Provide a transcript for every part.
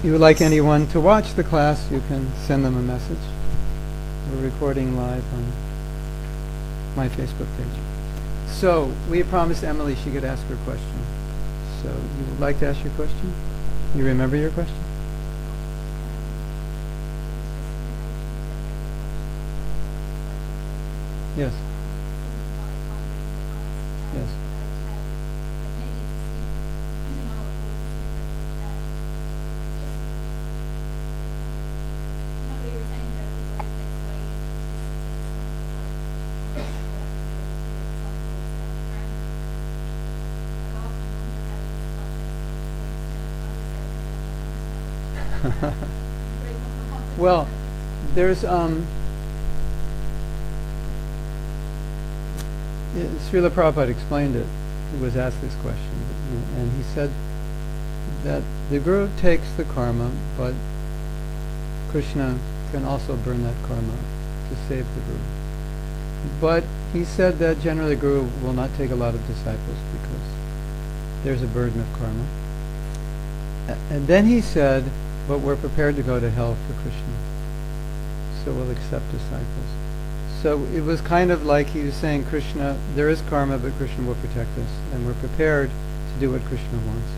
you would like anyone to watch the class, you can send them a message. We're recording live on my Facebook page. So, we promised Emily she could ask her question. So, you would like to ask your question? You remember your question? Yes. Yes. Well, there's Srila Prabhupada explained it. He was asked this question, and he said that the Guru takes the karma, but Krishna can also burn that karma to save the Guru. But he said that generally the Guru will not take a lot of disciples because there's a burden of karma. And then he said, but we're prepared to go to hell for Krishna, so we'll accept disciples. So it was kind of like he was saying, Krishna, there is karma, but Krishna will protect us, and we're prepared to do what Krishna wants.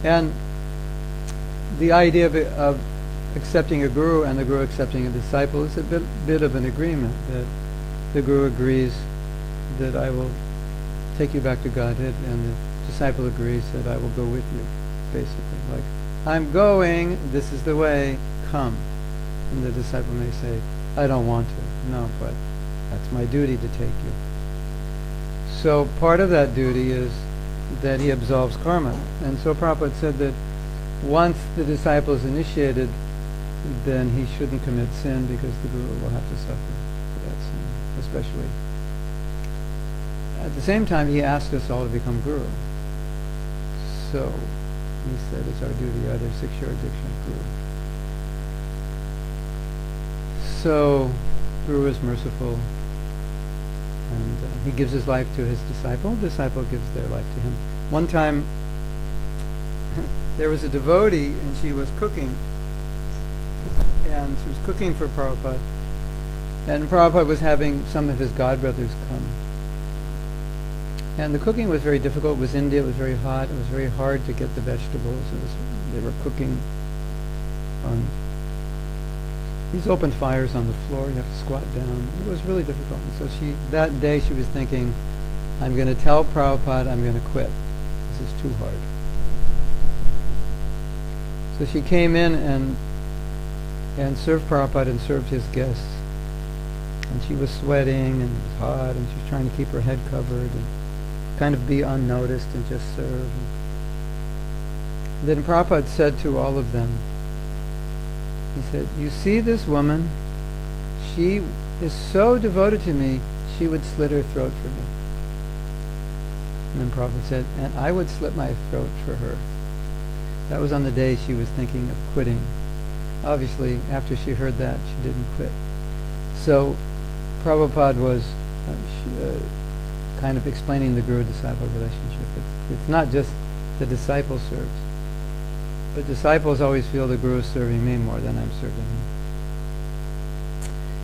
And the idea of accepting a Guru and the Guru accepting a disciple is a bit of an agreement, that the Guru agrees that I will take you back to Godhead, and the disciple agrees that I will go with you, basically. Like, I'm going, this is the way, come. And the disciple may say, I don't want to. No, but that's my duty to take you. So part of that duty is that he absolves karma. And so Prabhupada said that once the disciple is initiated, then he shouldn't commit sin because the Guru will have to suffer for that sin, especially. At the same time, he asked us all to become Guru. So he said it's our duty, either 6-year addiction, Guru. So Guru is merciful, and he gives his life to his disciple. The disciple gives their life to him. One time, there was a devotee, and she was cooking, and she was cooking for Prabhupada, and Prabhupada was having some of his godbrothers come. And the cooking was very difficult. It was India. It was very hot. It was very hard to get the vegetables. They were cooking on these open fires on the floor. You have to squat down. It was really difficult. And so that day she was thinking, I'm going to tell Prabhupada I'm going to quit. This is too hard. So she came in and served Prabhupada and served his guests. And she was sweating and it was hot, and she was trying to keep her head covered and kind of be unnoticed and just serve. And then Prabhupada said to all of them, he said, you see this woman? She is so devoted to me, she would slit her throat for me. And then Prabhupada said, and I would slit my throat for her. That was on the day she was thinking of quitting. Obviously, after she heard that, she didn't quit. So Prabhupada was kind of explaining the Guru-disciple relationship. It's not just the disciple serves, but disciples always feel the Guru is serving me more than I'm serving him.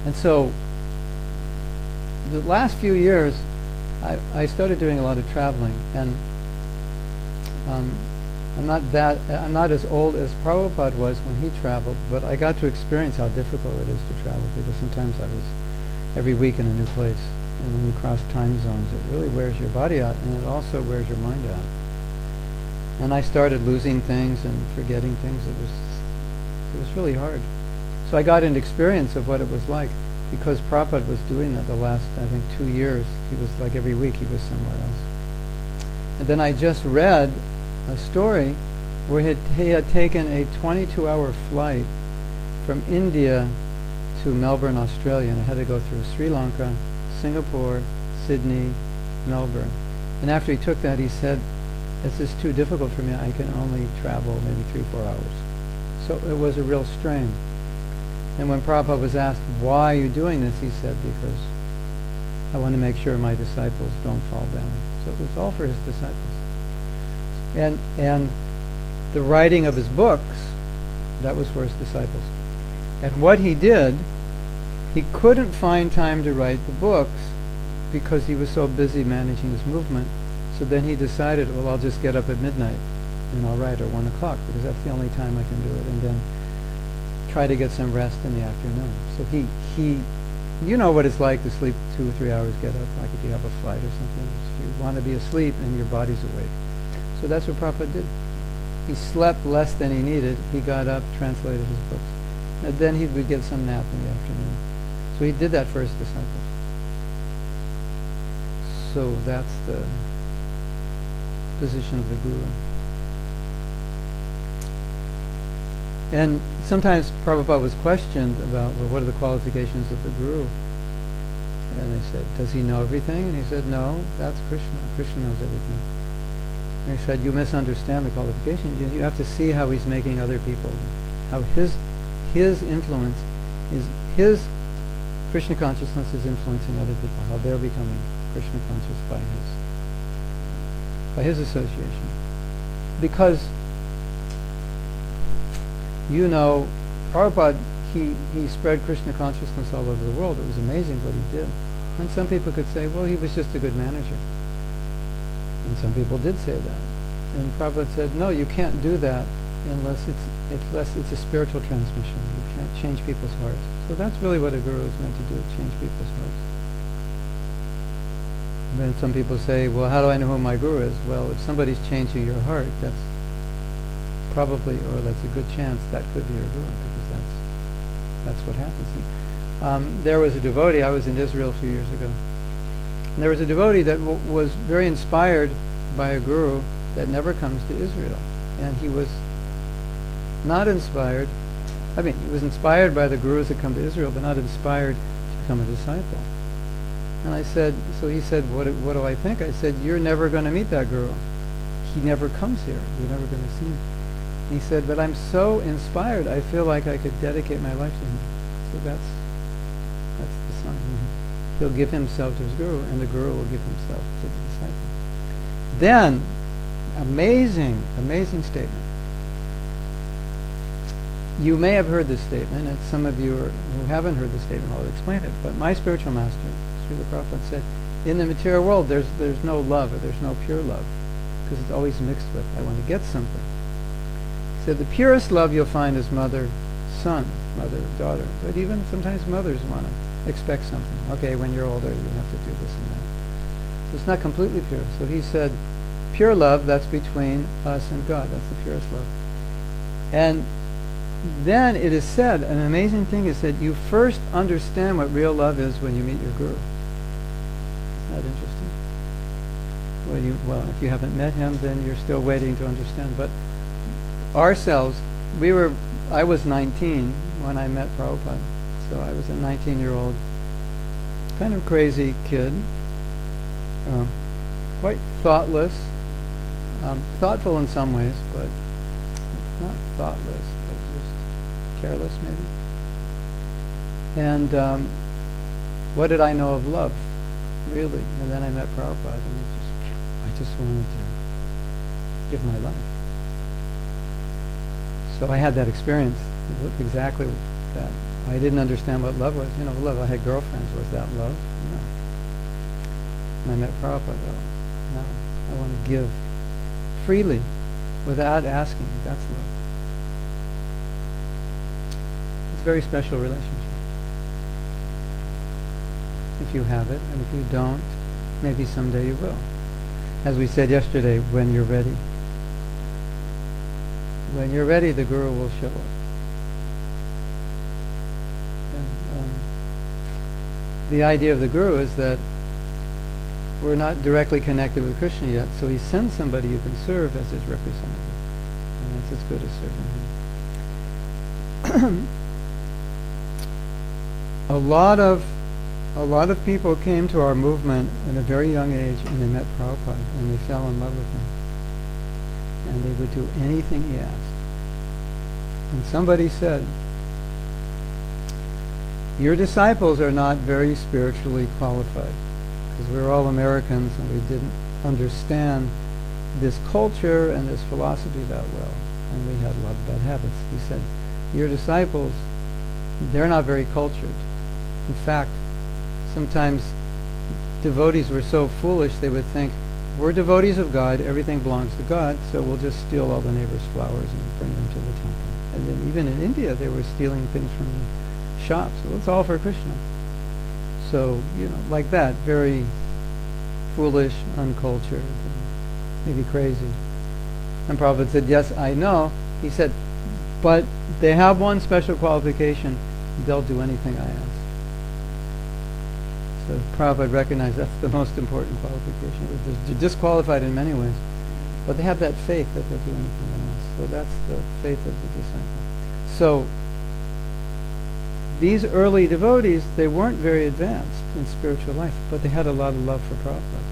And so, the last few years, I started doing a lot of traveling, and I'm not as old as Prabhupada was when he traveled, but I got to experience how difficult it is to travel, because sometimes I was every week in a new place. And when you cross time zones, it really wears your body out, and it also wears your mind out. And I started losing things and forgetting things. It was really hard. So I got an experience of what it was like, because Prabhupada was doing that the last, I think, 2 years. He was like every week he was somewhere else. And then I just read a story where he had taken a 22-hour flight from India to Melbourne, Australia, and I had to go through Sri Lanka, Singapore, Sydney, Melbourne. And after he took that, he said, this is too difficult for me. I can only travel maybe 3-4 hours. So it was a real strain. And when Prabhupada was asked, why are you doing this? He said, because I want to make sure my disciples don't fall down. So it was all for his disciples. And the writing of his books That was for his disciples. And what he did, he couldn't find time to write the books because he was so busy managing his movement. So then he decided, well, I'll just get up at midnight and I'll write, or 1 o'clock, because that's the only time I can do it, and then try to get some rest in the afternoon. So he you know what it's like to sleep 2 or 3 hours, get up, like if you have a flight or something. You want to be asleep and your body's awake. So that's what Prabhupada did. He slept less than he needed. He got up, translated his books. And then he would get some nap in the afternoon. So he did that for his disciples. So that's the position of the Guru. And sometimes Prabhupada was questioned about, well, what are the qualifications of the Guru? And they said, does he know everything? And he said, no, that's Krishna. Krishna knows everything. And he said, you misunderstand the qualifications. You have to see how he's making other people, how his influence is, his Krishna consciousness is influencing other people, how they're becoming Krishna conscious by his association. Because, you know, Prabhupada, he spread Krishna consciousness all over the world. It was amazing what he did. And some people could say, well, he was just a good manager. And some people did say that. And Prabhupada said, no, you can't do that unless it's a spiritual transmission. You can't change people's hearts. So that's really what a guru is meant to do, change people's hearts. And then some people say, well, how do I know who my guru is? Well, if somebody's changing your heart, that's probably, or that's a good chance that could be your guru, because that's what happens. There was a devotee, I was in Israel a few years ago, and there was a devotee that was very inspired by a guru that never comes to Israel. And he was not inspired, he was inspired by the gurus that come to Israel, but not inspired to become a disciple. And I said, so he said, what do I think? I said, you're never going to meet that guru. He never comes here. You're never going to see him. And he said, but I'm so inspired, I feel like I could dedicate my life to him. So that's the sign. He'll give himself to his guru, and the guru will give himself to the disciple. Then, amazing statement. You may have heard this statement, and some of you who haven't heard this statement, I'll explain it. But my spiritual master, Srila Prabhupada, said, in the material world, there's no love, or there's no pure love, because it's always mixed with, I want to get something. He said, the purest love you'll find is mother-son, mother-daughter. But even sometimes mothers want to expect something. Okay, when you're older, you have to do this and that. So it's not completely pure. So he said, pure love, that's between us and God. That's the purest love. And then it is said, an amazing thing is that you first understand what real love is when you meet your guru. Isn't that interesting? Well, if you haven't met him, then you're still waiting to understand. But ourselves, I was 19 when I met Prabhupada. So I was a 19-year-old, kind of crazy kid, quite thoughtless, thoughtful in some ways, but not thoughtless, but just careless maybe. And what did I know of love, really? And then I met Prabhupada, and I just wanted to give my life. So I had that experience, exactly that. I didn't understand what love was. Love, I had girlfriends. Was that love? No. And I met Prabhupada. No. I want to give freely, without asking. That's love. It's a very special relationship. If you have it, and if you don't, maybe someday you will. As we said yesterday, when you're ready. When you're ready, the Guru will show up. The idea of the Guru is that we're not directly connected with Krishna yet, so he sends somebody who can serve as his representative, and that's as good as serving him. A lot of people came to our movement at a very young age, and they met Prabhupada, and they fell in love with him, and they would do anything he asked. And somebody said, your disciples are not very spiritually qualified, because we're all Americans and we didn't understand this culture and this philosophy that well, and we had a lot of bad habits. He said, your disciples, they're not very cultured. In fact, sometimes devotees were so foolish they would think, we're devotees of God, everything belongs to God, so we'll just steal all the neighbors' flowers and bring them to the temple. And then even in India, they were stealing things from the shops. Well, it's all for Krishna. So, like that, very foolish, uncultured, maybe crazy. And Prabhupada said, yes, I know. He said, but they have one special qualification. They'll do anything I ask. So Prabhupada recognized that's the most important qualification. They're disqualified in many ways, but they have that faith that they'll do anything else. So that's the faith of the disciple. So these early devotees, they weren't very advanced in spiritual life, but they had a lot of love for Prabhupada.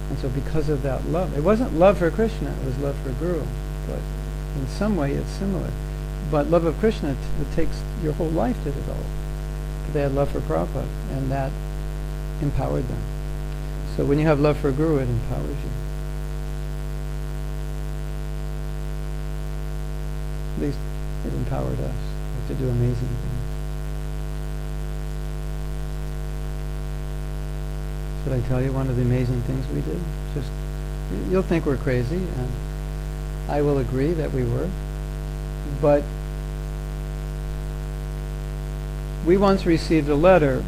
And so because of that love, it wasn't love for Krishna, it was love for Guru. But in some way it's similar. But love of Krishna, it takes your whole life to develop. But they had love for Prabhupada, and that empowered them. So when you have love for Guru, it empowers you. At least it empowered us to do amazing things. Should I tell you one of the amazing things we did? Just, you'll think we're crazy, and I will agree that we were. But we once received a letter,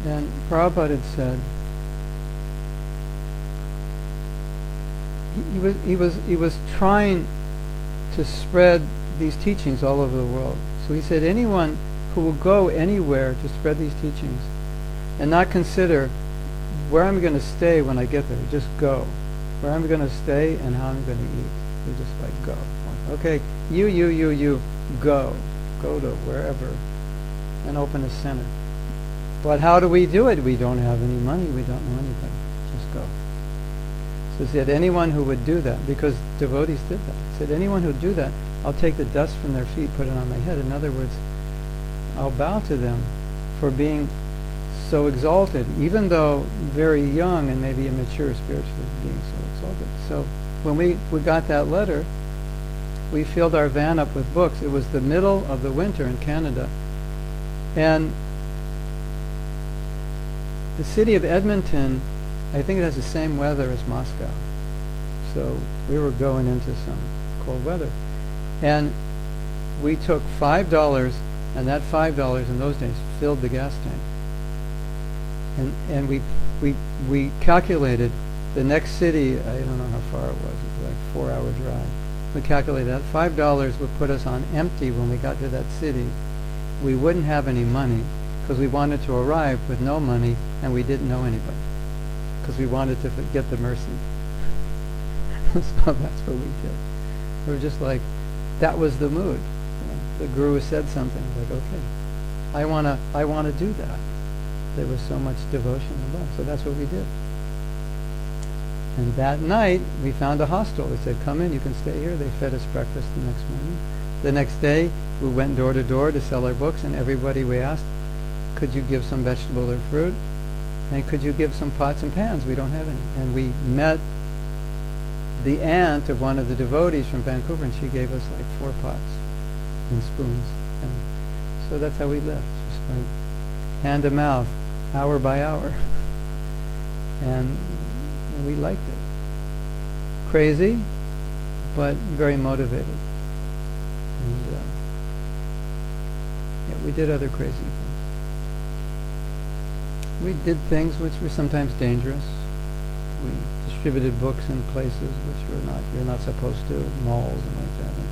and Prabhupada had said he was trying to spread these teachings all over the world. So he said, anyone who will go anywhere to spread these teachings and not consider where I'm going to stay when I get there, just go. Where I'm going to stay and how I'm going to eat. You just go. Okay, you, go. Go to wherever and open a center. But how do we do it? We don't have any money. We don't know anything. Just go. So he said, anyone who would do that, because devotees did that. He said, anyone who would do that, I'll take the dust from their feet, put it on my head. In other words, I'll bow to them for being so exalted, even though very young and maybe immature spiritually, being so exalted. So when we got that letter, we filled our van up with books. It was the middle of the winter in Canada. And the city of Edmonton, I think it has the same weather as Moscow. So we were going into some cold weather. And we took $5, and that $5 in those days filled the gas tank. And we calculated the next city, I don't know how far it was like a 4-hour drive. We calculated that $5 would put us on empty when we got to that city. We wouldn't have any money because we wanted to arrive with no money, and we didn't know anybody because we wanted to get the mercy. So that's what we did. We were just like, that was the mood. The Guru said something like, okay, I want to do that. There was so much devotion and love, so that's what we did. And that night, we found a hostel. They said, come in, you can stay here. They fed us breakfast the next morning. The next day, we went door to door to sell our books, and everybody we asked, could you give some vegetable or fruit? And could you give some pots and pans? We don't have any. And we met the aunt of one of the devotees from Vancouver, and she gave us like 4 pots and spoons. And so that's how we lived, just like hand to mouth, hour by hour. And we liked it. Crazy, but very motivated. And yeah, we did other crazy things. We did things which were sometimes dangerous. We distributed books in places which you're not supposed to, malls and like that. And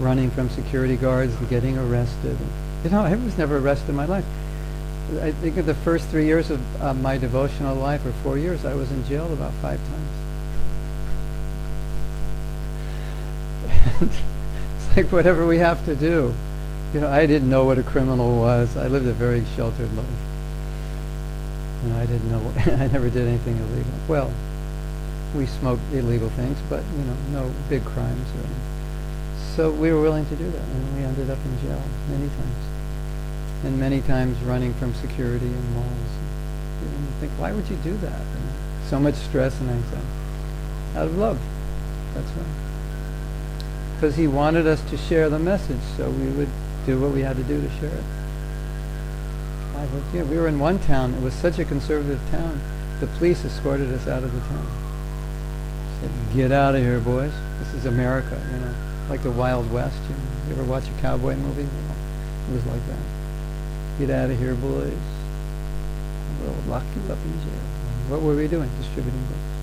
running from security guards and getting arrested. And, I was never arrested in my life. I think of the first 3 years of my devotional life, or 4 years, I was in jail about 5 times. It's like whatever we have to do. I didn't know what a criminal was. I lived a very sheltered life. I didn't know. I never did anything illegal. Well, we smoked illegal things, but no big crimes or anything. So we were willing to do that, and we ended up in jail many times. And many times running from security in malls. You think, why would you do that? So much stress and anxiety. Out of love. That's right. because he wanted us to share the message, so we would do what we had to do to share it. We were in one town. It was such a conservative town. The police escorted us out of the town. Said, "Get out of here, boys. This is America, like the Wild West. You ever watch a cowboy movie? It was like that. Get out of here, boys. We'll lock you up in jail." What were we doing? Distributing books.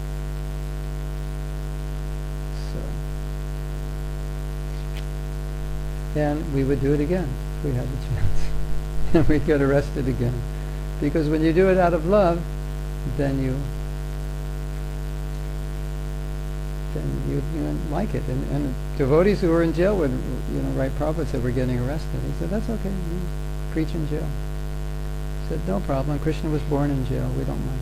And we would do it again if we had the chance. And we'd get arrested again. Because when you do it out of love, then you like it. And devotees who were in jail would, Prabhupada said, "We're getting arrested." He said, "That's okay, you preach in jail." He said, "No problem, Krishna was born in jail, we don't mind."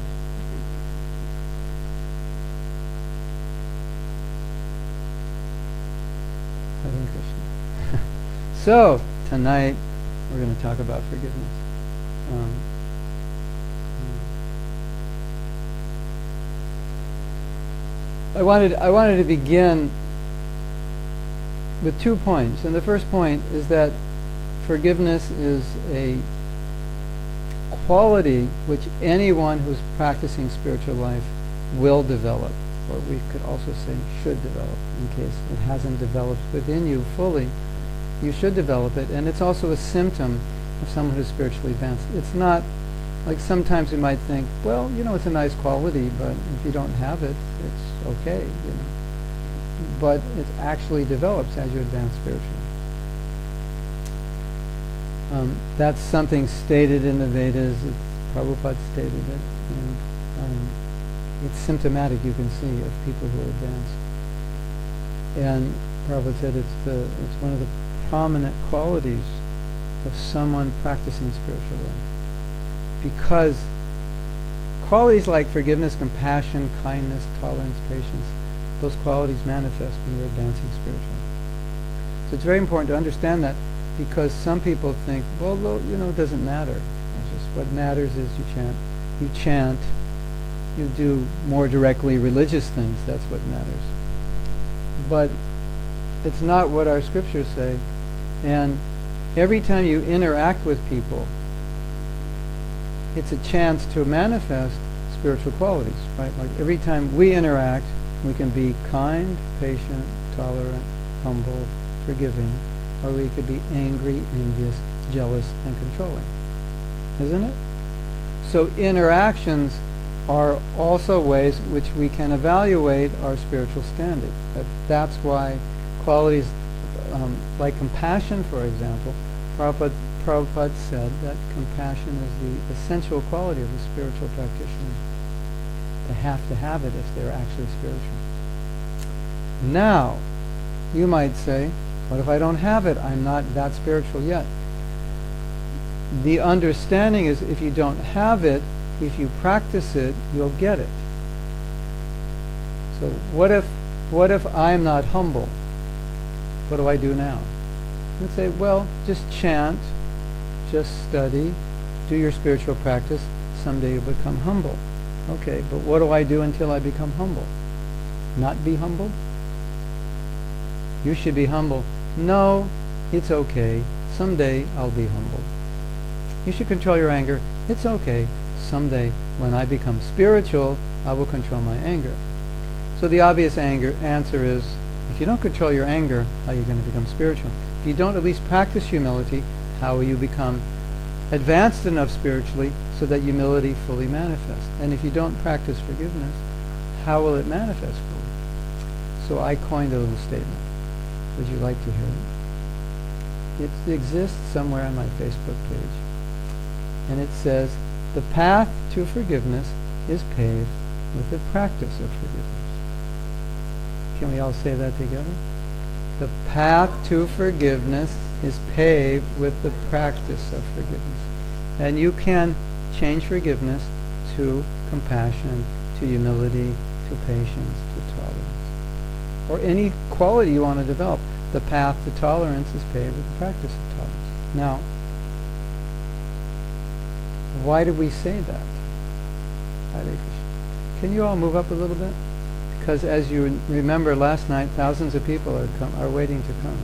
Hare Krishna. So, tonight, we're going to talk about forgiveness. I wanted to begin with 2 points. And the first point is that forgiveness is a quality which anyone who's practicing spiritual life will develop, or we could also say should develop, in case it hasn't developed within you fully. You should develop it, and it's also a symptom of someone who's spiritually advanced. It's not like sometimes we might think, well, it's a nice quality, but if you don't have it, it's okay, But it actually develops as you advance spiritually. That's something stated in the Vedas. Prabhupada stated it, and it's symptomatic, you can see, of people who are advanced. And Prabhupada said it's one of the prominent qualities of someone practicing spiritual life. Because qualities like forgiveness, compassion, kindness, tolerance, patience, those qualities manifest when you're advancing spiritually. So it's very important to understand that, because some people think, well, it doesn't matter. It's just what matters is you chant, you do more directly religious things, that's what matters. But it's not what our scriptures say. And every time you interact with people, it's a chance to manifest spiritual qualities, right? Like every time we interact, we can be kind, patient, tolerant, humble, forgiving, or we could be angry, envious, jealous, and controlling. Isn't it? So interactions are also ways which we can evaluate our spiritual standing. That's why qualities like compassion, for example, Prabhupada said that compassion is the essential quality of a spiritual practitioner. They have to have it if they're actually spiritual. Now, you might say, what if I don't have it? I'm not that spiritual yet. The understanding is, if you don't have it, if you practice it, you'll get it. So what if I'm not humble? What do I do now? Let's say, well, just chant, just study, do your spiritual practice. Someday you'll become humble. Okay, but what do I do until I become humble? Not be humble? You should be humble. No, it's okay. Someday I'll be humble. You should control your anger. It's okay. Someday, when I become spiritual, I will control my anger. So the obvious answer is, if you don't control your anger, how are you going to become spiritual? If you don't at least practice humility, how will you become advanced enough spiritually so that humility fully manifests? And if you don't practice forgiveness, how will it manifest fully? So I coined a little statement. Would you like to hear it? It exists somewhere on my Facebook page. And it says, the path to forgiveness is paved with the practice of forgiveness. Can we all say that together? The path to forgiveness is paved with the practice of forgiveness. And you can change forgiveness to compassion, to humility, to patience, to tolerance. Or any quality you want to develop. The path to tolerance is paved with the practice of tolerance. Now, why do we say that? Hare Krishna. Can you all move up a little bit? Because as you remember last night, thousands of people are waiting to come.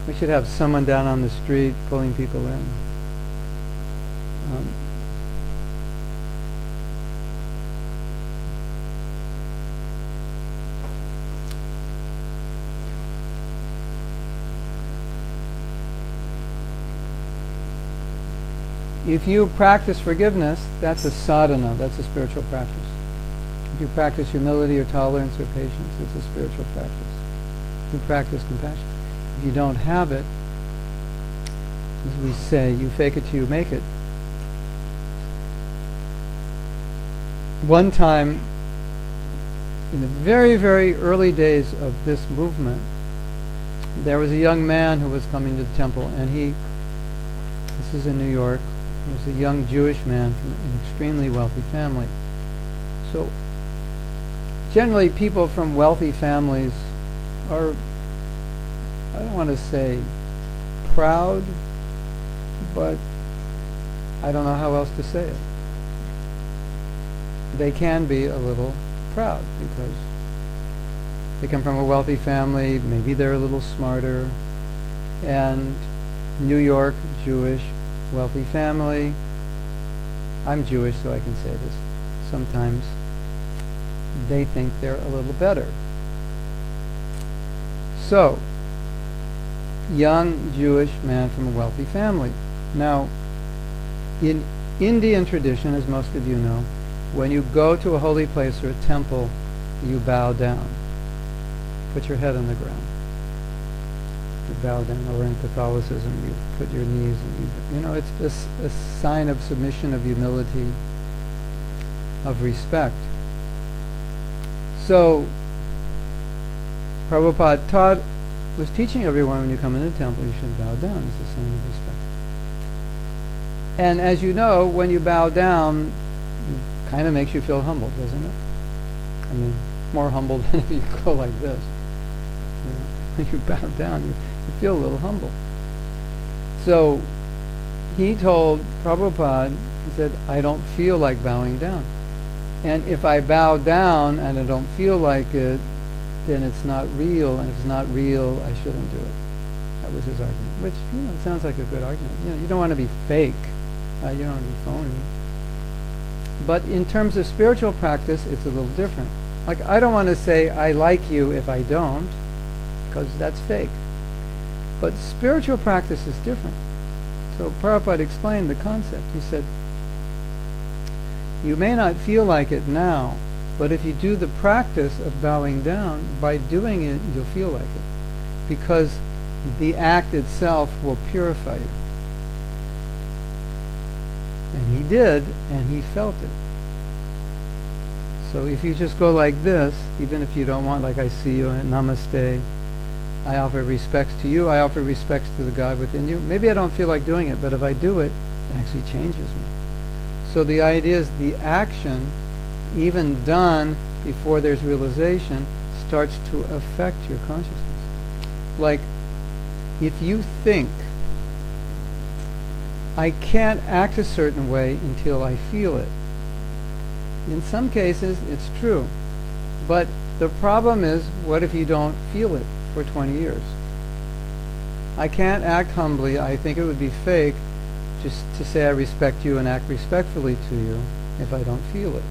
We should have someone down on the street pulling people in. If you practice forgiveness, that's a sadhana, that's a spiritual practice. If you practice humility or tolerance or patience, it's a spiritual practice. If you practice compassion. If you don't have it, as we say, you fake it till you make it. One time, in the very, very early days of this movement, there was a young man who was coming to the temple, and this is in New York, he was a young Jewish man from an extremely wealthy family. So, generally people from wealthy families are, I don't want to say proud, but I don't know how else to say it. They can be a little proud because they come from a wealthy family, maybe they're a little smarter, and New York, Jewish, wealthy family. I'm Jewish, so I can say this. Sometimes they think they're a little better. So, young Jewish man from a wealthy family. Now, in Indian tradition, as most of you know, when you go to a holy place or a temple, you bow down. Put your head on the ground. You bow down. Or in Catholicism, you put your knees, and it's a sign of submission, of humility, of respect. So, Prabhupada was teaching everyone when you come into the temple, you should bow down. It's a sign of respect. And as you know, when you bow down, it kind of makes you feel humble, doesn't it? I mean, more humble than if you go like this. When you bow down, you feel a little humble. So he told Prabhupada, he said, I don't feel like bowing down. And if I bow down and I don't feel like it, then it's not real, and if it's not real, I shouldn't do it. That was his argument, which sounds like a good argument. You don't want to be fake. You don't want to be phony. But in terms of spiritual practice, it's a little different. Like, I don't want to say I like you if I don't, because that's fake. But spiritual practice is different. So Prabhupada explained the concept. He said, you may not feel like it now, but if you do the practice of bowing down, by doing it, you'll feel like it. Because the act itself will purify you. And he did, and he felt it. So if you just go like this, even if you don't want, like I see you, and namaste, I offer respects to you, I offer respects to the God within you. Maybe I don't feel like doing it, but if I do it, it actually changes me. So the idea is the action, even done before there's realization, starts to affect your consciousness. Like, if you think, I can't act a certain way until I feel it. In some cases, it's true. But the problem is, what if you don't feel it for 20 years? I can't act humbly. I think it would be fake just to say I respect you and act respectfully to you if I don't feel it.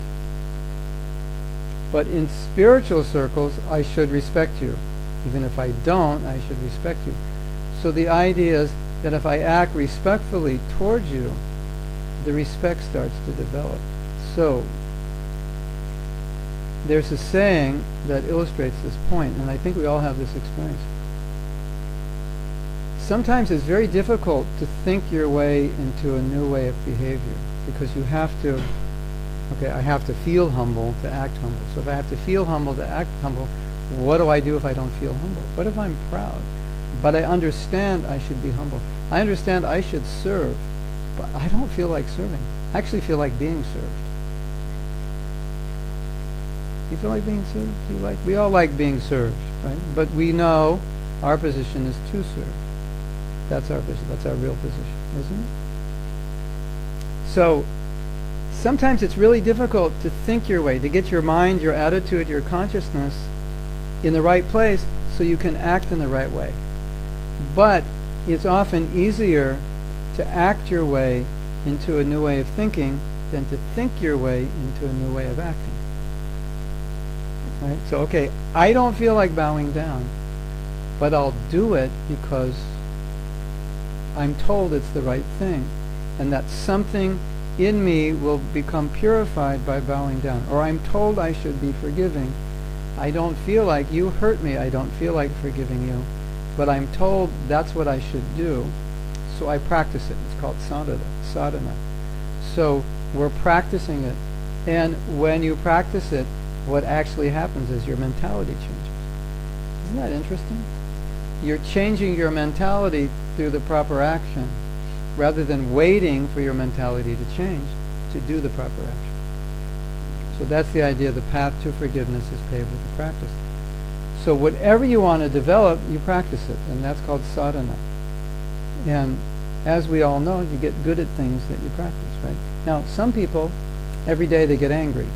But in spiritual circles, I should respect you. Even if I don't, I should respect you. So the idea is that if I act respectfully towards you, the respect starts to develop. So there's a saying that illustrates this point, and I think we all have this experience. Sometimes it's very difficult to think your way into a new way of behavior, because you have to, I have to feel humble to act humble. So if I have to feel humble to act humble, what do I do if I don't feel humble? What if I'm proud? But I understand I should be humble. I understand I should serve, but I don't feel like serving. I actually feel like being served. You feel like being served? We all like being served, right? But we know our position is to serve. That's our position. That's our real position, isn't it? So sometimes it's really difficult to think your way, to get your mind, your attitude, your consciousness in the right place so you can act in the right way. But it's often easier to act your way into a new way of thinking than to think your way into a new way of acting. Right? So, okay, I don't feel like bowing down, but I'll do it because I'm told it's the right thing, and that something in me will become purified by bowing down. Or I'm told I should be forgiving. I don't feel like you hurt me. I don't feel like forgiving you, but I'm told that's what I should do, so I practice it. It's called sadhana. So we're practicing it, and when you practice it, what actually happens is your mentality changes. Isn't that interesting? You're changing your mentality through the proper action, rather than waiting for your mentality to change to do the proper action. So that's the idea. The path to forgiveness is paved with the practice. So whatever you want to develop, you practice it, and that's called sadhana. And as we all know, you get good at things that you practice, right? Now, some people, every day they get angry.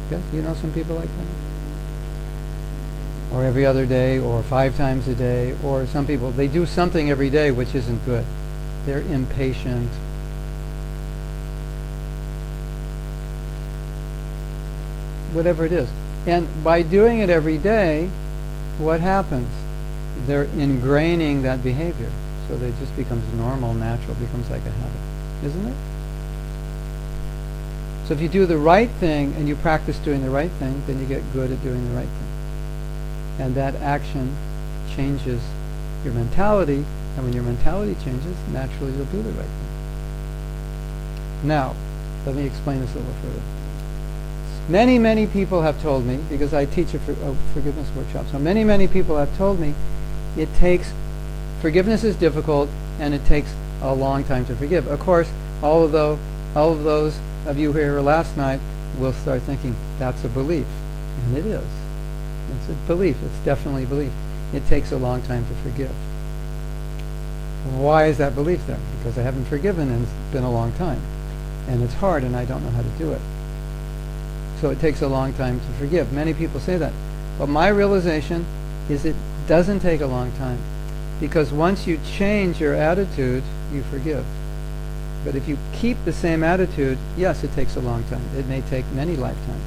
Okay? You know some people like that? Or every other day, or 5 times a day, or some people, they do something every day which isn't good. They're impatient. Whatever it is. And by doing it every day, what happens? They're ingraining that behavior. So it just becomes normal, natural, becomes like a habit. Isn't it? So if you do the right thing and you practice doing the right thing, then you get good at doing the right thing. And that action changes your mentality, and when your mentality changes, naturally you'll do the right thing. Now, let me explain this a little further. Many, many people have told me, because I teach a forgiveness workshop, so many people have told me it takes, forgiveness is difficult, and it takes a long time to forgive. Of course, all of those of you who were here last night will start thinking, that's a belief. And it is. It's a belief. It's definitely a belief. It takes a long time to forgive. Why is that belief there? Because I haven't forgiven and it's been a long time. And it's hard and I don't know how to do it. So it takes a long time to forgive. Many people say that. But my realization is it doesn't take a long time. Because once you change your attitude, you forgive. But if you keep the same attitude, yes, it takes a long time. It may take many lifetimes.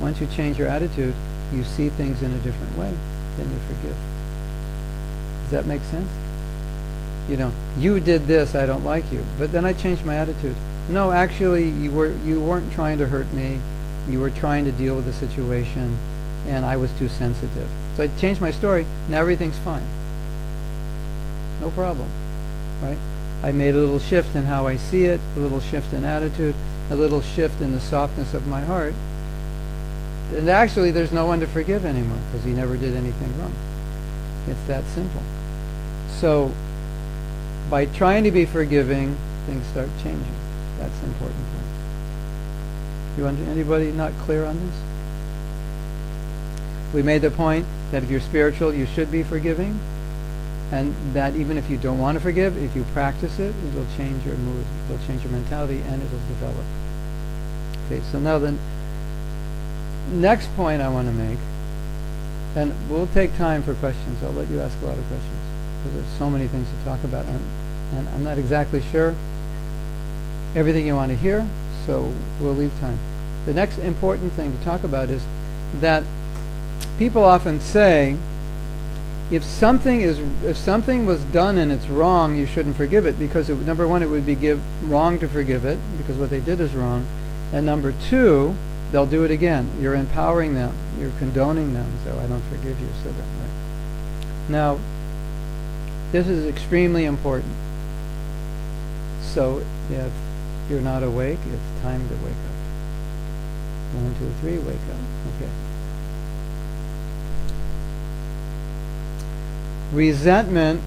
Once you change your attitude, you see things in a different way, then you forgive. Does that make sense? You know, you did this, I don't like you. But then I changed my attitude. No, actually, you weren't trying to hurt me. You were trying to deal with the situation, and I was too sensitive. So I changed my story. Now everything's fine. No problem, right? I made a little shift in how I see it, a little shift in attitude, a little shift in the softness of my heart. And actually, there's no one to forgive anymore because he never did anything wrong. It's that simple. So, by trying to be forgiving, things start changing. That's the important point. Anybody not clear on this? We made the point that if you're spiritual, you should be forgiving, and that even if you don't want to forgive, if you practice it, it'll change your mood, it'll change your mentality, and it'll develop. Okay, so now the next point I want to make, and we'll take time for questions. I'll let you ask a lot of questions because there's so many things to talk about, and I'm not exactly sure everything you want to hear, so we'll leave time. The next important thing to talk about is that people often say, if something was done and it's wrong, you shouldn't forgive it because number one, it would be wrong to forgive it because what they did is wrong, and number two, they'll do it again. You're empowering them. You're condoning them. So I don't forgive you. So don't. Right. Now, this is extremely important. So if you're not awake, it's time to wake up. 1, 2, 3, wake up. Okay. Resentment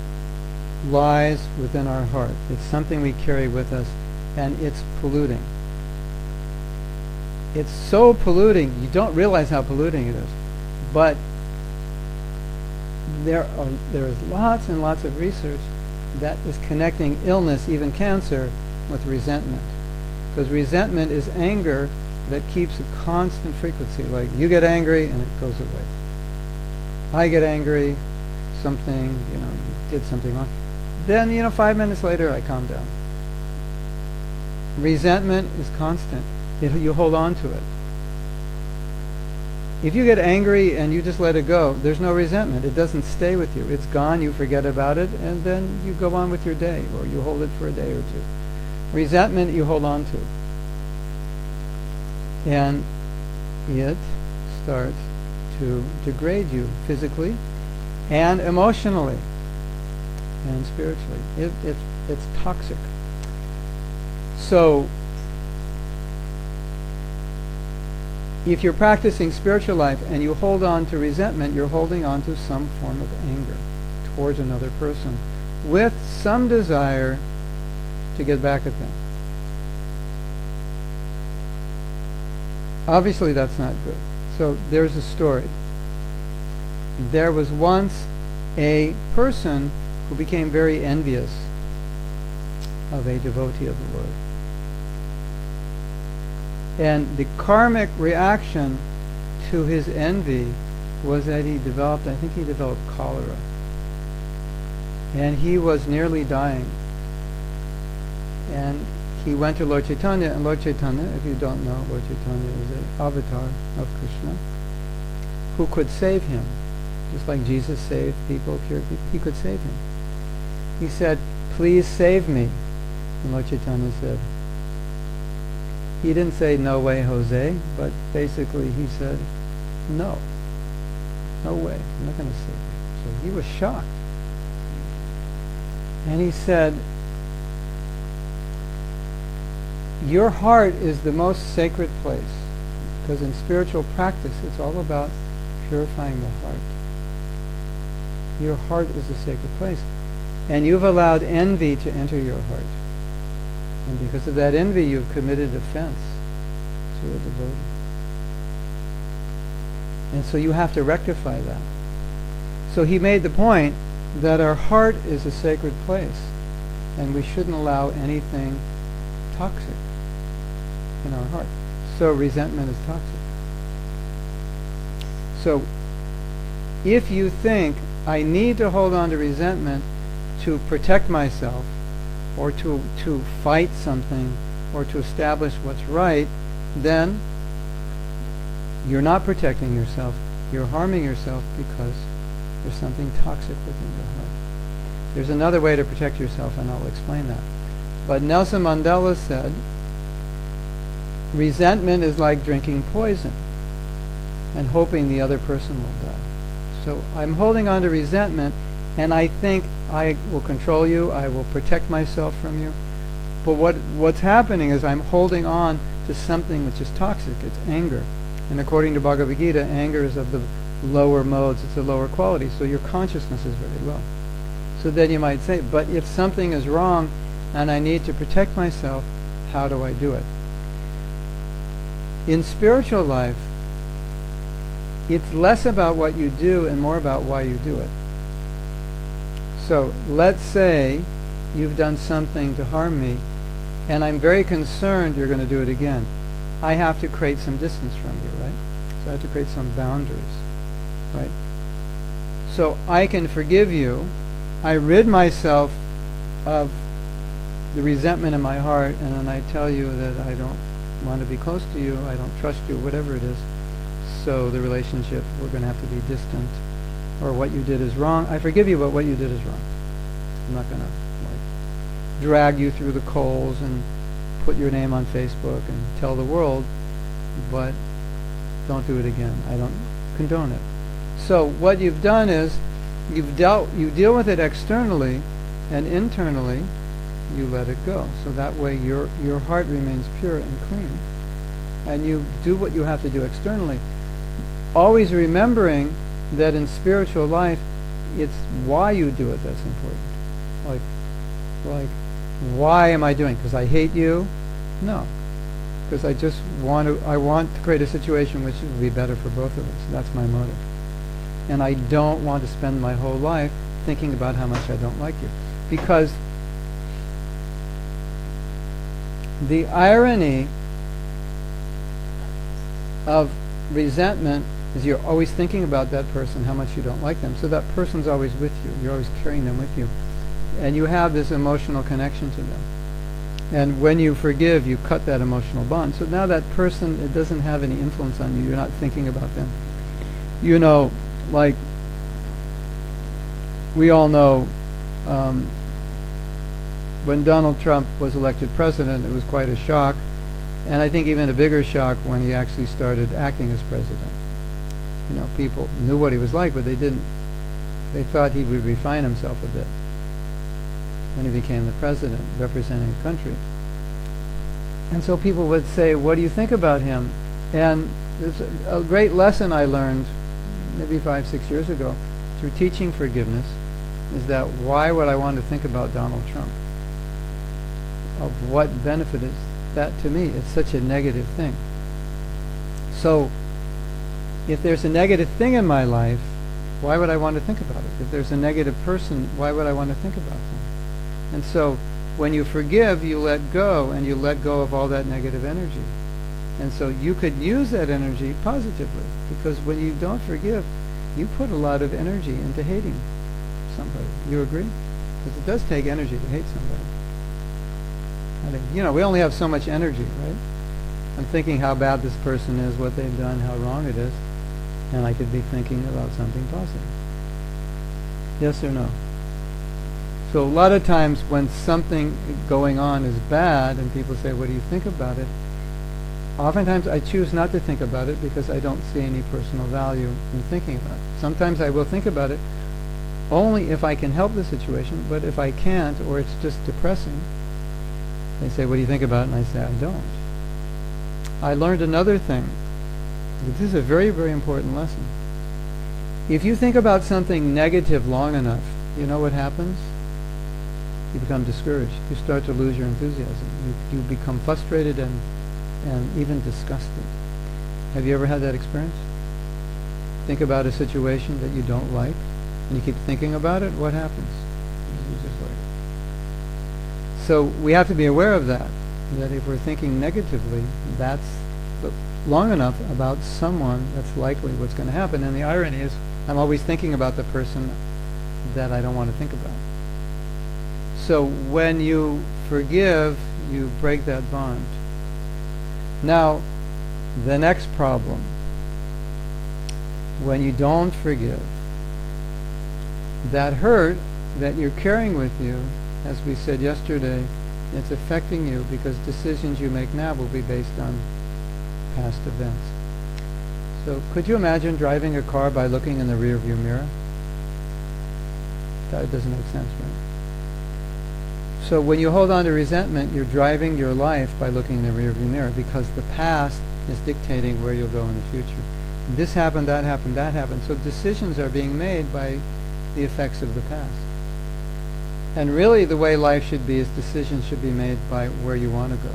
lies within our heart. It's something we carry with us, and it's polluting. It's so polluting, you don't realize how polluting it is. But there is lots and lots of research that is connecting illness, even cancer, with resentment. Because resentment is anger that keeps a constant frequency. Like, you get angry and it goes away. I get angry, something, you did something wrong. Then, 5 minutes later, I calm down. Resentment is constant. You hold on to it. If you get angry and you just let it go, there's no resentment. It doesn't stay with you. It's gone, you forget about it, and then you go on with your day, or you hold it for a day or two. Resentment you hold on to. And it starts to degrade you physically and emotionally and spiritually. It's toxic. So, if you're practicing spiritual life and you hold on to resentment, you're holding on to some form of anger towards another person with some desire to get back at them. Obviously, that's not good. So there's a story. There was once a person who became very envious of a devotee of the Lord. And the karmic reaction to his envy was that he developed cholera. And he was nearly dying. And he went to Lord Chaitanya, and Lord Chaitanya, if you don't know, Lord Chaitanya is an avatar of Krishna who could save him. Just like Jesus saved people, cured people, he could save him. He said, "Please save me." And Lord Chaitanya said, he didn't say, "No way, Jose," but basically he said, "No. No way. I'm not going to save you." So he was shocked. And he said, "Your heart is the most sacred place." Because in spiritual practice, it's all about purifying the heart. Your heart is a sacred place. And you've allowed envy to enter your heart. And because of that envy, you've committed offense to a devotee. And so you have to rectify that. So he made the point that our heart is a sacred place, and we shouldn't allow anything toxic in our heart. So resentment is toxic. So if you think, I need to hold on to resentment to protect myself, or to fight something, or to establish what's right, then you're not protecting yourself. You're harming yourself because there's something toxic within your heart. There's another way to protect yourself, and I'll explain that. But Nelson Mandela said, resentment is like drinking poison and hoping the other person will die. So I'm holding on to resentment, and I think I will control you, I will protect myself from you. But what's happening is I'm holding on to something which is toxic. It's anger. And according to Bhagavad Gita, anger is of the lower modes. It's a lower quality. So your consciousness is very low. So then you might say, but if something is wrong and I need to protect myself, how do I do it? In spiritual life, it's less about what you do and more about why you do it. So let's say you've done something to harm me, and I'm very concerned you're going to do it again. I have to create some distance from you, right? So I have to create some boundaries, right? So I can forgive you. I rid myself of the resentment in my heart, and then I tell you that I don't want to be close to you, I don't trust you, whatever it is. So the relationship, we're going to have to be distant, or what you did is wrong. I forgive you, but what you did is wrong. I'm not going to drag you through the coals and put your name on Facebook and tell the world, but don't do it again. I don't condone it. So what you've done is you deal with it externally, and internally you let it go. So that way your heart remains pure and clean, and you do what you have to do externally, always remembering that in spiritual life it's why you do it that's important. Like why am I doing? Because I hate you? No, because I want to create a situation which will be better for both of us. That's my motive. And I don't want to spend my whole life thinking about how much I don't like you. Because The irony of resentment is you're always thinking about that person, how much you don't like them. So that person's always with you. You're always carrying them with you. And you have this emotional connection to them. And when you forgive, you cut that emotional bond. So now that person, it doesn't have any influence on you. You're not thinking about them. You know, like we all know, when Donald Trump was elected president, it was quite a shock. And I think even a bigger shock when he actually started acting as president. You know, people knew what he was like, but they didn't. They thought he would refine himself a bit when he became the president, representing the country. And so people would say, what do you think about him? And there's a great lesson I learned maybe 5-6 years ago through teaching forgiveness is that why would I want to think about Donald Trump? Of what benefit is that to me? It's such a negative thing. So if there's a negative thing in my life, why would I want to think about it? If there's a negative person, why would I want to think about them? And so when you forgive, you let go, and you let go of all that negative energy. And so you could use that energy positively, because when you don't forgive, you put a lot of energy into hating somebody. You agree? Because it does take energy to hate somebody. I think, you know, we only have so much energy, right? I'm thinking how bad this person is, what they've done, how wrong it is, and I could be thinking about something positive. Yes or no? So a lot of times when something going on is bad and people say, what do you think about it? Oftentimes I choose not to think about it because I don't see any personal value in thinking about it. Sometimes I will think about it only if I can help the situation, but if I can't, or it's just depressing, they say, what do you think about it? And I say, I don't. I learned another thing. This is a very, very important lesson. If you think about something negative long enough, you know what happens? You become discouraged. You start to lose your enthusiasm. You become frustrated and even disgusted. Have you ever had that experience? Think about a situation that you don't like, and you keep thinking about it, what happens? You just like it. So we have to be aware of that if we're thinking negatively, that's long enough about someone, that's likely what's going to happen. And the irony is, I'm always thinking about the person that I don't want to think about. So when you forgive, you break that bond. Now, the next problem, when you don't forgive, that hurt that you're carrying with you, as we said yesterday, it's affecting you because decisions you make now will be based on past events. So could you imagine driving a car by looking in the rearview mirror? That doesn't make sense, right? So when you hold on to resentment, you're driving your life by looking in the rearview mirror because the past is dictating where you'll go in the future. This happened, that happened, that happened. So decisions are being made by the effects of the past. And really the way life should be is decisions should be made by where you want to go,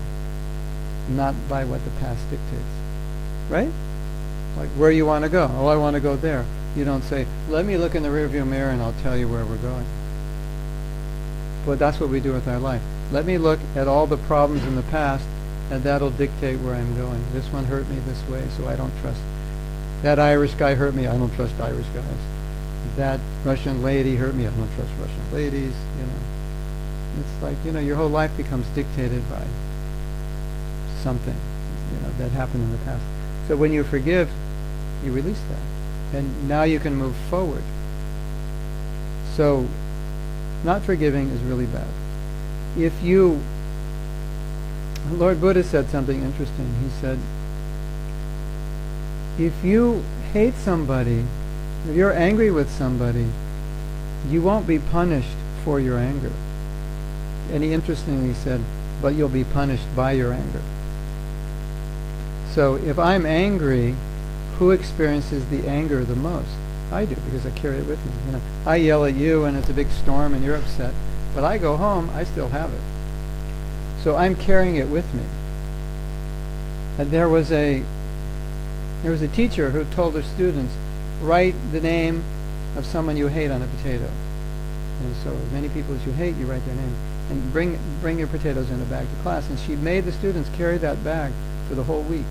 not by what the past dictates. Right? Like where you want to go. Oh, I want to go there. You don't say, let me look in the rearview mirror and I'll tell you where we're going. But that's what we do with our life. Let me look at all the problems in the past and that'll dictate where I'm going. This one hurt me this way, so I don't trust. That Irish guy hurt me, I don't trust Irish guys. That Russian lady hurt me, I don't trust Russian ladies, you know. It's like, you know, your whole life becomes dictated by something, you know, that happened in the past. So when you forgive, you release that. And now you can move forward. So not forgiving is really bad. If you, Lord Buddha said something interesting. He said, if you hate somebody, if you're angry with somebody, you won't be punished for your anger. And he interestingly said, but you'll be punished by your anger. So if I'm angry, who experiences the anger the most? I do, because I carry it with me. You know, I yell at you and it's a big storm and you're upset, but I go home, I still have it. So I'm carrying it with me. And there was a teacher who told her students, write the name of someone you hate on a potato. And so as many people as you hate, you write their name. And bring your potatoes in a bag to class. And she made the students carry that bag for the whole week,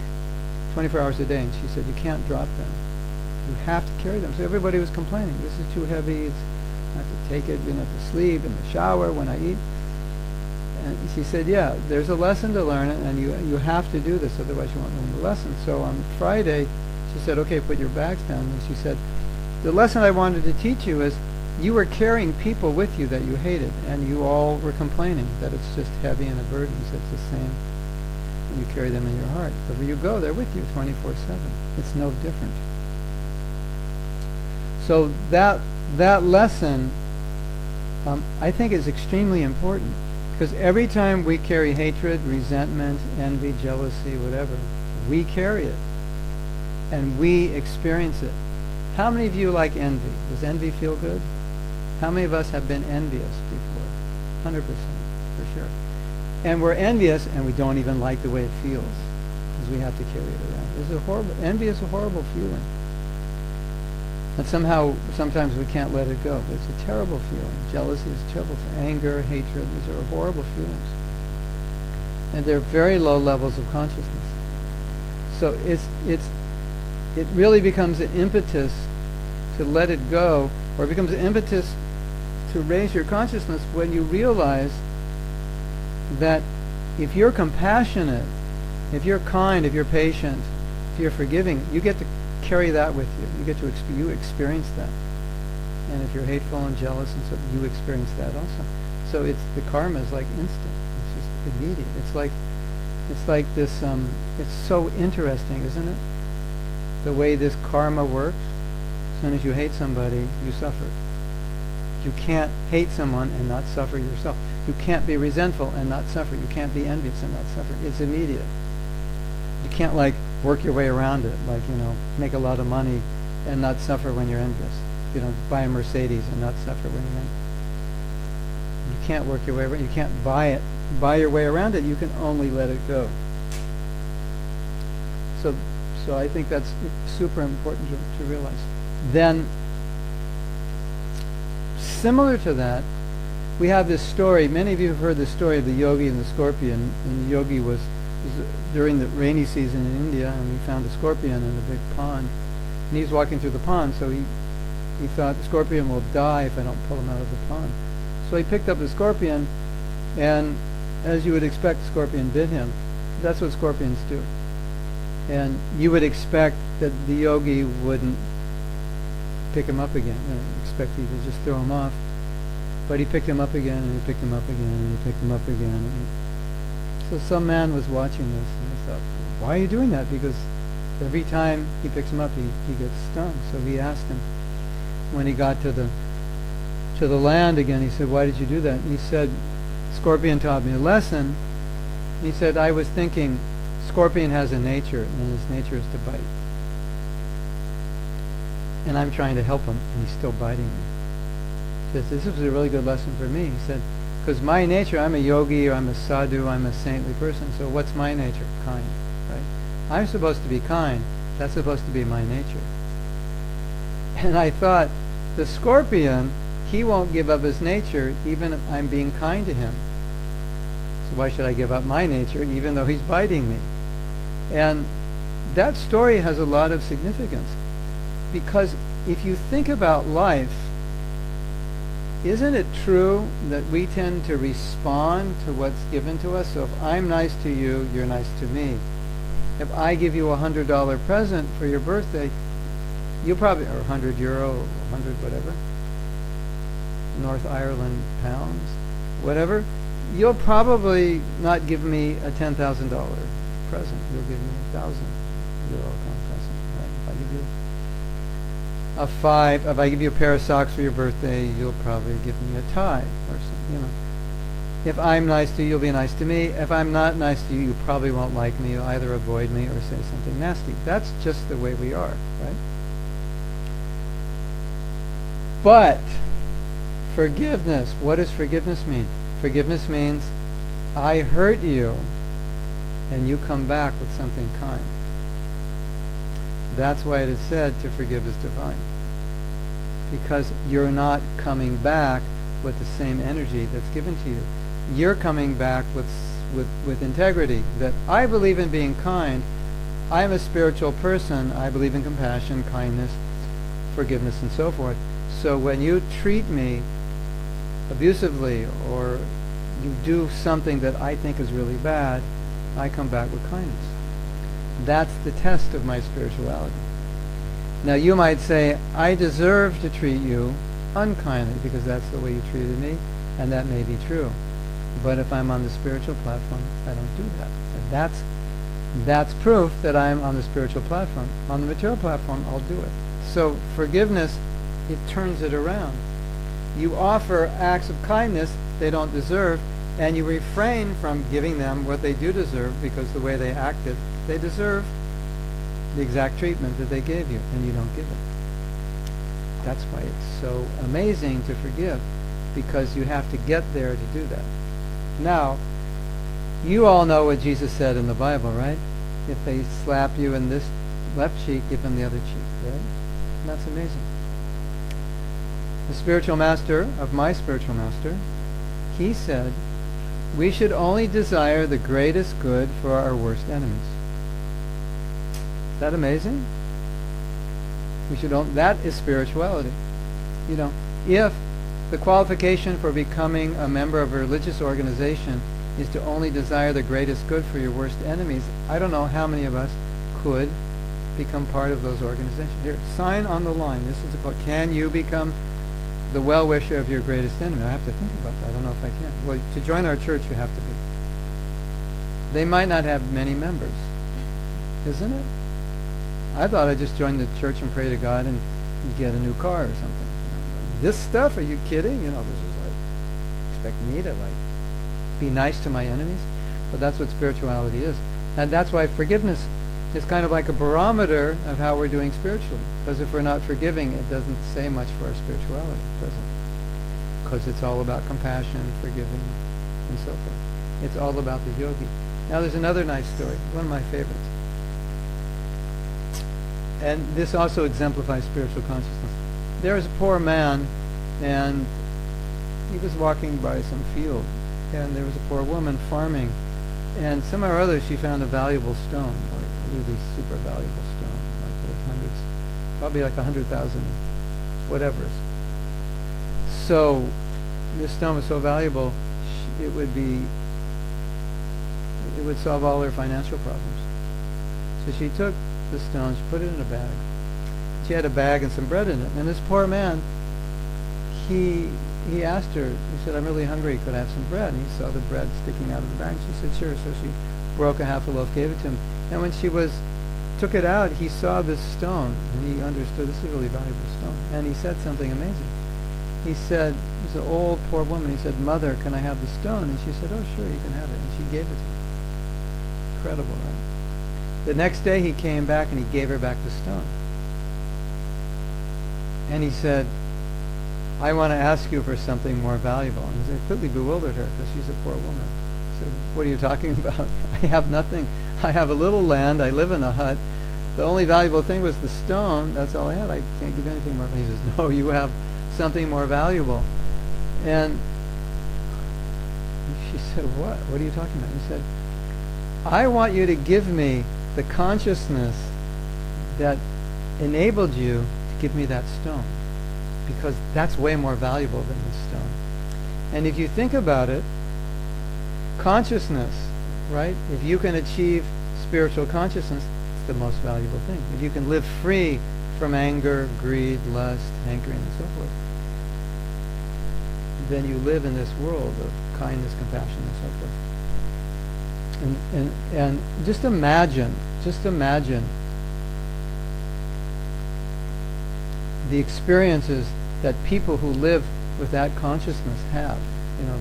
24 hours a day. And she said, you can't drop them. You have to carry them. So everybody was complaining. This is too heavy. I have to take it, to sleep, in the shower, when I eat. And she said, yeah, there's a lesson to learn, and you have to do this, otherwise you won't learn the lesson. So on Friday, she said, okay, put your bags down. And she said, the lesson I wanted to teach you is you were carrying people with you that you hated, and you all were complaining that it's just heavy and a burden. So it's the same when you carry them in your heart. Wherever you go, they're with you 24/7. It's no different. So that lesson, I think, is extremely important, because every time we carry hatred, resentment, envy, jealousy, whatever, we carry it, and we experience it. How many of you like envy? Does envy feel good? How many of us have been envious before? 100%, for sure. And we're envious, and we don't even like the way it feels, because we have to carry it around. Envy is a horrible feeling. And sometimes we can't let it go. It's a terrible feeling. Jealousy is terrible. Anger, hatred, these are horrible feelings. And they're very low levels of consciousness. So it really becomes an impetus to let it go, or it becomes an impetus to raise your consciousness when you realize that if you're compassionate, if you're kind, if you're patient, if you're forgiving, you get to carry that with you. You get to experience that. And if you're hateful and jealous and so, you experience that also. So the karma is like instant. It's just immediate. It's like this. It's so interesting, isn't it? The way this karma works. As soon as you hate somebody, you suffer. You can't hate someone and not suffer yourself. You can't be resentful and not suffer. You can't be envious and not suffer. It's immediate. You can't work your way around it, make a lot of money and not suffer when you're envious. Buy a Mercedes and not suffer when you're envious. You can't work your way around it. You can't buy your way around it. You can only let it go. So I think that's super important to realize. Then, similar to that, we have this story. Many of you have heard the story of the yogi and the scorpion. And the yogi was during the rainy season in India, and he found a scorpion in a big pond. And he was walking through the pond, so he thought the scorpion will die if I don't pull him out of the pond. So he picked up the scorpion, and as you would expect, the scorpion bit him. That's what scorpions do. And you would expect that the yogi wouldn't pick him up again. Expect he would just throw him off. But he picked him up again, and he picked him up again, and he picked him up again. So some man was watching this, and he thought, why are you doing that? Because every time he picks him up, he gets stung. So he asked him, when he got to the land again, he said, why did you do that? And he said, scorpion taught me a lesson. And he said, I was thinking, scorpion has a nature, and his nature is to bite. And I'm trying to help him, and he's still biting me. He says, this was a really good lesson for me. He said, because my nature, I'm a yogi, or I'm a sadhu, I'm a saintly person, so what's my nature? Kind, right? I'm supposed to be kind. That's supposed to be my nature. And I thought, the scorpion, he won't give up his nature even if I'm being kind to him. So why should I give up my nature even though he's biting me? And that story has a lot of significance, because if you think about life, isn't it true that we tend to respond to what's given to us? So if I'm nice to you, you're nice to me. If I give you $100 present for your birthday, you'll probably, or €100, or 100 whatever, North Ireland pounds, whatever, you'll probably not give me a $10,000 present. You'll give me €1,000 present, right? If I give you if I give you a pair of socks for your birthday, you'll probably give me a tie or something, If I'm nice to you, you'll be nice to me. If I'm not nice to you, you probably won't like me. You'll either avoid me or say something nasty. That's just the way we are, right? But forgiveness, what does forgiveness mean? Forgiveness means I hurt you and you come back with something kind. That's why it is said to forgive is divine. Because you're not coming back with the same energy that's given to you. You're coming back with integrity, that I believe in being kind, I'm a spiritual person, I believe in compassion, kindness, forgiveness, and so forth. So when you treat me abusively or you do something that I think is really bad, I come back with kindness. That's the test of my spirituality. Now you might say, I deserve to treat you unkindly because that's the way you treated me, and that may be true. But if I'm on the spiritual platform, I don't do that. And that's proof that I'm on the spiritual platform. On the material platform, I'll do it. So forgiveness, it turns it around. You offer acts of kindness they don't deserve, and you refrain from giving them what they do deserve because the way they acted, they deserve the exact treatment that they gave you, and you don't give it. That's why it's so amazing to forgive, because you have to get there to do that. Now, you all know what Jesus said in the Bible, right? If they slap you in this left cheek, give them the other cheek, right? And that's amazing. The spiritual master of my spiritual master, he said, we should only desire the greatest good for our worst enemies. Is that amazing? That is spirituality. You know, if the qualification for becoming a member of a religious organization is to only desire the greatest good for your worst enemies, I don't know how many of us could become part of those organizations. Here, sign on the line. This is about, can you become the well-wisher of your greatest enemy? I have to think about that. I don't know if I can. Well, to join our church, you have to be. They might not have many members, isn't it? I thought I'd just join the church and pray to God and get a new car or something. This stuff? Are you kidding? You know, this is like, expect me to like be nice to my enemies? But that's what spirituality is. And that's why forgiveness is kind of like a barometer of how we're doing spiritually. Because if we're not forgiving, it doesn't say much for our spirituality, does it? Because it's all about compassion, forgiving, and so forth. It's all about the yogi. Now there's another nice story, one of my favorites. And this also exemplifies spiritual consciousness. There was a poor man, and he was walking by some field, and there was a poor woman farming, and somehow or other she found a valuable stone, like a really super valuable stone, like worth hundreds, probably like 100,000, whatever. So this stone was so valuable, it would solve all her financial problems. So she took the stone, she put it in a bag. She had a bag and some bread in it. And this poor man, he asked her, he said, I'm really hungry, could I have some bread? And he saw the bread sticking out of the bag. She said, sure. So she broke a half a loaf, gave it to him. And when she took it out, he saw this stone, and he understood this is a really valuable stone. And he said something amazing. He said, he was an old poor woman, he said, Mother, can I have the stone? And she said, oh sure, you can have it. And she gave it to him. Incredible, right? The next day he came back and he gave her back the stone. And he said, I want to ask you for something more valuable. And he completely bewildered her because she's a poor woman. He said, what are you talking about? I have nothing. I have a little land. I live in a hut. The only valuable thing was the stone. That's all I had. I can't give you anything more. He says, no, you have something more valuable. And she said, what? What are you talking about? He said, I want you to give me the consciousness that enabled you to give me that stone, because that's way more valuable than this stone. And if you think about it, consciousness, right? If you can achieve spiritual consciousness, it's the most valuable thing. If you can live free from anger, greed, lust, hankering, and so forth, then you live in this world of kindness, compassion, and so forth. And just imagine the experiences that people who live with that consciousness have. You know,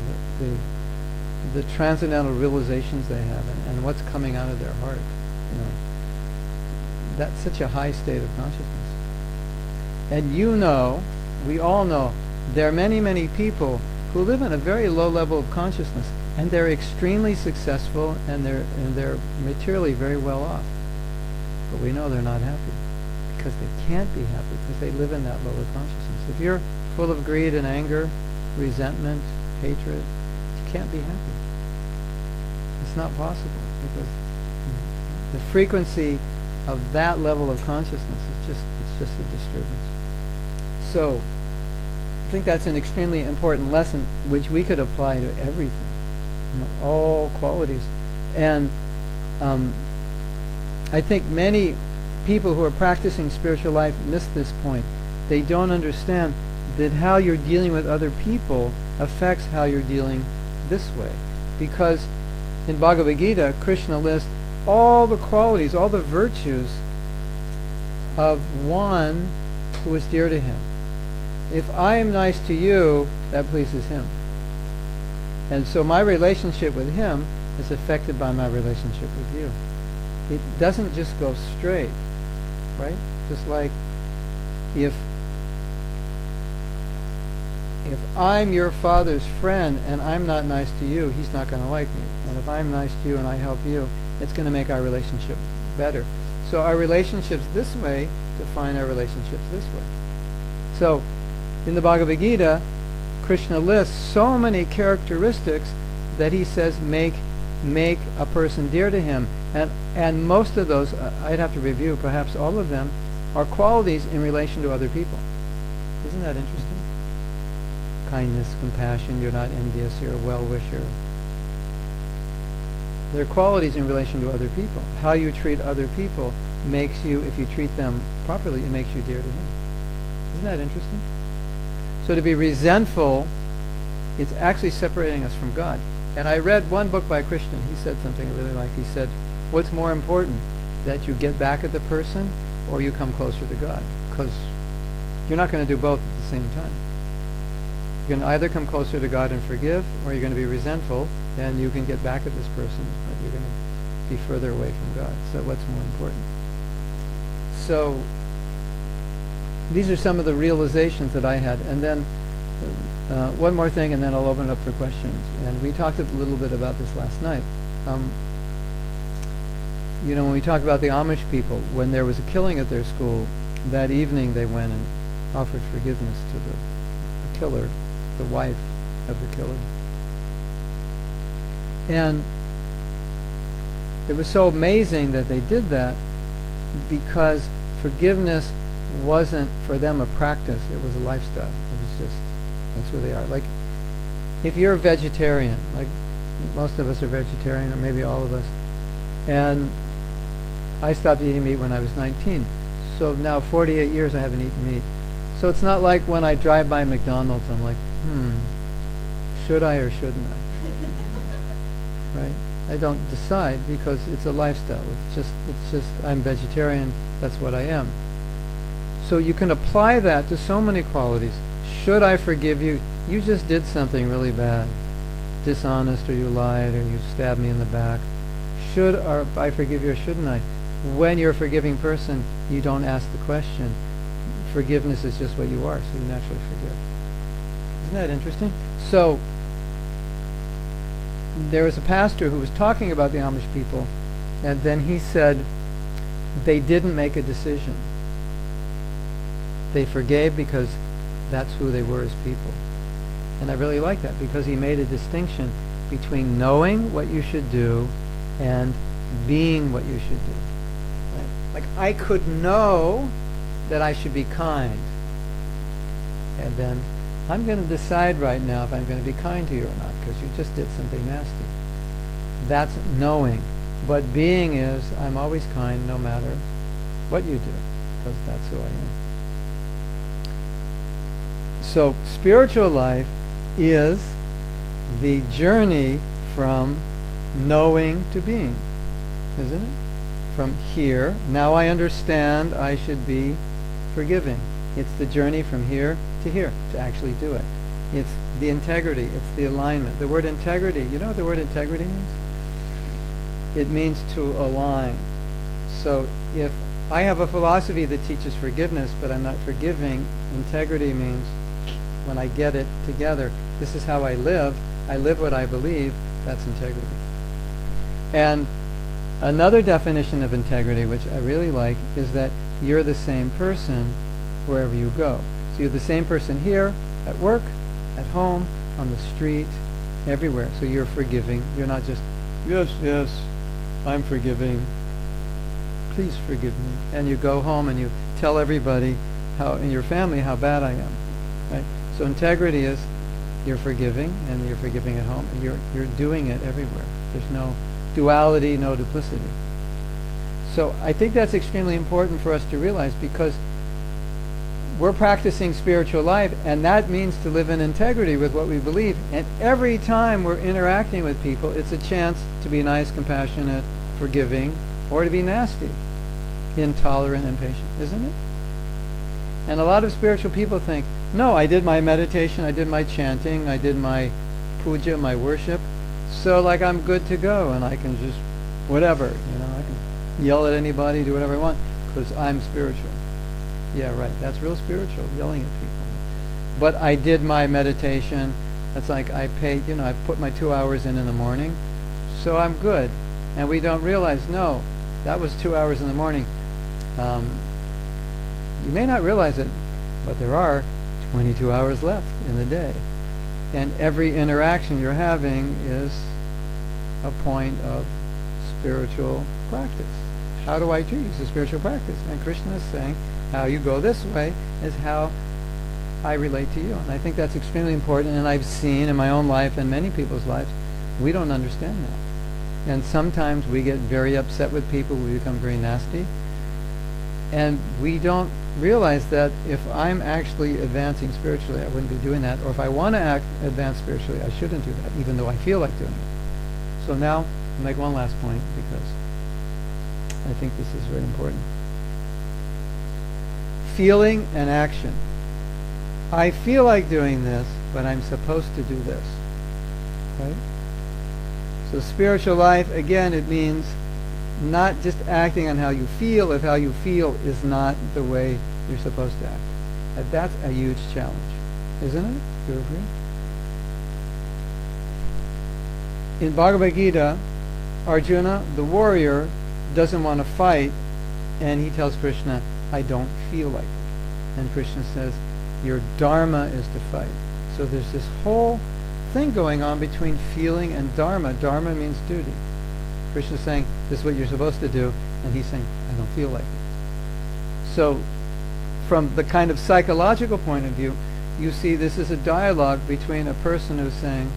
the transcendental realizations they have, and what's coming out of their heart. You know, that's such a high state of consciousness. And you know, we all know, there are many, many people who live in a very low level of consciousness, and they're extremely successful, and they're materially very well off. But we know they're not happy, because they can't be happy, because they live in that lower consciousness. If you're full of greed and anger, resentment, hatred, you can't be happy. It's not possible, because the frequency of that level of consciousness is just a disturbance. So I think that's an extremely important lesson which we could apply to everything, all qualities. And I think many people who are practicing spiritual life miss this point. They don't understand that how you're dealing with other people affects how you're dealing this way. Because in Bhagavad Gita, Krishna lists all the qualities, all the virtues of one who is dear to him. If I am nice to you, that pleases him. And so my relationship with him is affected by my relationship with you. It doesn't just go straight, right? Just like if I'm your father's friend and I'm not nice to you, he's not going to like me. And if I'm nice to you and I help you, it's going to make our relationship better. So our relationships this way define our relationships this way. So in the Bhagavad Gita, Krishna lists so many characteristics that he says make a person dear to him. And most of those, I'd have to review, perhaps all of them, are qualities in relation to other people. Isn't that interesting? Kindness, compassion, you're not envious, you're a well-wisher. They're qualities in relation to other people. How you treat other people makes you, if you treat them properly, it makes you dear to him. Isn't that interesting? So to be resentful, it's actually separating us from God. And I read one book by a Christian. He said something I really like. He said, what's more important, that you get back at the person or you come closer to God? Because you're not going to do both at the same time. You're going to either come closer to God and forgive, or you're going to be resentful, and you can get back at this person, but you're going to be further away from God. So what's more important? So these are some of the realizations that I had. And then one more thing, and then I'll open it up for questions. And we talked a little bit about this last night. When we talk about the Amish people, when there was a killing at their school, that evening they went and offered forgiveness to the killer, the wife of the killer. And it was so amazing that they did that, because forgiveness wasn't for them a practice, it was a lifestyle. It was just, that's who they are. Like, if you're a vegetarian, like most of us are vegetarian, or maybe all of us, and I stopped eating meat when I was 19. So now 48 years I haven't eaten meat. So it's not like when I drive by McDonald's, I'm like, should I or shouldn't I? Right? I don't decide, because it's a lifestyle. It's just I'm vegetarian, that's what I am. So you can apply that to so many qualities. Should I forgive you? You just did something really bad. Dishonest, or you lied, or you stabbed me in the back. Should I forgive you or shouldn't I? When you're a forgiving person, you don't ask the question. Forgiveness is just what you are, so you naturally forgive. Isn't that interesting? So there was a pastor who was talking about the Amish people, and then he said they didn't make a decision. They forgave because that's who they were as people. And I really like that, because he made a distinction between knowing what you should do and being what you should do. Right? Like, I could know that I should be kind, and then I'm going to decide right now if I'm going to be kind to you or not, because you just did something nasty. That's knowing. But being is, I'm always kind no matter what you do, because that's who I am. So spiritual life is the journey from knowing to being, isn't it? From here, now I understand I should be forgiving. It's the journey from here to actually do it. It's the integrity, it's the alignment. The word integrity, you know what the word integrity means? It means to align. So if I have a philosophy that teaches forgiveness, but I'm not forgiving, integrity means when I get it together, this is how I live what I believe, that's integrity. And another definition of integrity, which I really like, is that you're the same person wherever you go. So you're the same person here at work, at home, on the street, everywhere. So you're forgiving. You're not just, yes, yes, I'm forgiving. Please forgive me. And you go home and you tell everybody in your family how bad I am. Right? So integrity is you're forgiving, and you're forgiving at home, and you're doing it everywhere. There's no duality, no duplicity. So I think that's extremely important for us to realize, because we're practicing spiritual life, and that means to live in integrity with what we believe. And every time we're interacting with people, it's a chance to be nice, compassionate, forgiving, or to be nasty, intolerant, impatient, isn't it? And a lot of spiritual people think, no, I did my meditation, I did my chanting, I did my puja, my worship, so like I'm good to go, and I can just whatever, I can yell at anybody, do whatever I want, because I'm spiritual. Yeah, right, that's real spiritual, yelling at people. But I did my meditation, that's like I paid, I put my 2 hours in the morning, so I'm good. And we don't realize, no, that was 2 hours in the morning. You may not realize it, but there are 22 hours left in the day. And every interaction you're having is a point of spiritual practice. How do I treat you? It's a spiritual practice. And Krishna is saying, how you go this way is how I relate to you. And I think that's extremely important, and I've seen in my own life and many people's lives, we don't understand that. And sometimes we get very upset with people, we become very nasty, and we don't realize that if I'm actually advancing spiritually, I wouldn't be doing that. Or if I want to advance spiritually, I shouldn't do that, even though I feel like doing it. So now, I'll make one last point, because I think this is very important. Feeling and action. I feel like doing this, but I'm supposed to do this. Right? So spiritual life, again, it means not just acting on how you feel if how you feel is not the way you're supposed to act. And that's a huge challenge, isn't it? Do you agree? In Bhagavad Gita, Arjuna, the warrior, doesn't want to fight, and he tells Krishna, I don't feel like it. And Krishna says, your dharma is to fight. So there's this whole thing going on between feeling and dharma. Dharma means duty. Krishna's saying, this is what you're supposed to do, and he's saying, I don't feel like it. So from the kind of psychological point of view, you see this is a dialogue between a person who's saying,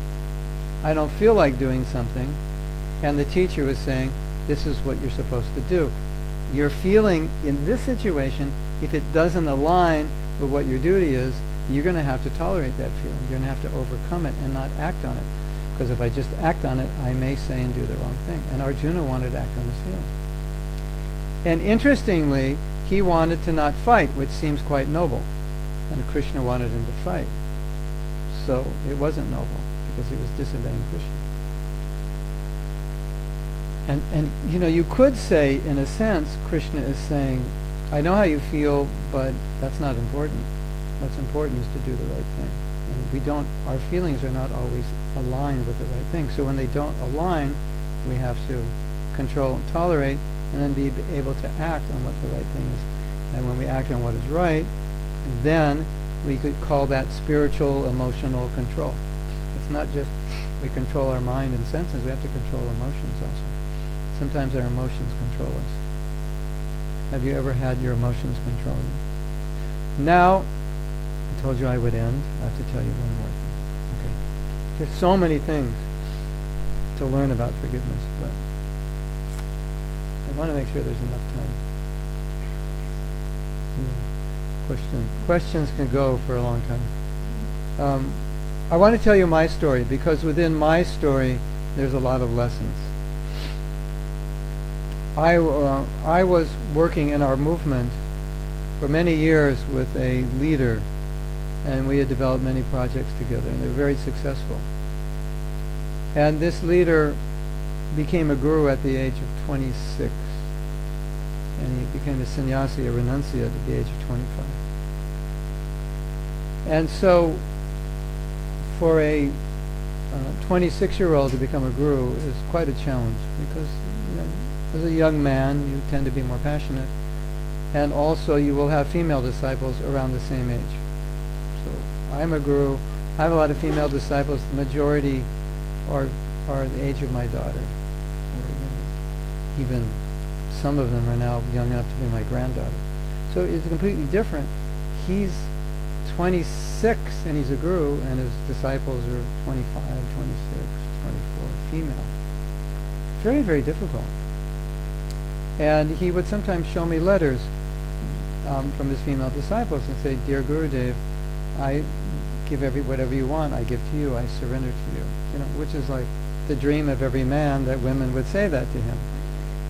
I don't feel like doing something, and the teacher is saying, this is what you're supposed to do. Your feeling in this situation, if it doesn't align with what your duty is, you're going to have to tolerate that feeling. You're going to have to overcome it and not act on it. Because if I just act on it, I may say and do the wrong thing. And Arjuna wanted to act on his feeling. And interestingly, he wanted to not fight, which seems quite noble. And Krishna wanted him to fight. So it wasn't noble, because he was disobeying Krishna. And you could say, in a sense, Krishna is saying, I know how you feel, but that's not important. What's important is to do the right thing. And our feelings are not always aligned with the right thing. So when they don't align, we have to control and tolerate, and then be able to act on what the right thing is. And when we act on what is right, then we could call that spiritual, emotional control. It's not just we control our mind and senses, we have to control emotions also. Sometimes our emotions control us. Have you ever had your emotions control you? Now, I told you I would end. I have to tell you one more thing. Okay. There's so many things to learn about forgiveness, but I want to make sure there's enough time. Questions can go for a long time. I want to tell you my story, because within my story there's a lot of lessons. I was working in our movement for many years with a leader, and we had developed many projects together, and they were very successful. And this leader became a guru at the age of 26, and he became a sannyasi, a renunciate, at the age of 25. And so for a 26-year-old to become a guru is quite a challenge, because as a young man you tend to be more passionate, and also you will have female disciples around the same age. So I'm a guru, I have a lot of female disciples. The majority are the age of my daughter. Even some of them are now young enough to be my granddaughter. So it's completely different. He's 26 and he's a guru, and his disciples are 25, 26, 24, female. Very, very difficult. And he would sometimes show me letters from his female disciples and say, "Dear Gurudev, I give whatever you want, I give to you, I surrender to you." You know, which is like the dream of every man, that women would say that to him.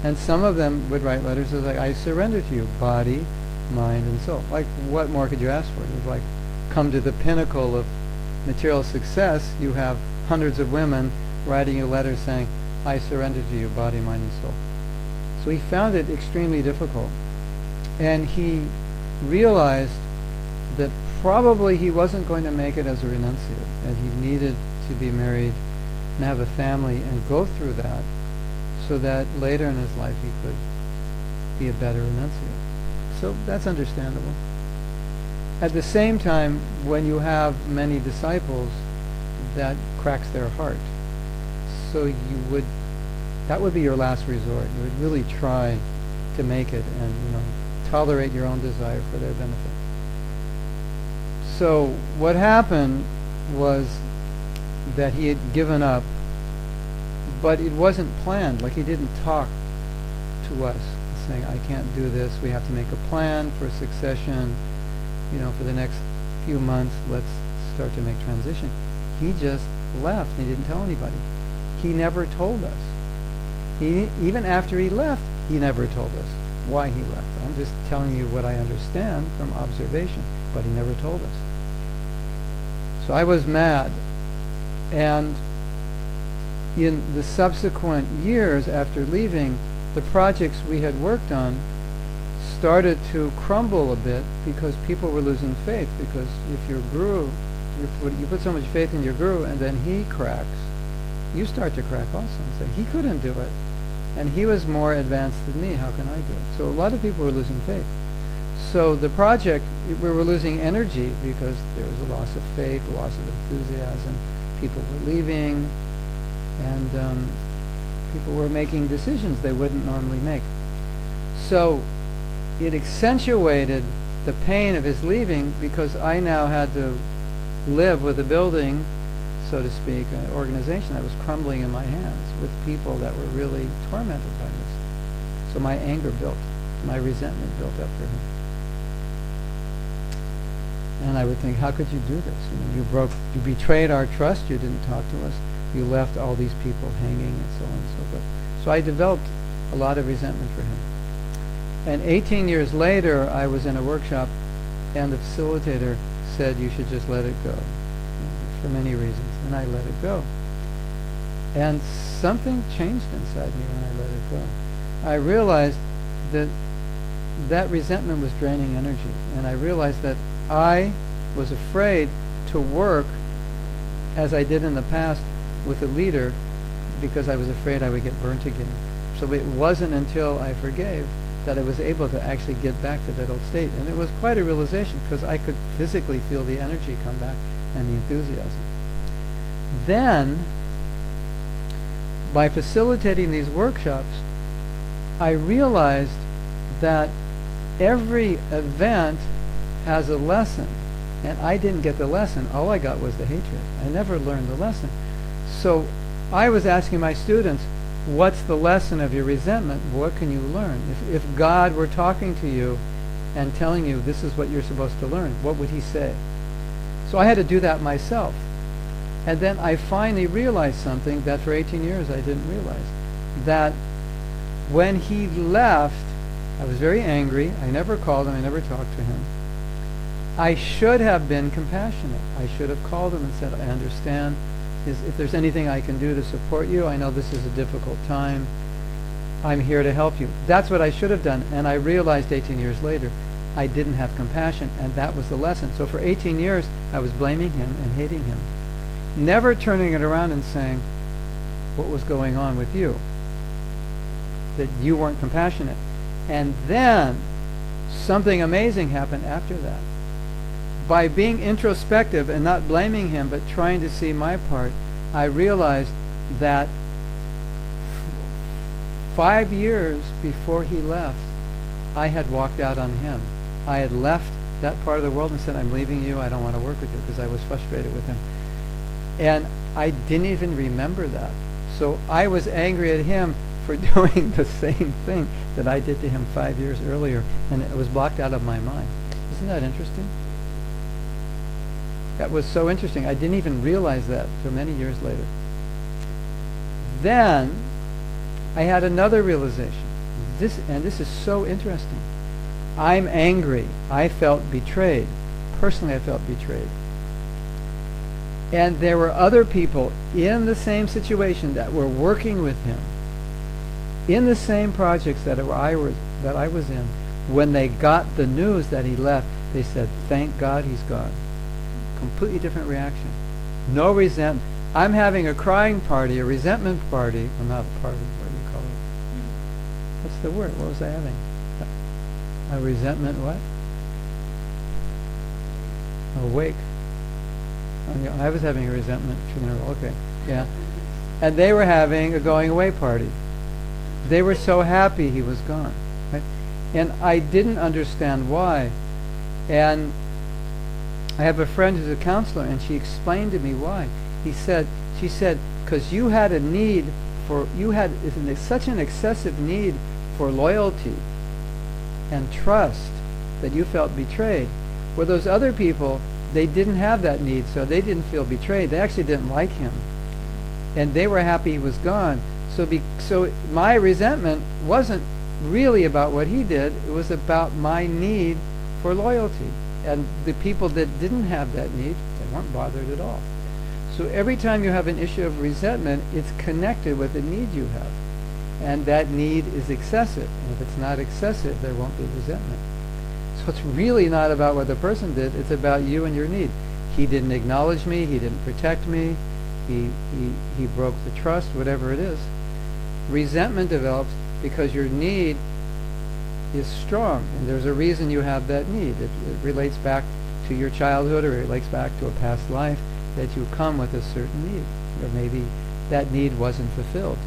And some of them would write letters that was like, "I surrender to you, body, mind, and soul." Like, what more could you ask for? It was like, come to the pinnacle of material success, you have hundreds of women writing you letters saying, "I surrender to you, body, mind, and soul." So he found it extremely difficult. And he realized that probably he wasn't going to make it as a renunciate, and he needed to be married and have a family and go through that, so that later in his life he could be a better renunciate. So that's understandable. At the same time, when you have many disciples, that cracks their heart. So that would be your last resort. You would really try to make it and, tolerate your own desire for their benefit. So what happened was that he had given up, but it wasn't planned. Like, he didn't talk to us saying, "I can't do this, we have to make a plan for succession, for the next few months, let's start to make transition." He just left. He didn't tell anybody. He never told us. Even after he left, he never told us why he left. I'm just telling you what I understand from observation, but he never told us. So I was mad. And in the subsequent years after leaving, the projects we had worked on started to crumble a bit because people were losing faith. Because if your guru, you put so much faith in your guru and then he cracks, you start to crack also and say, "He couldn't do it. And he was more advanced than me, how can I do it?" So a lot of people were losing faith. So the project, we were losing energy because there was a loss of faith, a loss of enthusiasm. People were leaving, and people were making decisions they wouldn't normally make. So it accentuated the pain of his leaving, because I now had to live with a building, so to speak, an organization that was crumbling in my hands, with people that were really tormented by this. So my anger built, my resentment built up for him. And I would think, how could you do this? You betrayed our trust, you didn't talk to us, you left all these people hanging, and so on and so forth. So I developed a lot of resentment for him. And 18 years later, I was in a workshop, and the facilitator said, "You should just let it go," for many reasons. And I let it go. And something changed inside me when I let it go. I realized that resentment was draining energy. And I realized that I was afraid to work as I did in the past with a leader, because I was afraid I would get burnt again. So it wasn't until I forgave that I was able to actually get back to that old state. And it was quite a realization, because I could physically feel the energy come back and the enthusiasm. Then, by facilitating these workshops, I realized that every event has a lesson, and I didn't get the lesson. All I got was the hatred. I never learned the lesson. So I was asking my students, what's the lesson of your resentment? What can you learn? If God were talking to you and telling you this is what you're supposed to learn, what would he say? So I had to do that myself. And then I finally realized something that for 18 years I didn't realize. That when he left, I was very angry. I never called him. I never talked to him. I should have been compassionate. I should have called him and said, "I understand. If there's anything I can do to support you, I know this is a difficult time. I'm here to help you." That's what I should have done. And I realized 18 years later, I didn't have compassion, and that was the lesson. So for 18 years, I was blaming him and hating him. Never turning it around and saying, what was going on with you? That you weren't compassionate. And then, something amazing happened after that. by being introspective and not blaming him, but trying to see my part, I realized that 5 years before he left, I had walked out on him. I had left that part of the world and said, I'm leaving you, I don't want to work with you, because I was frustrated with him. And I didn't even remember that. So I was angry at him for doing the same thing that I did to him 5 years earlier, and it was blocked out of my mind. Isn't that interesting? That was so interesting. I didn't even realize that for many years later. Then I had another realization. This is so interesting. I'm angry. I felt betrayed. Personally, I felt betrayed. And there were other people in the same situation that were working with him in the same projects that I was in. When they got the news that he left, they said, thank God he's gone. Completely different reaction. No resentment. I'm having a crying party, a resentment party. Well, not a party. What do you call it? What's the word? What was I having? A resentment what? A wake. I was having a resentment funeral. Okay. Yeah. And they were having a going away party. They were so happy he was gone. Right? And I didn't understand why. And I have a friend who's a counselor, and she explained to me why. She said, because you had a need such an excessive need for loyalty and trust that you felt betrayed. Where those other people, they didn't have that need, so they didn't feel betrayed. They actually didn't like him. And they were happy he was gone. So my resentment wasn't really about what he did. It was about my need for loyalty. And the people that didn't have that need, they weren't bothered at all. So every time you have an issue of resentment, it's connected with the need you have. And that need is excessive. And if it's not excessive, there won't be resentment. So it's really not about what the person did. It's about you and your need. He didn't acknowledge me. He didn't protect me. He broke the trust, whatever it is. Resentment develops because your need is strong, and there's a reason you have that need. It relates back to your childhood, or it relates back to a past life, that you come with a certain need. Or maybe that need wasn't fulfilled.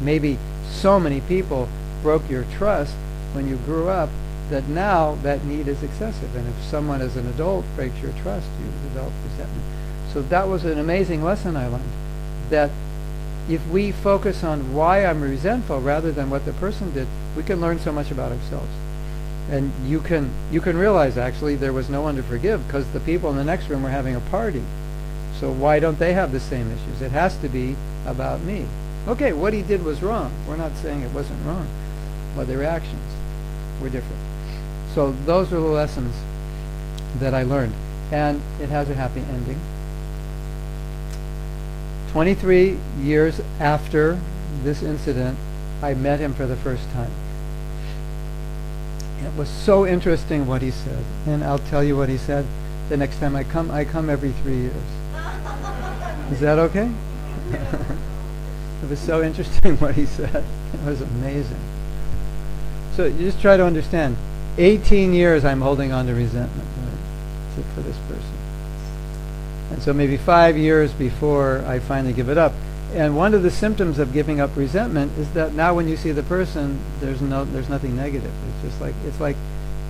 Maybe so many people broke your trust when you grew up that now that need is excessive. And if someone as an adult breaks your trust, you develop resentment. So that was an amazing lesson I learned, that if we focus on why I'm resentful rather than what the person did, we can learn so much about ourselves. And you can realize, actually, there was no one to forgive because the people in the next room were having a party. So why don't they have the same issues? It has to be about me. Okay, what he did was wrong. We're not saying it wasn't wrong, but the reactions were different. So those are the lessons that I learned. And it has a happy ending. 23 years after this incident, I met him for the first time. It was so interesting what he said. And I'll tell you what he said the next time I come. I come every 3 years. Is that okay? It was so interesting what he said. It was amazing. So you just try to understand. 18 years I'm holding on to resentment, right, for this person. And so maybe 5 years before I finally give it up. And one of the symptoms of giving up resentment is that now when you see the person, there's nothing negative. It's like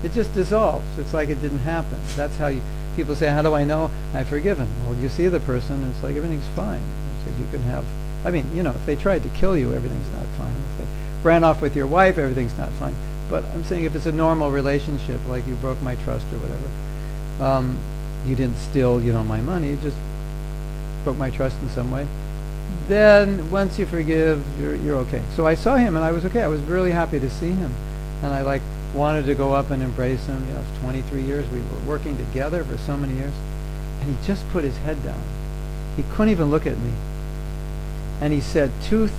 it just dissolves. It's like it didn't happen. That's how people say, how do I know I've forgiven? Well, you see the person, and it's like everything's fine. So you can have, if they tried to kill you, everything's not fine. If they ran off with your wife, everything's not fine. But I'm saying if it's a normal relationship, like you broke my trust or whatever, you didn't steal, my money, you just broke my trust in some way, then once you forgive, you're okay. So I saw him and I was okay. I was really happy to see him. And I wanted to go up and embrace him. 23 years, we were working together for so many years. And he just put his head down. He couldn't even look at me. And he said two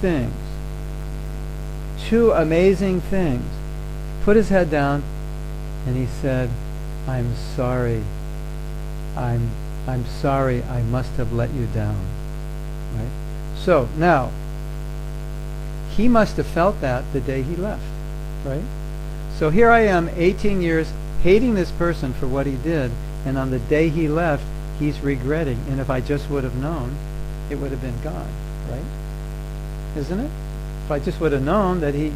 amazing things. Put his head down and he said, I'm sorry. I'm sorry I must have let you down. Right? So now, he must have felt that the day he left. Right? So here I am, 18 years, hating this person for what he did, And on the day he left, he's regretting. And if I just would have known, it would have been gone, right? Isn't it? If I just would have known that he,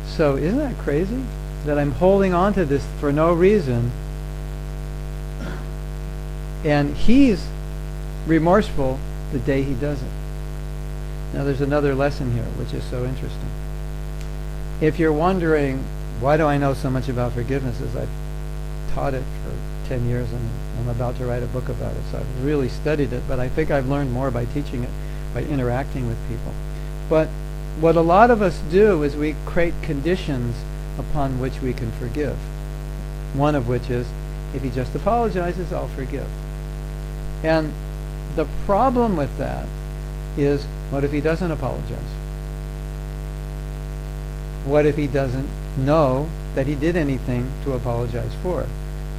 So isn't that crazy? That I'm holding on to this for no reason. And he's remorseful the day he does it. Now there's another lesson here, which is so interesting. If you're wondering, why do I know so much about forgiveness? As I've taught it for 10 years and I'm about to write a book about it. So I've really studied it, but I think I've learned more by teaching it, by interacting with people. But what a lot of us do is we create conditions upon which we can forgive. One of which is, if he just apologizes, I'll forgive. And the problem with that is, what if he doesn't apologize? What if he doesn't know that he did anything to apologize for?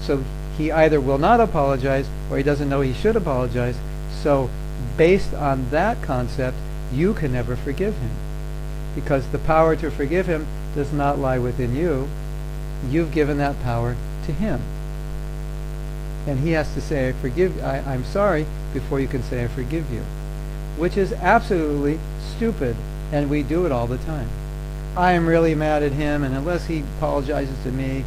So he either will not apologize or he doesn't know he should apologize. So based on that concept, you can never forgive him. Because the power to forgive him does not lie within you. You've given that power to him. And he has to say, I'm sorry, before you can say, I forgive you. Which is absolutely stupid. And we do it all the time. I am really mad at him, and unless he apologizes to me,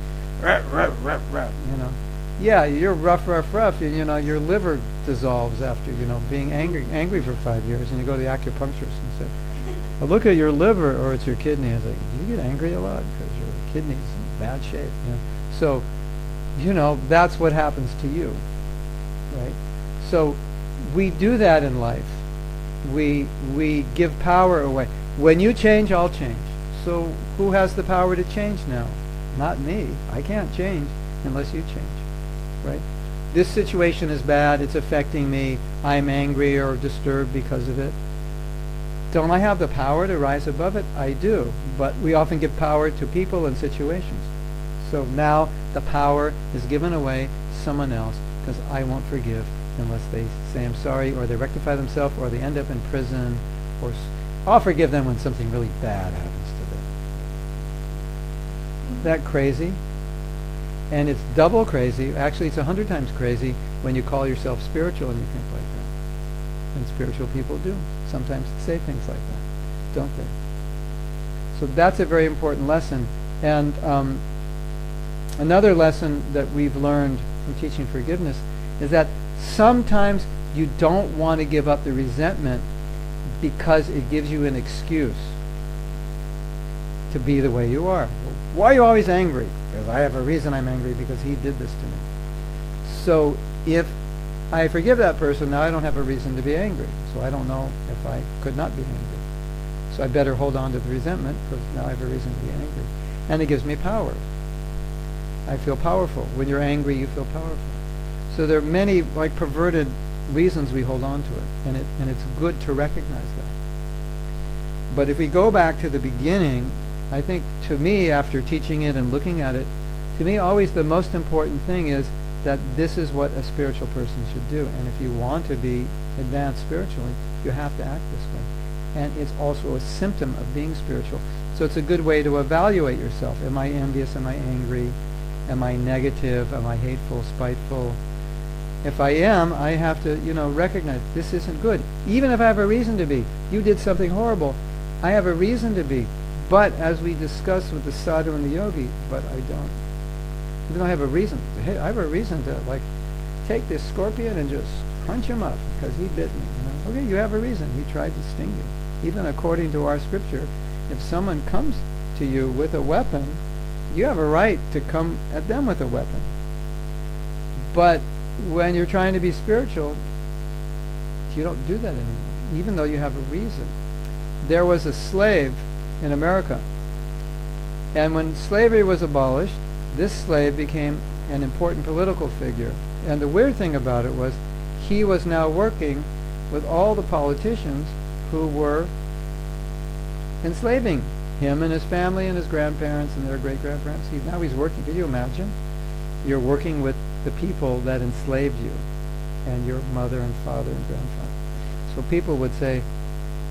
yeah, you're rough, and your liver dissolves after, being angry for 5 years, and you go to the acupuncturist and say, well, look at your liver, or it's your kidney. It's like, you get angry a lot because your kidney's in bad shape. So, that's what happens to you, right? So we do that in life. We give power away. When you change, I'll change. So who has the power to change now? Not me. I can't change unless you change, right? This situation is bad. It's affecting me. I'm angry or disturbed because of it. Don't I have the power to rise above it? I do. But we often give power to people and situations. So now the power is given away to someone else because I won't forgive unless they say I'm sorry, or they rectify themselves, or they end up in prison, or I'll forgive them when something really bad happens to them. Isn't that crazy? And it's double crazy. Actually, it's 100 times crazy when you call yourself spiritual and you think like that. And spiritual people do sometimes say things like that, don't they? So that's a very important lesson. And another lesson that we've learned from teaching forgiveness is that sometimes you don't want to give up the resentment because it gives you an excuse to be the way you are. Why are you always angry? Because I have a reason I'm angry, because he did this to me. So if I forgive that person, now I don't have a reason to be angry. So I don't know if I could not be angry. So I better hold on to the resentment, because now I have a reason to be angry. And it gives me power. I feel powerful. When you're angry, you feel powerful. So there are many perverted reasons we hold on to it, and it's good to recognize that. But if we go back to the beginning, I think to me, after teaching it and looking at it, to me always the most important thing is that this is what a spiritual person should do. And if you want to be advanced spiritually, you have to act this way. And it's also a symptom of being spiritual. So it's a good way to evaluate yourself. Am I envious? Am I angry? Am I negative? Am I hateful, spiteful? If I am, I have to, recognize this isn't good. Even if I have a reason to be. You did something horrible. I have a reason to be. But as we discussed with the sadhu and the yogi, but I don't. Even though I have a reason. I have a reason to, take this scorpion and just punch him up because he bit me. Okay, you have a reason. He tried to sting you. Even according to our scripture, if someone comes to you with a weapon, you have a right to come at them with a weapon. But when you're trying to be spiritual, you don't do that anymore, even though you have a reason. There was a slave in America, and when slavery was abolished, this slave became an important political figure. And the weird thing about it was, he was now working with all the politicians who were enslaving him and his family and his grandparents and their great-grandparents. Now he's working. Can you imagine? You're working with the people that enslaved you, and your mother and father and grandfather. So people would say,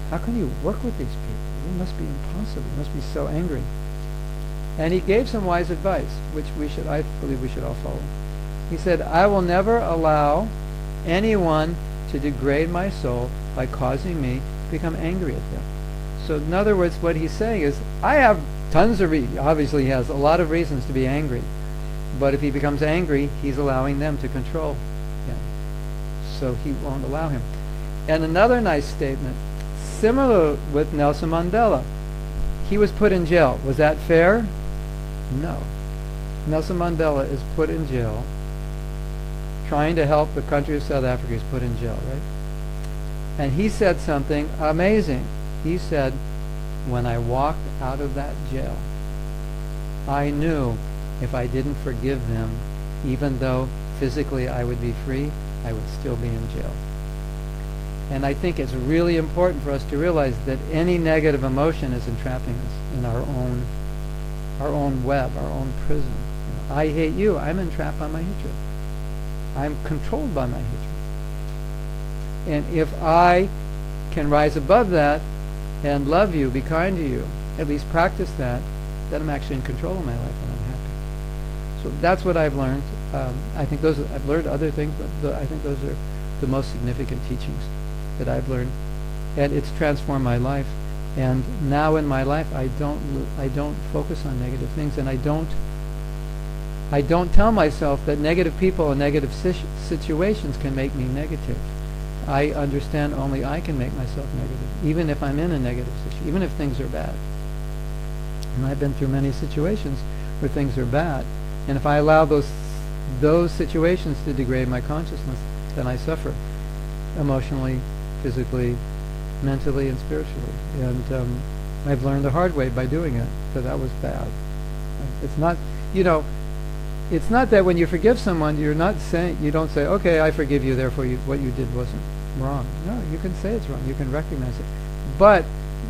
how can you work with these people? It must be impossible. You must be so angry. And he gave some wise advice, which I believe we should all follow. He said, I will never allow anyone to degrade my soul by causing me to become angry at them. So in other words, what he's saying is, I have tons of obviously he has a lot of reasons to be angry. But if he becomes angry, he's allowing them to control him. So he won't allow him. And another nice statement, similar with Nelson Mandela. He was put in jail. Was that fair? No. Nelson Mandela is put in jail trying to help the country of South Africa. He's put in jail, right? And he said something amazing. He said, when I walked out of that jail, I knew if I didn't forgive them, even though physically I would be free, I would still be in jail. And I think it's really important for us to realize that any negative emotion is entrapping us in our own web, our own prison. You know, I hate you. I'm entrapped by my hatred. I'm controlled by my hatred. And if I can rise above that and love you, be kind to you, at least practice that, then I'm actually in control of my life and I'm happy. So that's what I've learned. I think I've learned other things, but I think those are the most significant teachings that I've learned, and it's transformed my life. And now in my life, I don't focus on negative things, and I don't tell myself that negative people and negative situations can make me negative. I understand only I can make myself negative, even if I'm in a negative situation, even if things are bad. And I've been through many situations where things are bad, and if I allow those situations to degrade my consciousness, then I suffer emotionally, physically, mentally, and spiritually. And I've learned the hard way by doing it, that was bad. It's not, it's not that when you forgive someone, you don't say, okay, I forgive you, therefore what you did wasn't wrong. No, you can say it's wrong. You can recognize it. But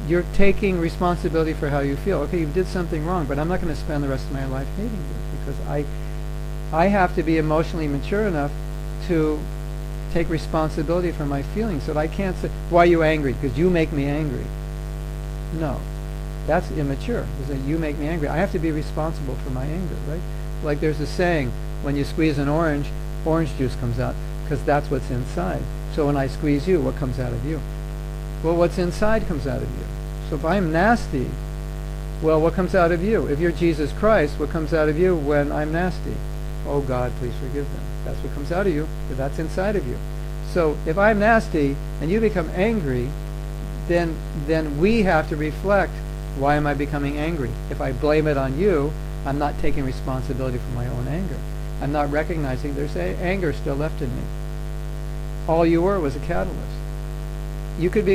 you're taking responsibility for how you feel. Okay, you did something wrong, but I'm not going to spend the rest of my life hating you, because I have to be emotionally mature enough to take responsibility for my feelings. So that I can't say, why are you angry? Because you make me angry. No. That's immature. Because you make me angry. I have to be responsible for my anger, right? Like there's a saying, when you squeeze an orange juice comes out, because that's what's inside. So when I squeeze you, what comes out of you? Well, what's inside comes out of you. So if I'm nasty, well, what comes out of you? If you're Jesus Christ, what comes out of you when I'm nasty? Oh God, please forgive them. That's what comes out of you, but that's inside of you. So if I'm nasty and you become angry, then we have to reflect, why am I becoming angry? If I blame it on you, I'm not taking responsibility for my own anger. I'm not recognizing there's anger still left in me. All you were was a catalyst. You could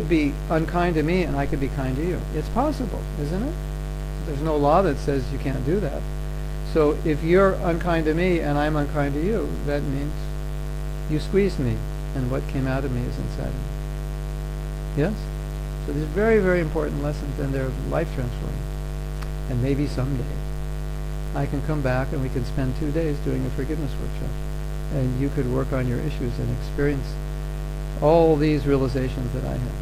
be unkind to me and I could be kind to you. It's possible, isn't it? There's no law that says you can't do that. So if you're unkind to me and I'm unkind to you, that means you squeezed me, and what came out of me is inside of me. Yes? So these are very, very important lessons, and they're life transforming. And maybe someday I can come back and we can spend 2 days doing a forgiveness workshop, and you could work on your issues and experience all these realizations that I have.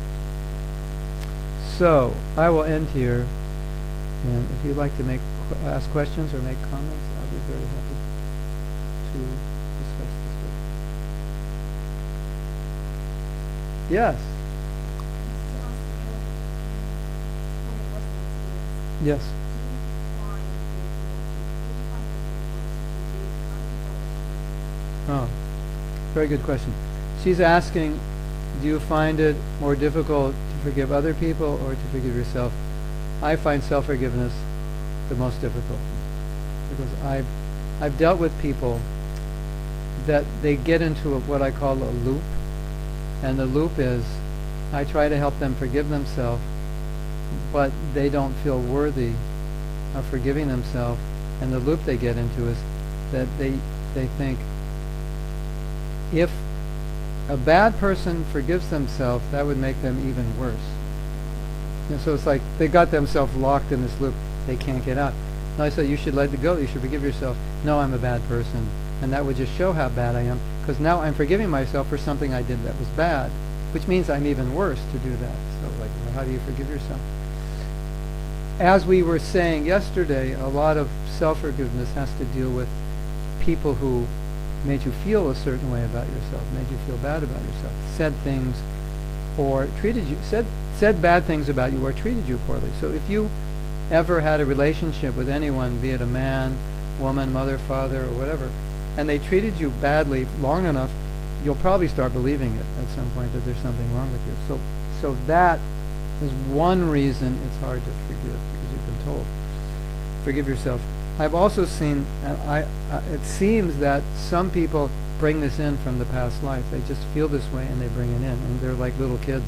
So I will end here, and if you'd like to ask questions or make comments, I'll be very happy to discuss this with you. Yes. Yes. Oh, very good question. She's asking, do you find it more difficult to forgive other people or to forgive yourself? I find self-forgiveness the most difficult, because I've dealt with people that they get into what I call a loop, and the loop is I try to help them forgive themselves, but they don't feel worthy of forgiving themselves, and the loop they get into is that they think if a bad person forgives themselves, that would make them even worse. And so it's like they got themselves locked in this loop. They can't get out. No, I said, you should let it go. You should forgive yourself. No, I'm a bad person. And that would just show how bad I am, because now I'm forgiving myself for something I did that was bad, which means I'm even worse to do that. So like, well, how do you forgive yourself? As we were saying yesterday, a lot of self-forgiveness has to deal with people who made you feel a certain way about yourself, made you feel bad about yourself, said things or treated you, said bad things about you or treated you poorly. So if you ever had a relationship with anyone, be it a man, woman, mother, father, or whatever, and they treated you badly long enough, you'll probably start believing it at some point that there's something wrong with you. So that is one reason it's hard to forgive, because you've been told. Forgive yourself. I've also seen, it seems that some people bring this in from the past life. They just feel this way and they bring it in. And they're like little kids,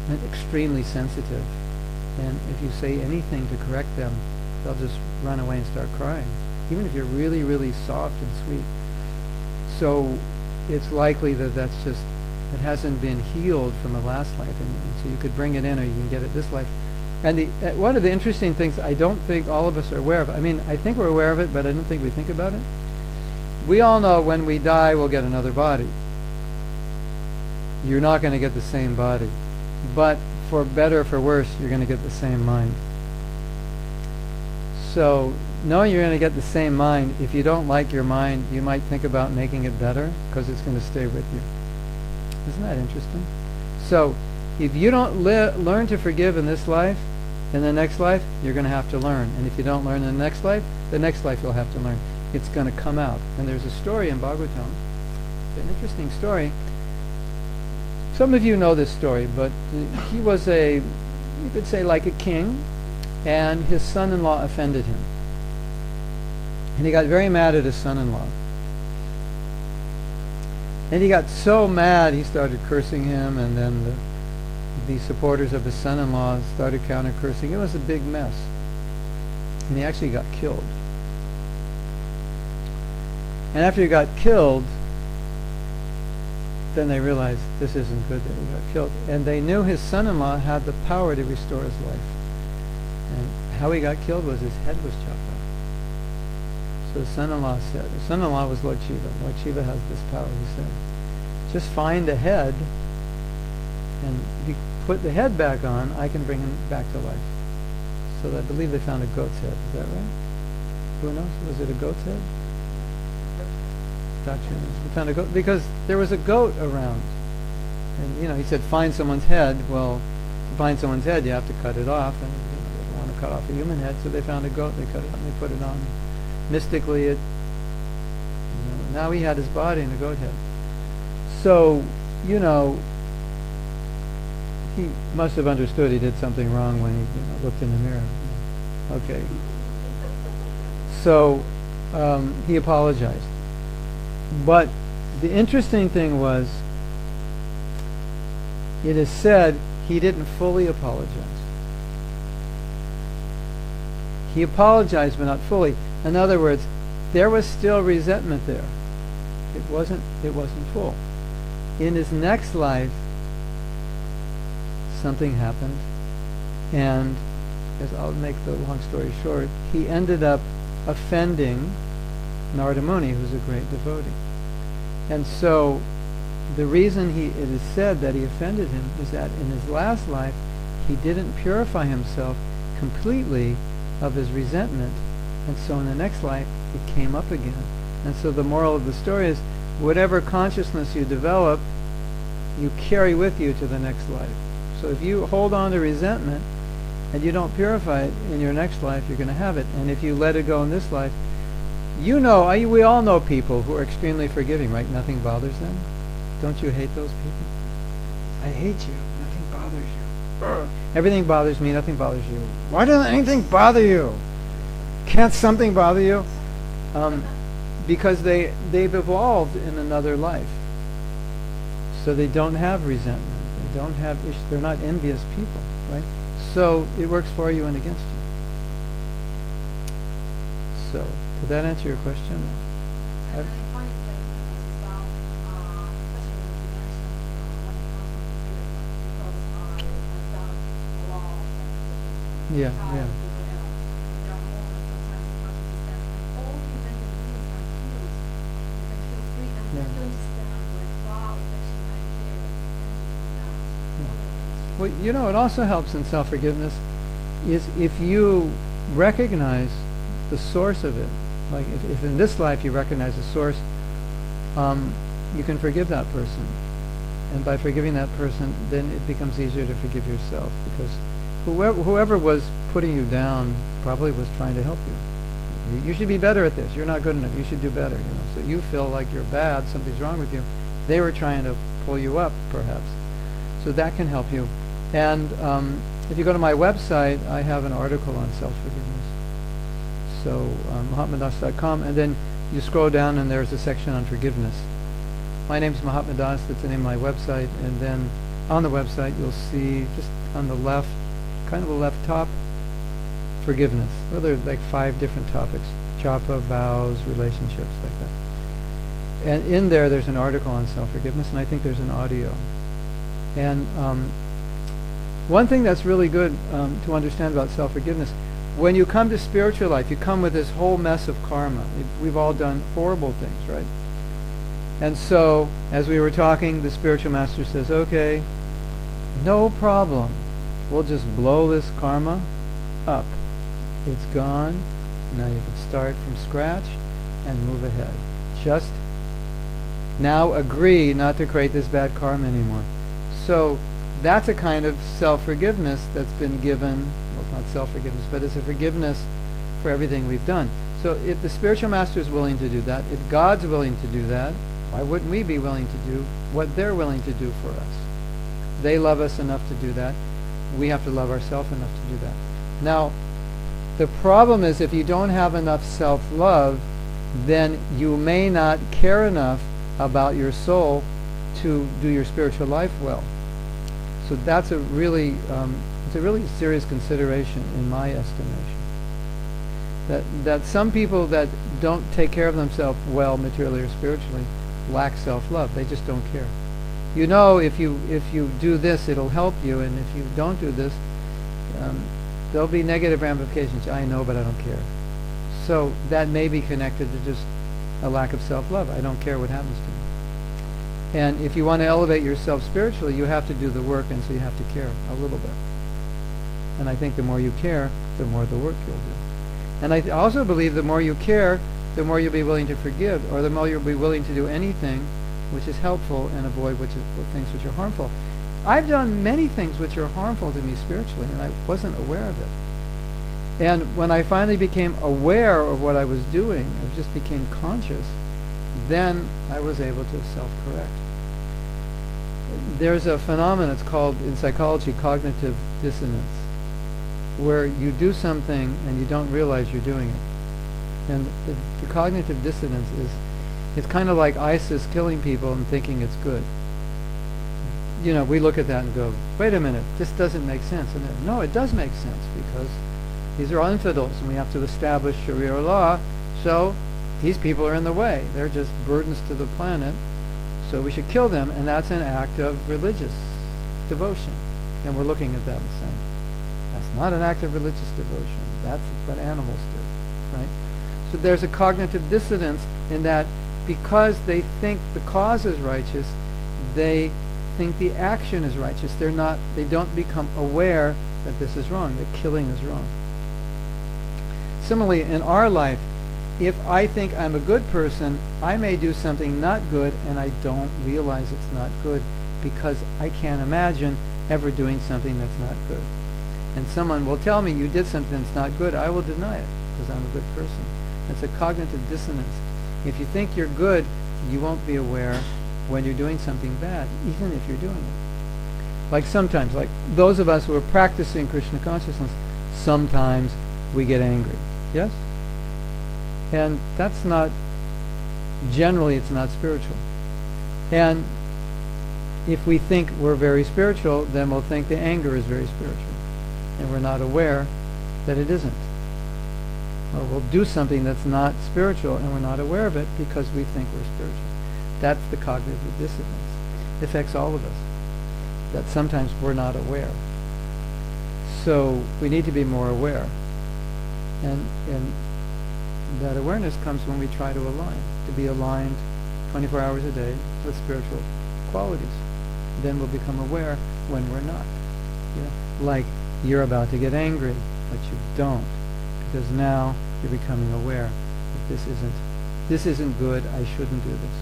and extremely sensitive. And if you say anything to correct them, they'll just run away and start crying, even if you're really, really soft and sweet. So it's likely that that's just, it hasn't been healed from a last life. And so you could bring it in, or you can get it this life. And one of the interesting things I don't think all of us are aware of, I mean, I think we're aware of it, but I don't think we think about it. We all know when we die, we'll get another body. You're not going to get the same body. But for better or for worse, you're going to get the same mind. So knowing you're going to get the same mind, if you don't like your mind, you might think about making it better, because it's going to stay with you. Isn't that interesting? So if you don't learn to forgive in this life, in the next life, you're going to have to learn. And if you don't learn in the next life you'll have to learn. It's going to come out. And there's a story in Bhagavatam, an interesting story. Some of you know this story, but he was you could say like a king, and his son-in-law offended him. And he got very mad at his son-in-law. And he got so mad, he started cursing him, and then the supporters of his son-in-law started counter-cursing. It was a big mess. And he actually got killed. And after he got killed, then they realized this isn't good that he got killed. And they knew his son-in-law had the power to restore his life. And how he got killed was his head was chopped off. So his son-in-law was Lord Shiva. Lord Shiva has this power. He said, just find the head, and if you put the head back on, I can bring him back to life. So I believe they found a goat's head. Is that right? Who knows? Was it a goat's head? They found a goat because there was a goat around. And he said, find someone's head. Well, to find someone's head, you have to cut it off, and they don't want to cut off a human head, so they found a goat. They cut it and they put it on. Mystically, now he had his body in a goat head. So, he must have understood he did something wrong when he looked in the mirror. Okay. So he apologized. But the interesting thing was, it is said he didn't fully apologize. He apologized, but not fully. In other words, there was still resentment there. It wasn't full. In his next life, something happened, and as I'll make the long story short, he ended up offending Narada Muni, who's a great devotee. And so the reason it is said that he offended him is that in his last life he didn't purify himself completely of his resentment, and so in the next life it came up again. And so the moral of the story is, whatever consciousness you develop, you carry with you to the next life. So if you hold on to resentment and you don't purify it in your next life, you're going to have it. And if you let it go in this life, we all know people who are extremely forgiving, right? Nothing bothers them. Don't you hate those people? I hate you. Nothing bothers you. Everything bothers me. Nothing bothers you. Why doesn't anything bother you? Can't something bother you? Because they've evolved in another life. So they don't have resentment. They don't have they're not envious people, right? So it works for you and against you. So, did that answer your question? Yeah. Well, it also helps in self-forgiveness is if you recognize the source of it. Like if in this life you recognize the source, you can forgive that person. And by forgiving that person, then it becomes easier to forgive yourself, because whoever was putting you down probably was trying to help you. You should be better at this. You're not good enough. You should do better. So you feel like you're bad. Something's wrong with you. They were trying to pull you up, perhaps. So that can help you. And if you go to my website, I have an article on self-forgiveness. So mahatmadas.com, and then you scroll down and there's a section on forgiveness. My name is Mahatma Das. That's the name of my website. And then on the website, you'll see just on the left, kind of the left top, forgiveness. Well, there's like 5 different topics: japa, vows, relationships, like that. And in there's an article on self-forgiveness, and I think there's an audio. And one thing that's really good to understand about self-forgiveness, when you come to spiritual life, you come with this whole mess of karma. We've all done horrible things, right? And so, as we were talking, the spiritual master says, okay, no problem. We'll just blow this karma up. It's gone. Now you can start from scratch and move ahead. Just now agree not to create this bad karma anymore. So that's a kind of self-forgiveness that's been given. Well, it's not self-forgiveness, but it's a forgiveness for everything we've done. So if the spiritual master is willing to do that, if God's willing to do that, why wouldn't we be willing to do what they're willing to do for us? They love us enough to do that. We have to love ourselves enough to do that. Now, the problem is, if you don't have enough self-love, then you may not care enough about your soul to do your spiritual life well. So that's a really serious consideration in my estimation. That some people that don't take care of themselves well, materially or spiritually, lack self-love. They just don't care. If you do this, it'll help you, and if you don't do this, there'll be negative ramifications. I know, but I don't care. So that may be connected to just a lack of self-love. I don't care what happens to me. And if you want to elevate yourself spiritually, you have to do the work, and so you have to care a little bit. And I think the more you care, the more the work you'll do. And I also believe the more you care, the more you'll be willing to forgive, or the more you'll be willing to do anything which is helpful and avoid things which are harmful. I've done many things which are harmful to me spiritually, and I wasn't aware of it. And when I finally became aware of what I was doing, I just became conscious, then I was able to self-correct. There's a phenomenon, it's called, in psychology, cognitive dissonance, where you do something and you don't realize you're doing it. And the cognitive dissonance is, it's kind of like ISIS killing people and thinking it's good. We look at that and go, wait a minute, this doesn't make sense. And then, no, it does make sense, because these are all infidels and we have to establish Sharia law, so these people are in the way. They're just burdens to the planet, so we should kill them, and that's an act of religious devotion. And we're looking at that and saying, that's not an act of religious devotion. That's what animals do, right? So there's a cognitive dissonance in that because they think the cause is righteous, they think the action is righteous. They don't become aware that this is wrong, that killing is wrong. Similarly, in our life, if I think I'm a good person, I may do something not good and I don't realize it's not good, because I can't imagine ever doing something that's not good. And someone will tell me, you did something that's not good, I will deny it, because I'm a good person. It's a cognitive dissonance. If you think you're good, you won't be aware when you're doing something bad, even if you're doing it. Like sometimes, like those of us who are practicing Krishna consciousness, sometimes we get angry. Yes? And that's not, generally it's not spiritual. And if we think we're very spiritual, then we'll think the anger is very spiritual. And we're not aware that it isn't. Or we'll do something that's not spiritual and we're not aware of it because we think we're spiritual. That's the cognitive dissonance. It affects all of us. That sometimes we're not aware. So we need to be more aware. And that awareness comes when we try to align. To be aligned 24 hours a day with spiritual qualities. Then we'll become aware when we're not. Like you're about to get angry, but you don't. Because now you're becoming aware that this isn't good, I shouldn't do this.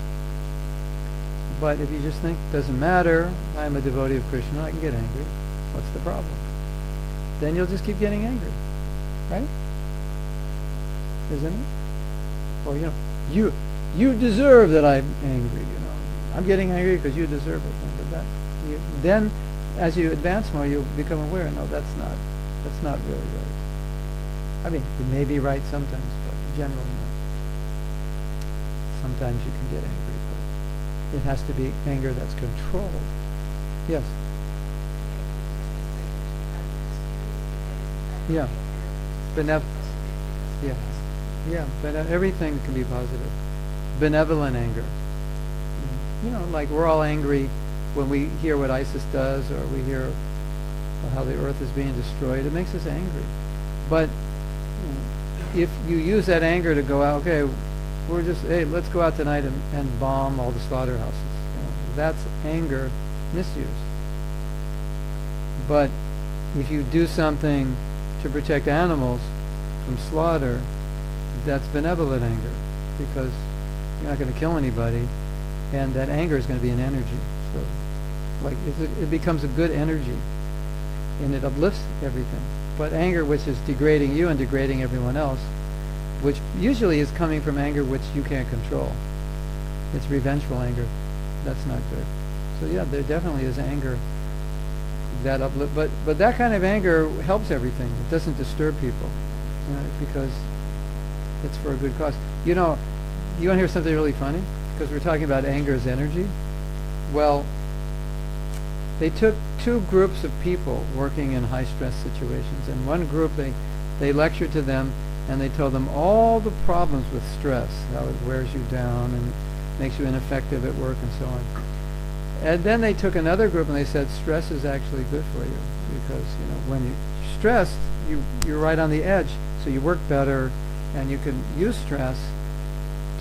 But if you just think, doesn't matter, I'm a devotee of Krishna, I can get angry. What's the problem? Then you'll just keep getting angry. Right? Isn't it? Or, you deserve that I'm angry, I'm getting angry because you deserve it. Then, as you advance more, you become aware, no, that's not really right. I mean, it may be right sometimes, but generally not. Sometimes you can get angry, but it has to be anger that's controlled. Yes? Yeah. But everything can be positive. Benevolent anger. Like we're all angry when we hear what ISIS does, or we hear how the earth is being destroyed. It makes us angry. But if you use that anger to go out, okay, let's go out tonight and bomb all the slaughterhouses. That's anger misused. But if you do something to protect animals from slaughter, that's benevolent anger, because you're not going to kill anybody, and that anger is going to be an energy. So, it becomes a good energy, and it uplifts everything. But anger, which is degrading you and degrading everyone else, which usually is coming from anger which you can't control. It's revengeful anger. That's not good. So yeah, there definitely is anger that uplift, but that kind of anger helps everything. It doesn't disturb people, because it's for a good cause. You want to hear something really funny? Because we're talking about anger as energy. Well, they took two groups of people working in high-stress situations. And one group, they lectured to them, and they told them all the problems with stress, how it wears you down and makes you ineffective at work and so on. And then they took another group and they said stress is actually good for you, because when you're stressed, you're right on the edge, so you work better, and you can use stress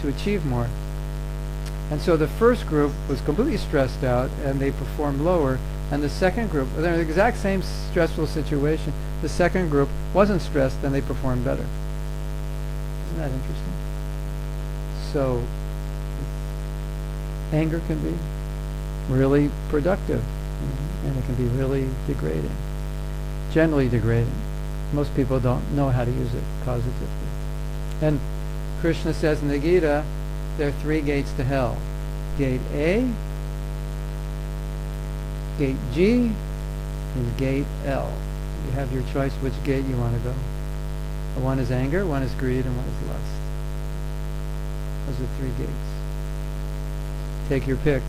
to achieve more. And so the first group was completely stressed out, and they performed lower. And the second group, they're in the exact same stressful situation. The second group wasn't stressed, and they performed better. Isn't that interesting? So anger can be really productive, and it can be really degrading. Generally degrading. Most people don't know how to use it positively. And Krishna says in the Gita, there are three gates to hell. Gate A, Gate G, and Gate L. You have your choice which gate you want to go. One is anger, one is greed, and one is lust. Those are three gates. Take your pick.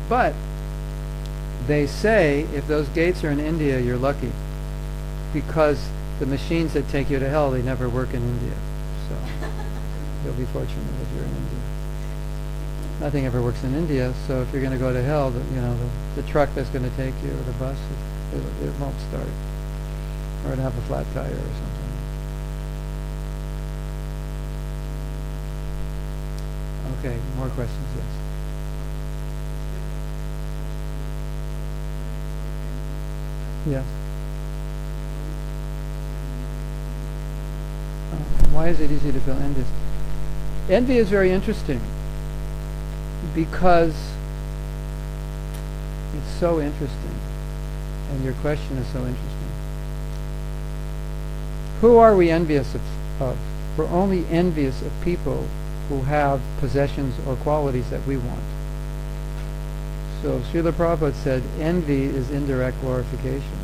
But they say if those gates are in India, you're lucky, because the machines that take you to hell, they never work in India. So you'll be fortunate if you're in India. Nothing ever works in India, so if you're going to go to hell, the truck that's going to take you, or the bus, it won't start. Or it'll have a flat tire or something. Okay, more questions, yes. Yes. Why is it easy to feel envious? Envy is very interesting, because it's so interesting, and your question is so interesting. Who are we envious of? We're only envious of people who have possessions or qualities that we want. So Srila Prabhupada said envy is indirect glorification.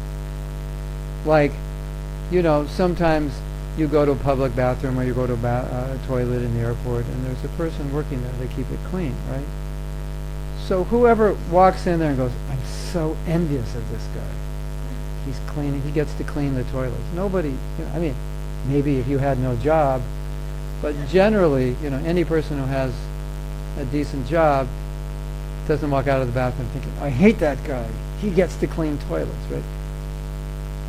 Like, sometimes you go to a public bathroom, or you go to a toilet in the airport, and there's a person working there. They keep it clean, right? So whoever walks in there and goes, I'm so envious of this guy. He's cleaning. He gets to clean the toilets. Nobody, maybe if you had no job, but generally, any person who has a decent job doesn't walk out of the bathroom thinking, I hate that guy. He gets to clean toilets, right?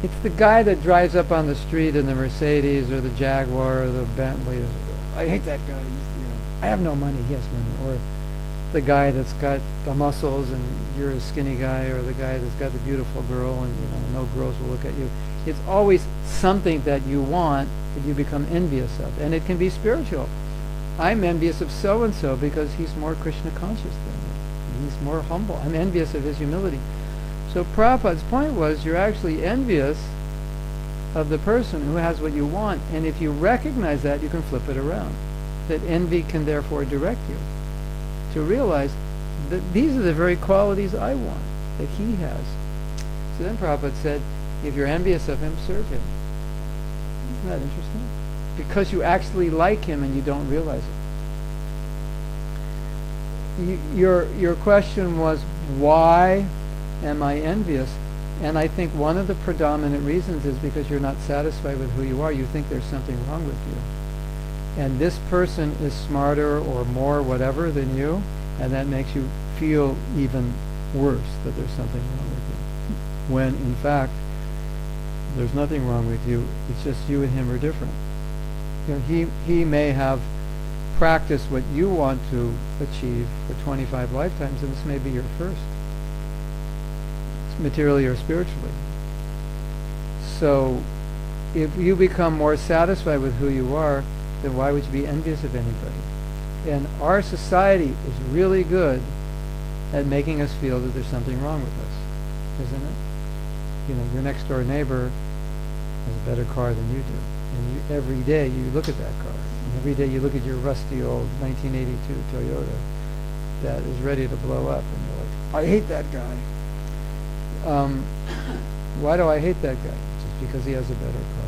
It's the guy that drives up on the street in the Mercedes or the Jaguar or the Bentley. I hate that guy. I have no money. He has money. Or the guy that's got the muscles and you're a skinny guy, or the guy that's got the beautiful girl and no girls will look at you. It's always something that you want that you become envious of, and it can be spiritual. I'm envious of so-and-so because he's more Krishna conscious than me. He's more humble. I'm envious of his humility. So Prabhupada's point was, you're actually envious of the person who has what you want, and if you recognize that, you can flip it around. That envy can therefore direct you to realize that these are the very qualities I want, that he has. So then Prabhupada said, if you're envious of him, serve him. Isn't that interesting? Because you actually like him and you don't realize it. Your question was, why am I envious? And I think one of the predominant reasons is because you're not satisfied with who you are. You think there's something wrong with you. And this person is smarter or more whatever than you, and that makes you feel even worse that there's something wrong with you. When, in fact, there's nothing wrong with you. It's just you and him are different. You know, he may have practiced what you want to achieve for 25 lifetimes, and this may be your first, materially or spiritually. So if you become more satisfied with who you are, then why would you be envious of anybody? And our society is really good at making us feel that there's something wrong with us, isn't it? You know, your next door neighbor has a better car than you do. And every day you look at that car. And every day you look at your rusty old 1982 Toyota that is ready to blow up. And you're like, I hate that guy. Why do I hate that guy? Just because he has a better car.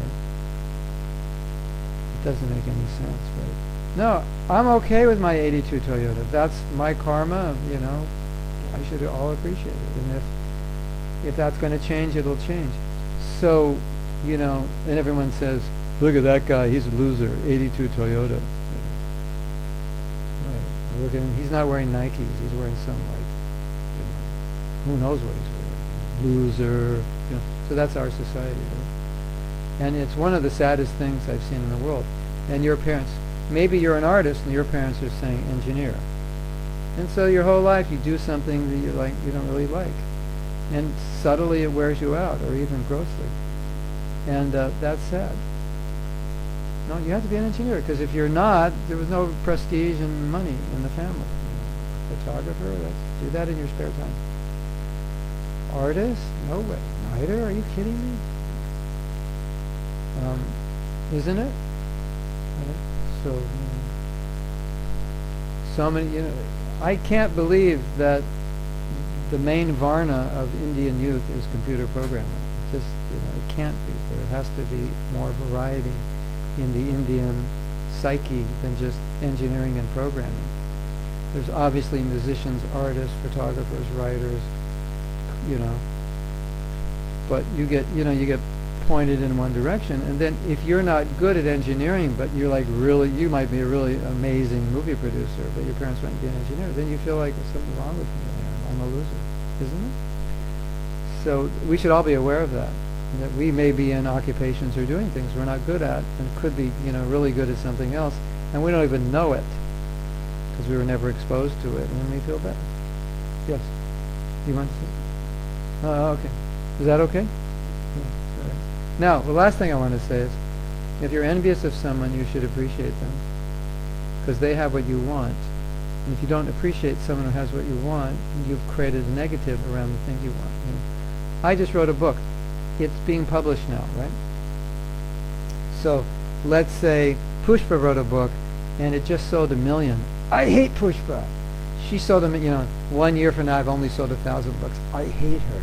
It doesn't make any sense, right? No, I'm okay with my 82 Toyota. That's my karma, you know. I should all appreciate it. And if that's going to change, it'll change. So, you know, and everyone says, look at that guy, he's a loser, 82 Toyota. Right. Look at him, he's not wearing Nikes, he's wearing some, like, you know, who knows what he's wearing. Loser, you know. So that's our society, right? And it's one of the saddest things I've seen in the world. And your parents, maybe you're an artist and your parents are saying engineer. And so your whole life you do something that you don't really like. And subtly it wears you out, or even grossly. And that's sad. No, you have to be an engineer, because if you're not, there was no prestige and money in the family. You know, photographer, do that in your spare time. Artist? No way. Writer? Are you kidding me? Isn't it? So, so many, you know, I can't believe that the main varna of Indian youth is computer programming. Just, you know, it can't be. There has to be more variety in the Indian psyche than just engineering and programming. There's obviously musicians, artists, photographers, writers, you know, but you get pointed in one direction, and then if you're not good at engineering, but you're like you might be a really amazing movie producer, but your parents want you to be an engineer, then you feel like there's something wrong with me. I'm a loser, isn't it? So we should all be aware of that we may be in occupations or doing things we're not good at, and could be, you know, really good at something else, and we don't even know it because we were never exposed to it, and then we feel bad. Yes. You want to say? Oh, okay. Is that okay? Yeah, right. Now, the last thing I want to say is, if you're envious of someone, you should appreciate them, because they have what you want. And if you don't appreciate someone who has what you want, you've created a negative around the thing you want. You know? I just wrote a book. It's being published now, right? So, let's say Pushpa wrote a book, and it just sold 1 million. I hate Pushpa. She sold them, you know, 1 year from now I've only sold 1,000 books. I hate her.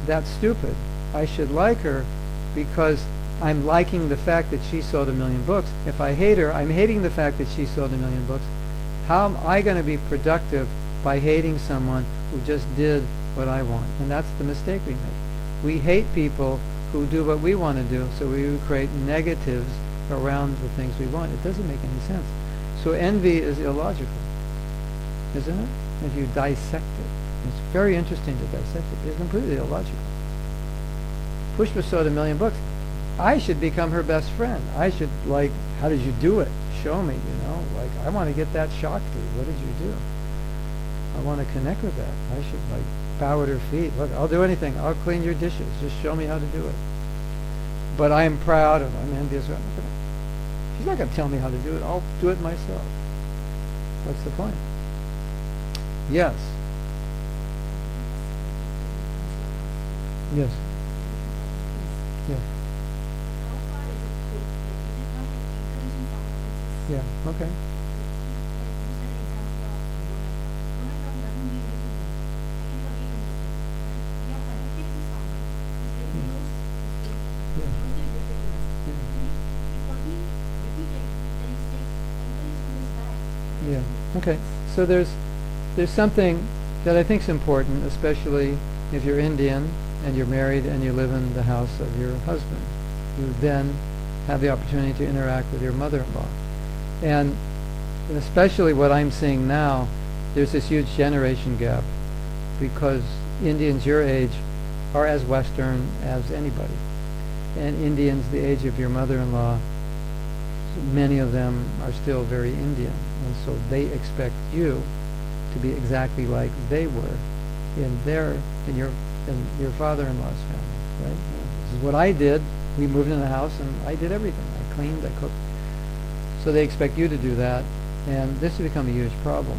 That's stupid. I should like her because I'm liking the fact that she sold 1 million books. If I hate her, I'm hating the fact that she sold 1 million books. How am I going to be productive by hating someone who just did what I want? And that's the mistake we make. We hate people who do what we want to do, so we create negatives around the things we want. It doesn't make any sense. So envy is illogical, isn't it? If you dissect it. It's very interesting to dissect it. It's completely illogical. Pushpa sold 1 million books. I should become her best friend. I should, like, how did you do it? Show me, you know. Like, I want to get that Shakti. What did you do? I want to connect with that. I should, like, bow at her feet. Look, I'll do anything. I'll clean your dishes. Just show me how to do it. But I am proud of, I'm envious. She's not going to tell me how to do it. I'll do it myself. What's the point? Yes. Yes. Yes. Yeah. Okay. Yeah. Okay. So there's something that I think is important, especially if you're Indian and you're married and you live in the house of your husband. You then have the opportunity to interact with your mother-in-law. And especially what I'm seeing now, there's this huge generation gap because Indians your age are as Western as anybody. And Indians the age of your mother-in-law, many of them are still very Indian. And so they expect you to be exactly like they were in your father-in-law's family, right? This is what I did. We moved in the house and I did everything. I cleaned, I cooked. So they expect you to do that, and this has become a huge problem.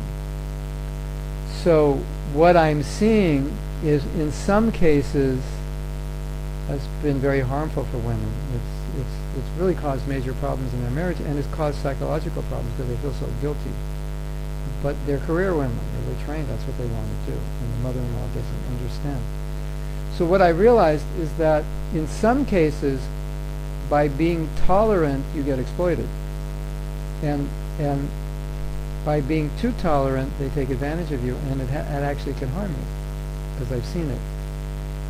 So what I'm seeing is, in some cases, has been very harmful for women. It's really caused major problems in their marriage, and it's caused psychological problems because they feel so guilty. But they're career women. They're trained. That's what they want to do, and the mother-in-law doesn't understand. So what I realized is that in some cases, by being tolerant, you get exploited. And by being too tolerant, they take advantage of you, and it actually can harm you, because I've seen it.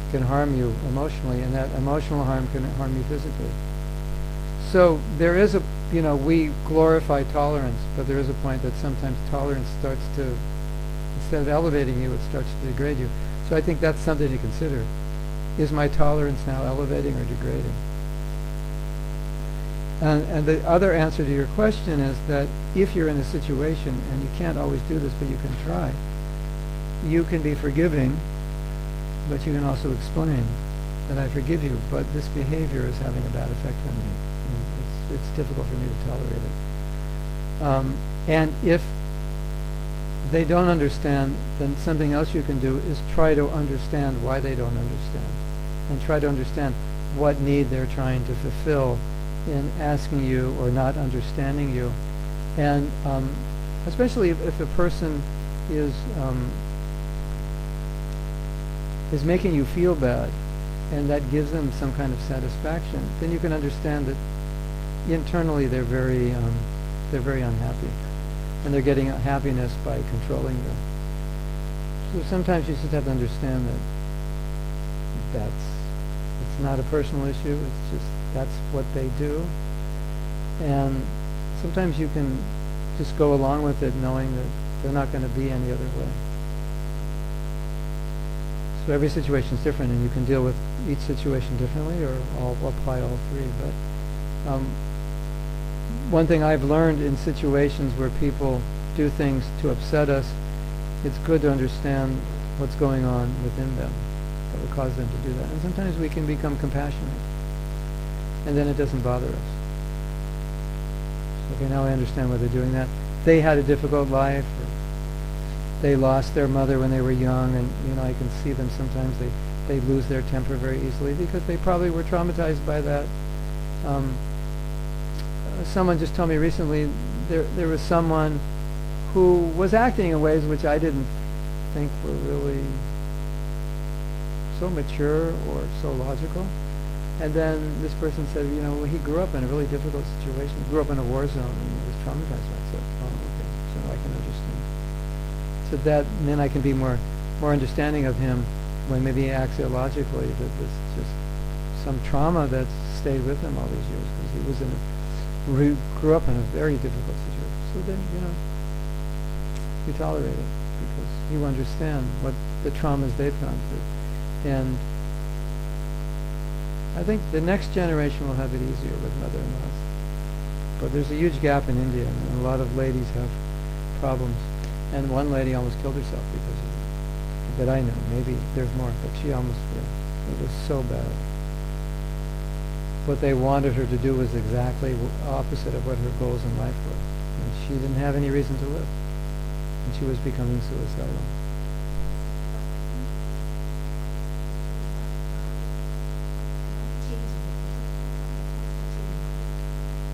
It can harm you emotionally, and that emotional harm can harm you physically. So there is we glorify tolerance, but there is a point that sometimes tolerance starts to, instead of elevating you, it starts to degrade you. So I think that's something to consider. Is my tolerance now elevating or degrading? And the other answer to your question is that if you're in a situation, and you can't always do this, but you can try, you can be forgiving, but you can also explain that I forgive you, but this behavior is having a bad effect on me. It's difficult for me to tolerate it. And if they don't understand, then something else you can do is try to understand why they don't understand, and try to understand what need they're trying to fulfill in asking you or not understanding you. And especially if a person is making you feel bad, and that gives them some kind of satisfaction, then you can understand that internally they're very unhappy, and they're getting happiness by controlling you. So sometimes you just have to understand that it's not a personal issue. It's just that's what they do, and sometimes you can just go along with it, knowing that they're not going to be any other way. So every situation is different, and you can deal with each situation differently, or apply all three. But one thing I've learned in situations where people do things to upset us, it's good to understand what's going on within them that would cause them to do that. And sometimes we can become compassionate, and then it doesn't bother us. So, okay, now I understand why they're doing that. They had a difficult life, or they lost their mother when they were young, and I can see them sometimes they lose their temper very easily because they probably were traumatized by that. Someone just told me recently there was someone who was acting in ways which I didn't think were really so mature or so logical. And then this person said, he grew up in a really difficult situation. He grew up in a war zone and was traumatized by it. So, okay, so I can understand. So then I can be more understanding of him when maybe he acts illogically, that there's just some trauma that's stayed with him all these years because he was grew up in a very difficult situation. So then, you tolerate it because you understand what the traumas they've gone through. And I think the next generation will have it easier with mother-in-laws. But there's a huge gap in India, and a lot of ladies have problems. And one lady almost killed herself because of it. That I know. Maybe there's more, but she almost did. It was so bad. what they wanted her to do was exactly opposite of what her goals in life were. And she didn't have any reason to live. And she was becoming suicidal.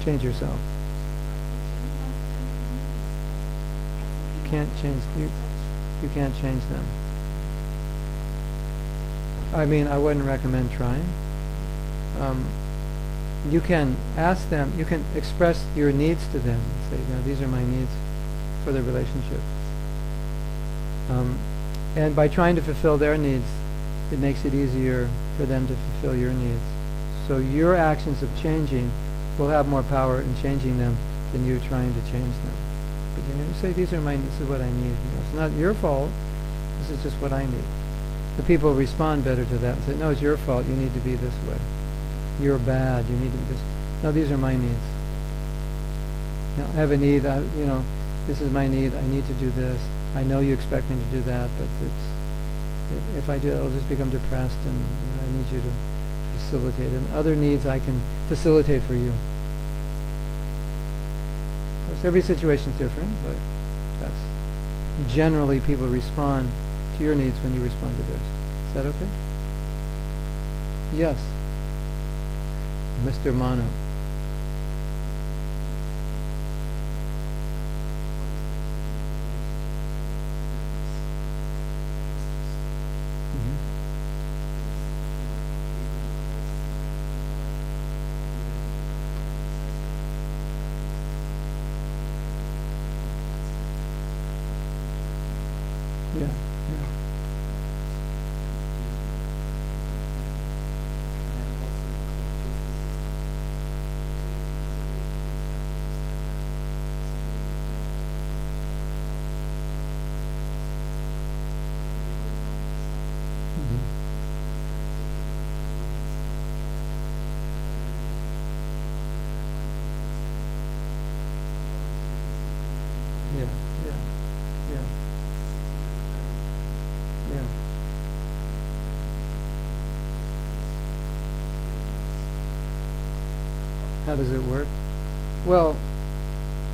Change yourself. You can't change you can't change them. I mean, I wouldn't recommend trying. You can ask them, you can express your needs to them. Say, these are my needs for the relationship. And by trying to fulfill their needs, it makes it easier for them to fulfill your needs. So your actions of changing will have more power in changing them than you trying to change them. But you say, this is what I need. It's not your fault. This is just what I need. The people respond better to that and say, no, it's your fault. You need to be this way. You're bad. You need to be this. No, these are my needs. I have a need. This is my need. I need to do this. I know you expect me to do that, but if I do it, I'll just become depressed, and I need you to facilitate. And other needs I can facilitate for you. Of course, every situation is different, but that's generally people respond to your needs when you respond to theirs. Is that okay? Yes. Mr. Manu. Yeah. How does it work? Well,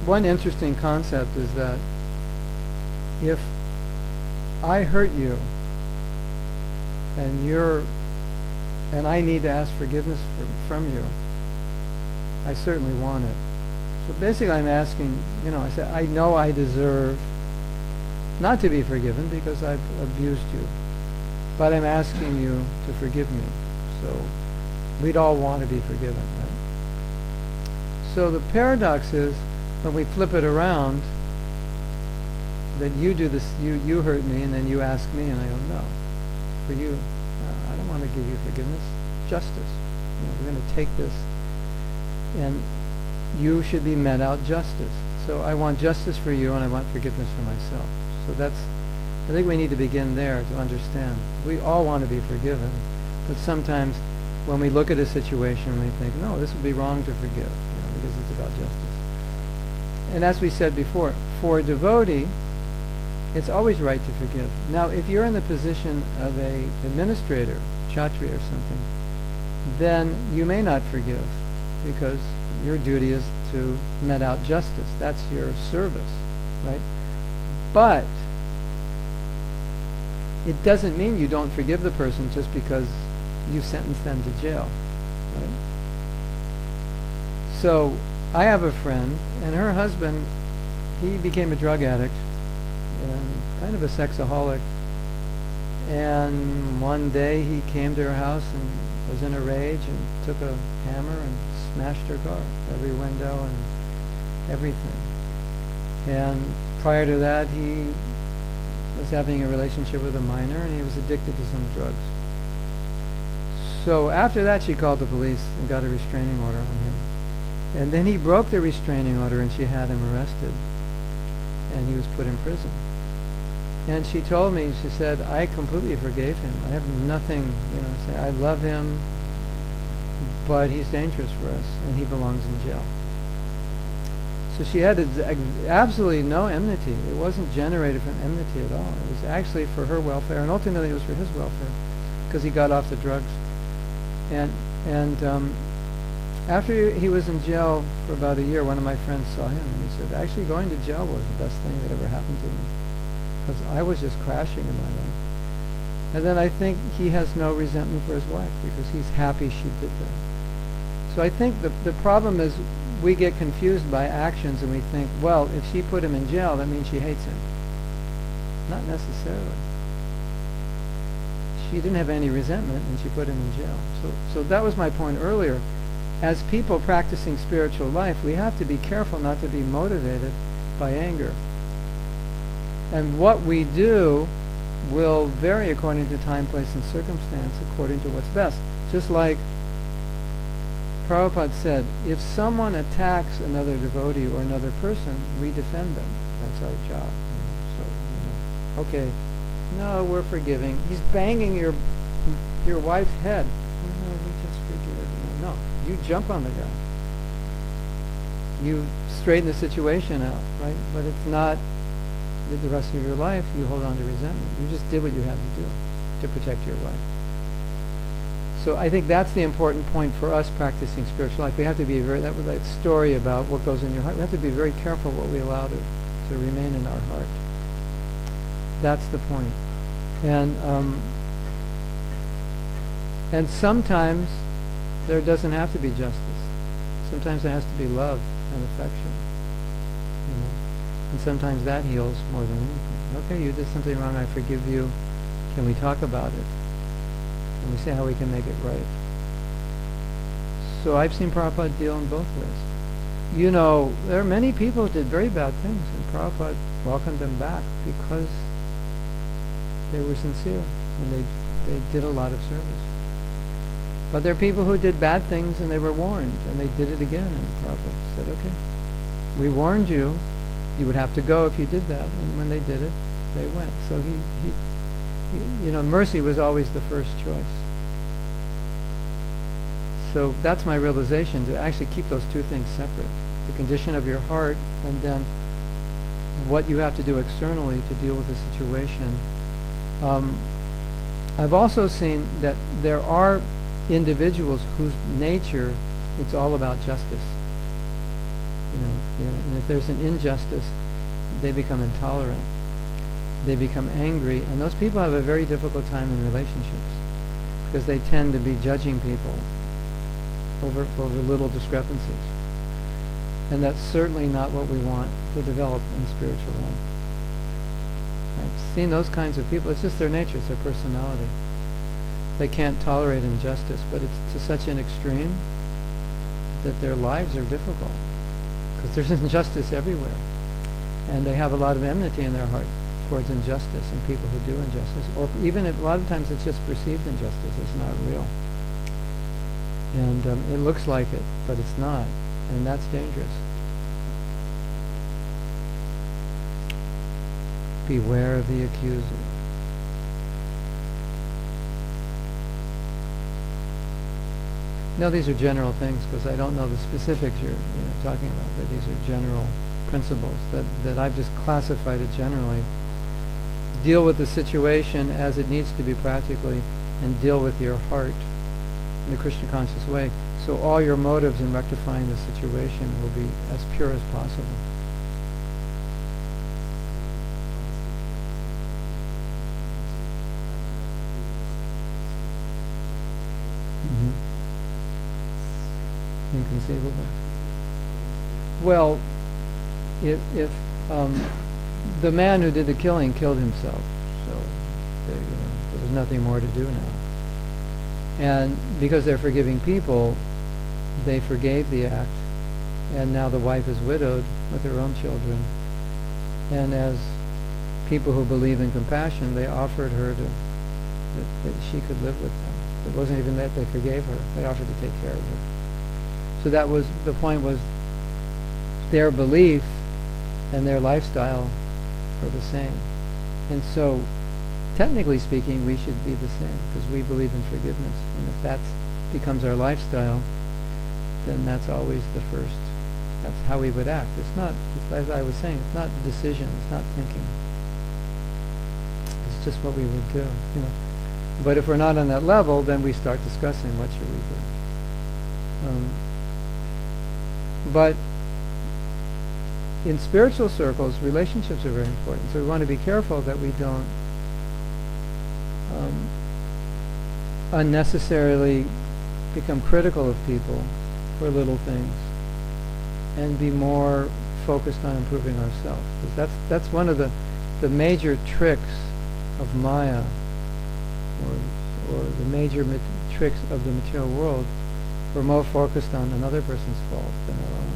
one interesting concept is that if I hurt you and I need to ask forgiveness from you, I certainly want it. So basically I'm asking, I say, I know I deserve not to be forgiven because I've abused you, but I'm asking you to forgive me. So we'd all want to be forgiven, right? So the paradox is, when we flip it around, that you do this, you hurt me, and then you ask me, and I go, no, for you, I don't want to give you forgiveness, justice. We're going to take this, and you should be met out justice. So I want justice for you, and I want forgiveness for myself. So I think we need to begin there to understand. We all want to be forgiven, but sometimes when we look at a situation, we think, no, this would be wrong to forgive, because it's about justice. And as we said before, for a devotee, it's always right to forgive. Now, if you're in the position of a administrator, kshatriya or something, then you may not forgive, because your duty is to met out justice. That's your service, right? But it doesn't mean you don't forgive the person just because you sentence them to jail, right? So I have a friend, and her husband, he became a drug addict and kind of a sexaholic. And one day he came to her house and was in a rage and took a hammer and smashed her car, every window and everything. And prior to that, he was having a relationship with a minor, and he was addicted to some drugs. So after that, she called the police and got a restraining order on him. And then he broke the restraining order, and she had him arrested, and he was put in prison. And she told me, she said, I completely forgave him. I have nothing, say, I love him, but he's dangerous for us, and he belongs in jail. So she had absolutely no enmity. It wasn't generated from enmity at all. It was actually for her welfare, and ultimately it was for his welfare, because he got off the drugs. And after he was in jail for about a year, one of my friends saw him and he said, actually going to jail was the best thing that ever happened to me, because I was just crashing in my life. And then I think he has no resentment for his wife because he's happy she did that. So I think the problem is we get confused by actions and we think, well, if she put him in jail, that means she hates him. Not necessarily. She didn't have any resentment and she put him in jail. So that was my point earlier. As people practicing spiritual life, we have to be careful not to be motivated by anger. And what we do will vary according to time, place, and circumstance, according to what's best. Just like Prabhupada said, if someone attacks another devotee or another person, we defend them. That's our job. So, okay, no, we're forgiving. He's banging your wife's head. No, we just forgive. No, you jump on the guy. You straighten the situation out, right? But it's not the rest of your life you hold on to resentment. You just did what you had to do to protect your wife. So I think that's the important point for us practicing spiritual life. We have to be that was that story about what goes in your heart. We have to be very careful what we allow to remain in our heart. That's the point. And sometimes there doesn't have to be justice. Sometimes there has to be love and affection. You know? And sometimes that heals more than anything. Okay, you did something wrong, I forgive you. Can we talk about it? And we see how we can make it right. So I've seen Prabhupada deal in both ways. You know, there are many people who did very bad things, and Prabhupada welcomed them back because they were sincere and they did a lot of service. But there are people who did bad things and they were warned, and they did it again, and Prabhupada said, okay, we warned you, you would have to go if you did that, and when they did it, they went. So he you know, mercy was always the first choice. So that's my realization, to actually keep those two things separate. The condition of your heart, and then what you have to do externally to deal with the situation. I've also seen that there are individuals whose nature, it's all about justice. You know, and if there's an injustice, they become intolerant. They become angry, and those people have a very difficult time in relationships because they tend to be judging people over little discrepancies. And that's certainly not what we want to develop in spiritual life. I've seen those kinds of people. It's just their nature, it's their personality. They can't tolerate injustice, but it's to such an extreme that their lives are difficult because there's injustice everywhere. And they have a lot of enmity in their heart towards injustice and people who do injustice, or even if a lot of times it's just perceived injustice, it's not real. And it looks like it, but it's not, and that's dangerous. Beware of the accuser. Now these are general things because I don't know the specifics you're talking about, but these are general principles that I've just classified it generally. Deal with the situation as it needs to be practically, and deal with your heart in the Krishna conscious way. So all your motives in rectifying the situation will be as pure as possible. Inconceivable. Well, if the man who did the killing killed himself, so there was nothing more to do now. And because they're forgiving people, they forgave the act, and now the wife is widowed with her own children. And as people who believe in compassion, they offered her that she could live with them. It wasn't even that they forgave her; they offered to take care of her. So that was the point. Was their belief and their lifestyle are the same, and so technically speaking, we should be the same because we believe in forgiveness. And if that becomes our lifestyle, then that's always the first. That's how we would act. It's not, as I was saying, it's not decision. It's not thinking. It's just what we would do. You know. But if we're not on that level, then we start discussing what should we do. But in spiritual circles, relationships are very important. So we want to be careful that we don't unnecessarily become critical of people for little things, and be more focused on improving ourselves. 'Cause that's one of the major tricks of Maya, or the major tricks of the material world. We're more focused on another person's fault than our own.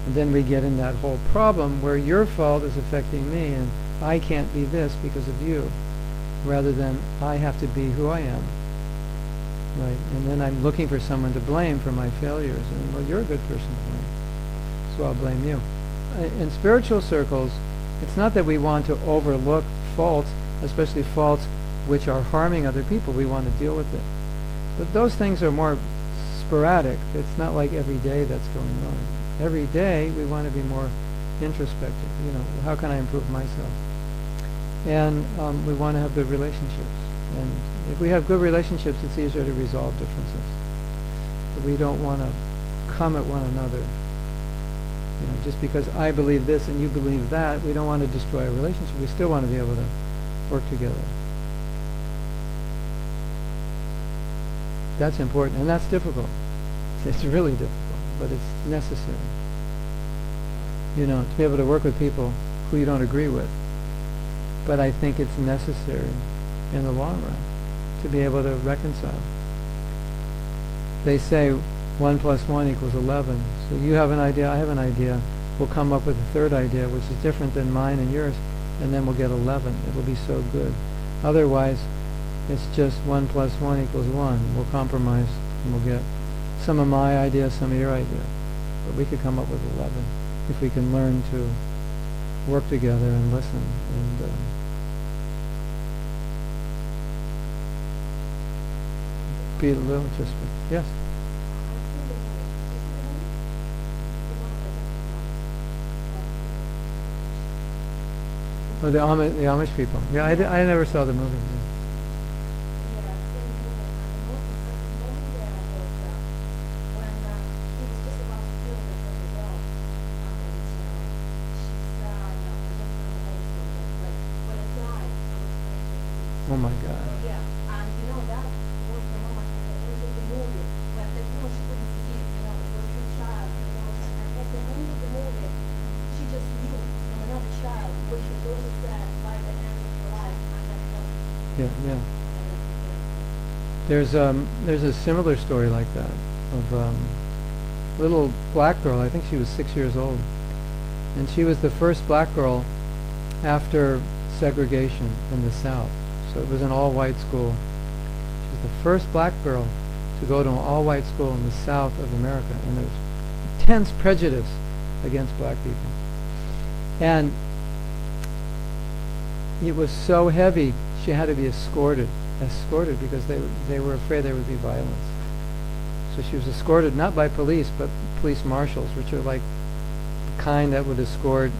And then we get in that whole problem where your fault is affecting me and I can't be this because of you, rather than I have to be who I am. Right? And then I'm looking for someone to blame for my failures. And, well, you're a good person to blame, so I'll blame you. In spiritual circles, it's not that we want to overlook faults, especially faults which are harming other people. We want to deal with it. But those things are more sporadic. It's not like every day that's going on. Every day we want to be more introspective. How can I improve myself? And we want to have good relationships. And if we have good relationships, it's easier to resolve differences. But we don't want to come at one another. Just because I believe this and you believe that, we don't want to destroy a relationship. We still want to be able to work together. That's important, and that's difficult. It's really difficult, but it's necessary. To be able to work with people who you don't agree with. But I think it's necessary in the long run to be able to reconcile. They say 1 + 1 = 11. So you have an idea, I have an idea. We'll come up with a third idea, which is different than mine and yours, and then we'll get 11. It will be so good. Otherwise, it's just 1 + 1 = 1. We'll compromise, and we'll get some of my idea, some of your idea. But we could come up with 11 if we can learn to work together and listen. And be a little introspective. Yes? Oh, the Amish people. Yeah, I never saw the movie. Oh my God. Yeah, and that was the moment in the movie, but she couldn't see it, it was her child, and at the end of the movie, she just knew from another child what she was said by the end of her life, and that was There's a similar story like that of a little black girl. I think she was 6 years old, and she was the first black girl after segregation in the South. So it was an all-white school. She was the first black girl to go to an all-white school in the South of America, and there was intense prejudice against black people. And it was so heavy, she had to be escorted because they were afraid there would be violence. So she was escorted not by police, but police marshals, which are like the kind that would escort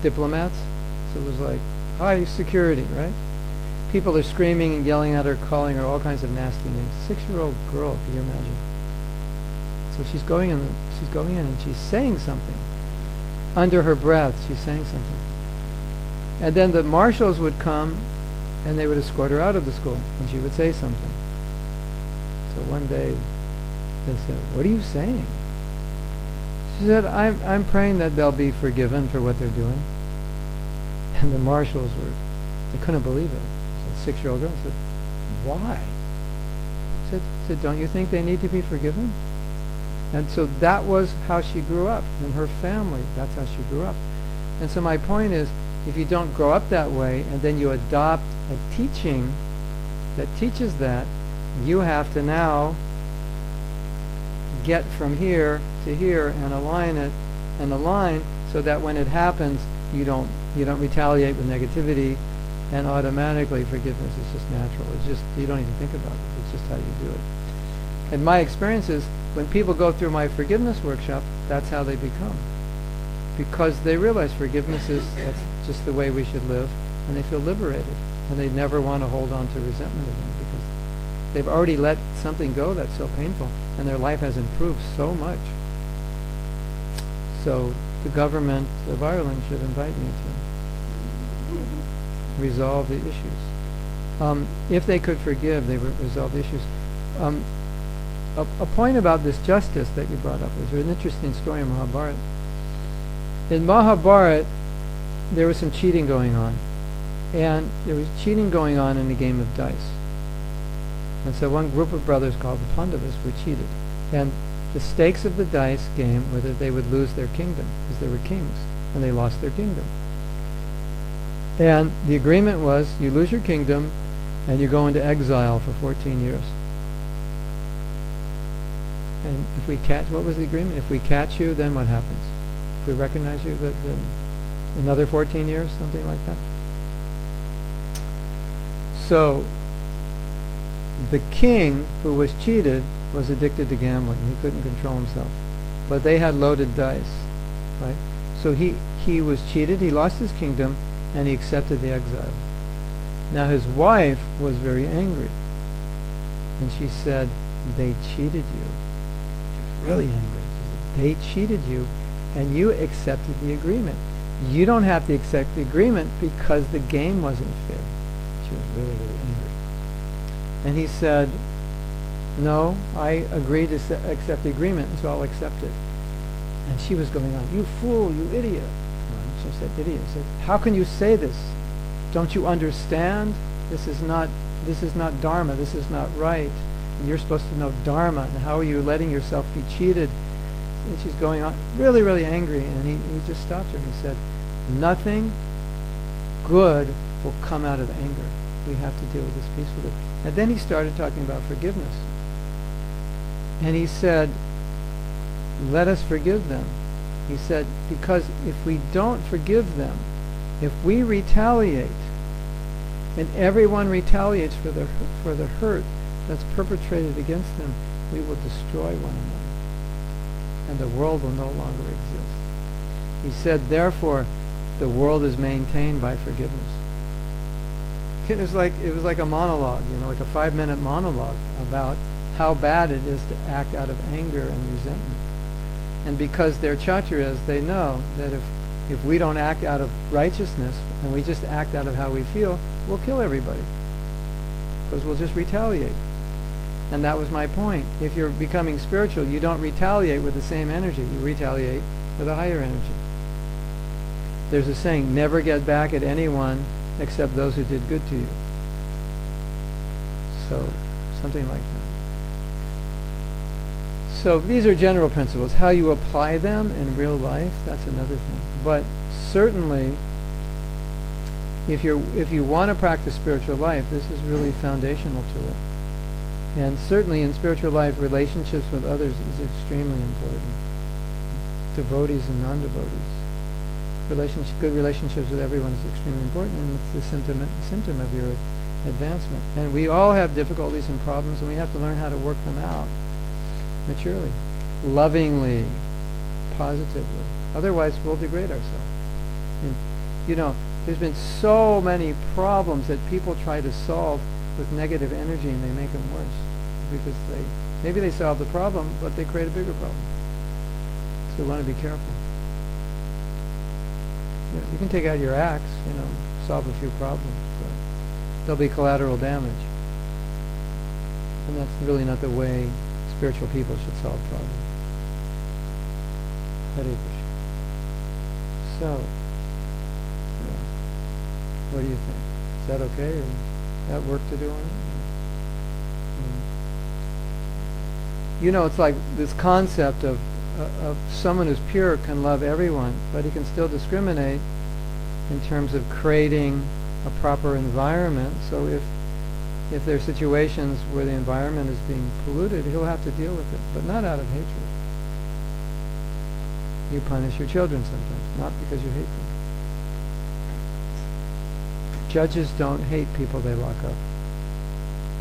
diplomats. So it was like high security, right? People are screaming and yelling at her, calling her all kinds of nasty names. 6-year-old girl, can you imagine? So she's going in and she's saying something. Under her breath, she's saying something. And then the marshals would come and they would escort her out of the school and she would say something. So one day they said, "What are you saying?" She said, I'm praying that they'll be forgiven for what they're doing. And the marshals they couldn't believe it. So 6-year-old girl said, "Why?" Said, "Don't you think they need to be forgiven?" And so that was how she grew up. In her family, that's how she grew up. And so my point is, if you don't grow up that way and then you adopt a teaching that teaches that, you have to now get from here to here and align so that when it happens, you don't retaliate with negativity, and automatically forgiveness is just natural. It's just, you don't even think about it. It's just how you do it. And my experience is, when people go through my forgiveness workshop, that's how they become. Because they realize that's just the way we should live, and they feel liberated. And they never want to hold on to resentment again, because they've already let something go that's so painful, and their life has improved so much. So the government of Ireland should invite me to resolve the issues. If they could forgive, they would resolve the issues. A point about this justice that you brought up is an interesting story in Mahabharata. In Mahabharata, there was some cheating going on. And there was cheating going on in a game of dice. And so one group of brothers called the Pandavas were cheated. And the stakes of the dice game were that they would lose their kingdom, because they were kings, and they lost their kingdom. And the agreement was, you lose your kingdom, and you go into exile for 14 years. And if we catch, what was the agreement? If we catch you, then what happens? If we recognize you, then another 14 years, something like that. So, the king who was cheated was addicted to gambling. He couldn't control himself. But they had loaded dice, right? So he was cheated, he lost his kingdom, and he accepted the exile. Now his wife was very angry. And she said, they cheated you. She was really angry. She said, they cheated you, and you accepted the agreement. You don't have to accept the agreement because the game wasn't fair. She was really, really angry. And he said, no, I agree to accept the agreement, so I'll accept it. And she was going on, you fool, you idiot. And she said, idiot. She said, how can you say this? Don't you understand? This is not Dharma, this is not right. And you're supposed to know Dharma, and how are you letting yourself be cheated? And she's going on, really, really angry. And he just stopped her and he said, nothing good will come out of anger. We have to deal with this peacefully. And then he started talking about forgiveness. And he said, let us forgive them. He said, because if we don't forgive them, if we retaliate, and everyone retaliates for the hurt that's perpetrated against them, we will destroy one another. And the world will no longer exist. He said, therefore, the world is maintained by forgiveness. It was like a monologue, like a 5-minute monologue about how bad it is to act out of anger and resentment. And because they're Kshatriyas, they know that if we don't act out of righteousness and we just act out of how we feel, we'll kill everybody. Because we'll just retaliate. And that was my point. If you're becoming spiritual, you don't retaliate with the same energy. You retaliate with a higher energy. There's a saying, never get back at anyone except those who did good to you. So, something like that. So these are general principles. How you apply them in real life, that's another thing. But certainly, if you want to practice spiritual life, this is really foundational to it. And certainly in spiritual life, relationships with others is extremely important. Devotees and non-devotees. Good relationships with everyone is extremely important, and it's the symptom of your advancement. And we all have difficulties and problems, and we have to learn how to work them out maturely, lovingly, positively. Otherwise, we'll degrade ourselves. And, there's been so many problems that people try to solve with negative energy, and they make them worse because maybe they solve the problem, but they create a bigger problem. So we want to be careful. You can take out your axe, solve a few problems, but there'll be collateral damage. And that's really not the way spiritual people should solve problems. Hare Krishna. So, what do you think? Is that okay? Or that work to do on it? It's like this concept of someone who's pure can love everyone, but he can still discriminate in terms of creating a proper environment. So if there are situations where the environment is being polluted, he'll have to deal with it, but not out of hatred. You punish your children sometimes, not because you hate them. Judges don't hate people they lock up.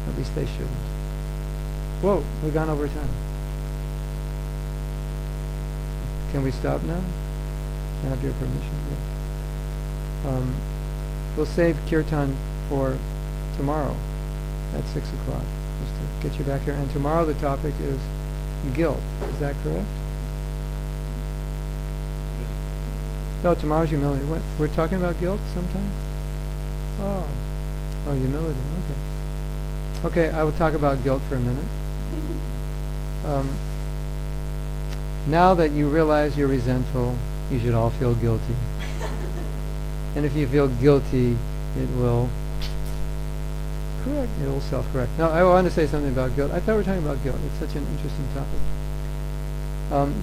At least they shouldn't. Whoa, we've gone over time. Can we stop now? Can I have your permission? Yeah. We'll save kirtan for tomorrow at 6 o'clock, just to get you back here. And tomorrow the topic is guilt. Is that correct? No, tomorrow's humility. What? We're talking about guilt sometime? Oh. Oh, humility. Okay. Okay, I will talk about guilt for a minute. Now that you realize you're resentful, you should all feel guilty. And if you feel guilty, it will correct. It will self-correct. Now, I want to say something about guilt. I thought we were talking about guilt. It's such an interesting topic.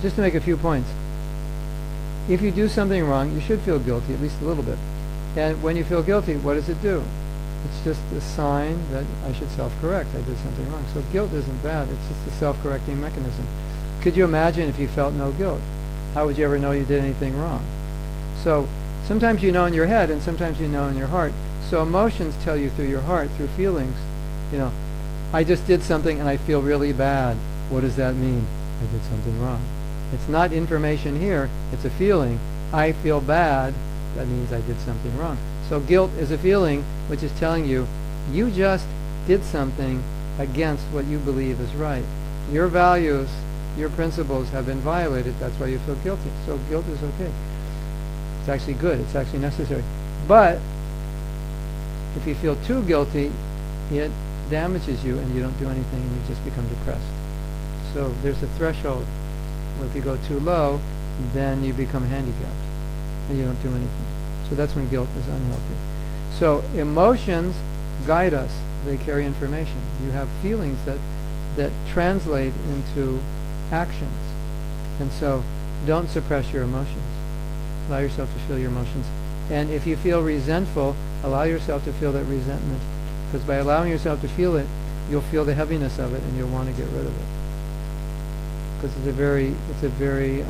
Just to make a few points. If you do something wrong, you should feel guilty, at least a little bit. And when you feel guilty, what does it do? It's just a sign that I should self-correct. I did something wrong. So guilt isn't bad. It's just a self-correcting mechanism. Could you imagine if you felt no guilt? How would you ever know you did anything wrong? So sometimes you know in your head and sometimes you know in your heart. So emotions tell you through your heart, through feelings. You know, I just did something and I feel really bad. What does that mean? I did something wrong. It's not information here. It's a feeling. I feel bad. That means I did something wrong. So guilt is a feeling which is telling you, you just did something against what you believe is right. Your values, your principles have been violated. That's why you feel guilty. So guilt is okay. It's actually good. It's actually necessary. But if you feel too guilty, it damages you and you don't do anything and you just become depressed. So there's a threshold. Well, if you go too low, then you become handicapped and you don't do anything. So that's when guilt is unhealthy. So emotions guide us. They carry information. You have feelings that translate into actions. And so don't suppress your emotions. Allow yourself to feel your emotions. And if you feel resentful, allow yourself to feel that resentment. Because by allowing yourself to feel it, you'll feel the heaviness of it and you'll want to get rid of it. Because it's a very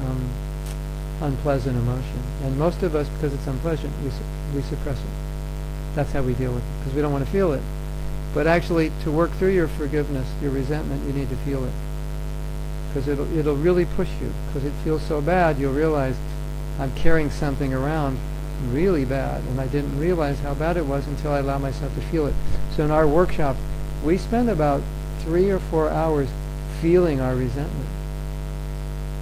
unpleasant emotion. And most of us, because it's unpleasant, we suppress it. That's how we deal with it, because we don't want to feel it. But actually, to work through your forgiveness, your resentment, you need to feel it. Because it'll really push you. Because it feels so bad, you'll realize, I'm carrying something around really bad, and I didn't realize how bad it was until I allowed myself to feel it. So in our workshop, we spend about 3 or 4 hours feeling our resentment.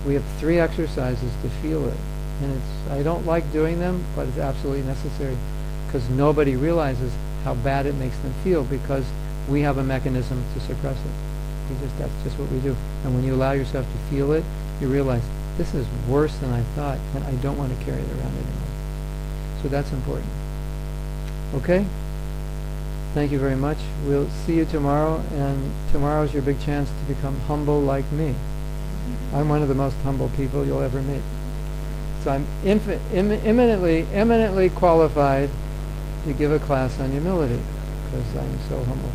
We have 3 exercises to feel it. And I don't like doing them, but it's absolutely necessary. Because nobody realizes how bad it makes them feel, because we have a mechanism to suppress it. That's just what we do. And when you allow yourself to feel it, you realize, this is worse than I thought, and I don't want to carry it around anymore. So that's important. Okay? Thank you very much. We'll see you tomorrow, and tomorrow is your big chance to become humble like me. I'm one of the most humble people you'll ever meet. So I'm eminently qualified to give a class on humility, because I'm so humble.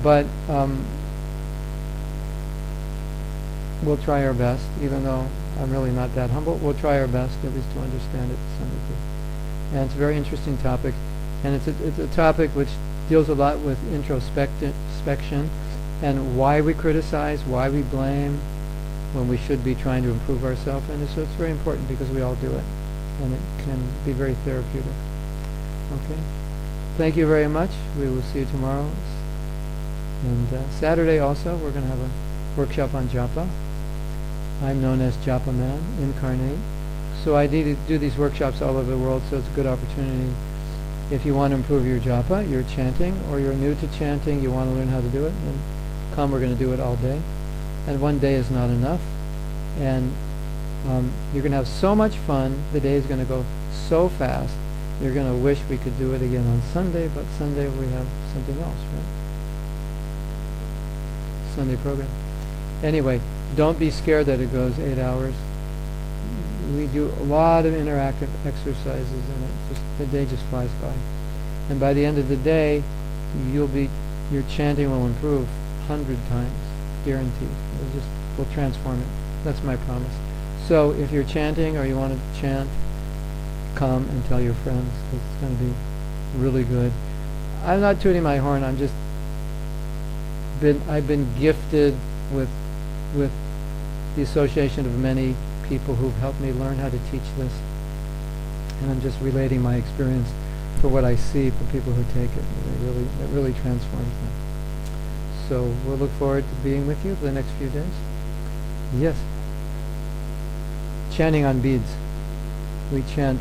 But we'll try our best, even though I'm really not that humble. We'll try our best, at least to understand it to some degree. And it's a very interesting topic, and it's a topic which deals a lot with introspection and why we criticize, why we blame, when we should be trying to improve ourselves. And so it's very important because we all do it, and it can be very therapeutic. Okay? Thank you very much. We will see you tomorrow. And Saturday also, we're going to have a workshop on japa. I'm known as Japa Man, incarnate. So I do these workshops all over the world, so it's a good opportunity. If you want to improve your japa, your chanting, or you're new to chanting, you want to learn how to do it, then come, we're going to do it all day. And one day is not enough. And you're going to have so much fun. The day is going to go so fast. You're going to wish we could do it again on Sunday, but Sunday we have something else, right? Sunday program. Anyway, don't be scared that it goes 8 hours. We do a lot of interactive exercises, and the day just flies by. And by the end of the day, your chanting will improve 100 times, guaranteed. We'll transform it. That's my promise. So if you're chanting or you want to chant, come and tell your friends, because it's going to be really good. I'm not tooting my horn. I've been gifted with the association of many people who've helped me learn how to teach this, and I'm just relating my experience for what I see for people who take it. It really transforms them. So we'll look forward to being with you for the next few days. Yes. Chanting on beads. We chant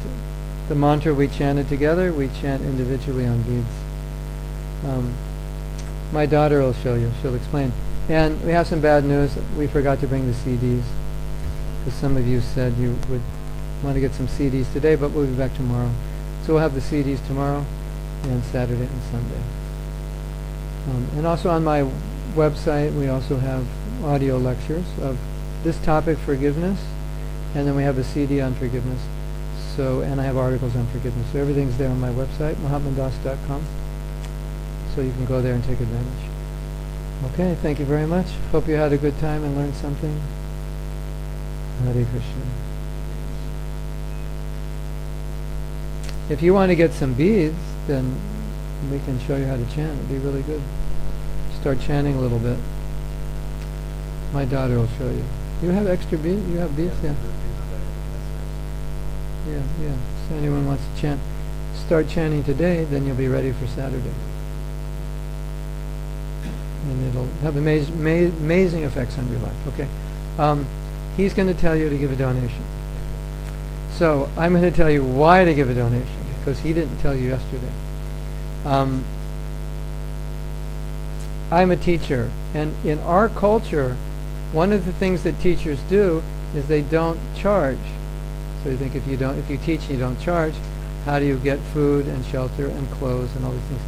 the mantra we chanted together, we chant individually on beads. My daughter will show you, she'll explain. And we have some bad news, we forgot to bring the CDs, because some of you said you would want to get some CDs today, but we'll be back tomorrow. So we'll have the CDs tomorrow, and Saturday and Sunday. And also on my website, we also have audio lectures of this topic, forgiveness, and then we have a CD on forgiveness. So, and I have articles on forgiveness. So everything's there on my website, mahatmadas.com. So you can go there and take advantage. Okay, thank you very much. Hope you had a good time and learned something. Hare Krishna. If you want to get some beads, then we can show you how to chant. It'd be really good. Start chanting a little bit. My daughter will show you. You have extra beads? You have beads? Yeah. Yeah. So anyone wants to chant, start chanting today, then you'll be ready for Saturday. And it'll have amazing effects on your life. Okay. He's going to tell you to give a donation. So I'm going to tell you why to give a donation, because he didn't tell you yesterday. I'm a teacher, and in our culture, one of the things that teachers do is they don't charge. So you think if you teach and you don't charge, how do you get food and shelter and clothes and all these things?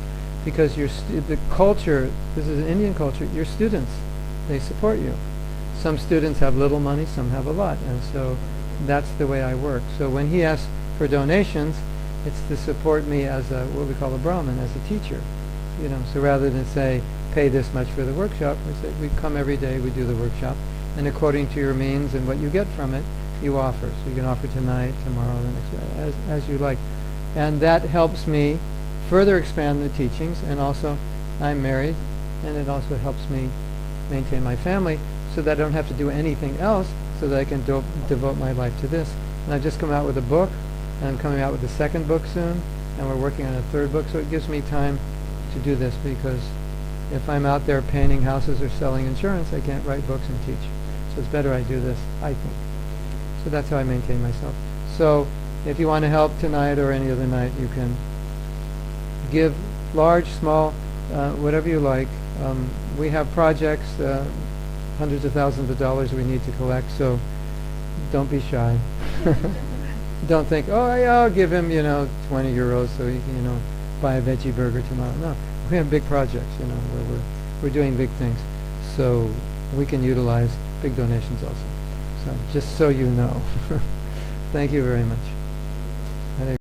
Because the culture, this is an Indian culture, your students, they support you. Some students have little money, some have a lot, and so that's the way I work. So when he asks for donations, it's to support me as what we call a Brahmin, as a teacher. So rather than say, pay this much for the workshop, we say, we come every day, we do the workshop, and according to your means and what you get from it, you offer. So you can offer tonight, tomorrow, the next day, as you like. And that helps me further expand the teachings, and also I'm married, and it also helps me maintain my family so that I don't have to do anything else, so that I can devote my life to this. And I've just come out with a book, and I'm coming out with a second book soon, and we're working on a third book, so it gives me time to do this, because if I'm out there painting houses or selling insurance, I can't write books and teach. So it's better I do this, I think. So that's how I maintain myself. So if you want to help tonight or any other night, you can give large, small, whatever you like. We have projects, hundreds of thousands of dollars we need to collect, so don't be shy. Don't think, oh yeah, I'll give him 20 euros so he can buy a veggie burger tomorrow. No, we have big projects where we're doing big things, so we can utilize big donations also. So just so you know. Thank you very much. Hare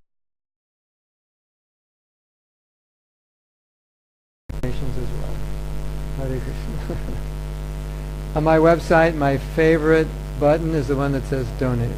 donations as well. Hare Krishna. On my website, my favorite button is the one that says donate.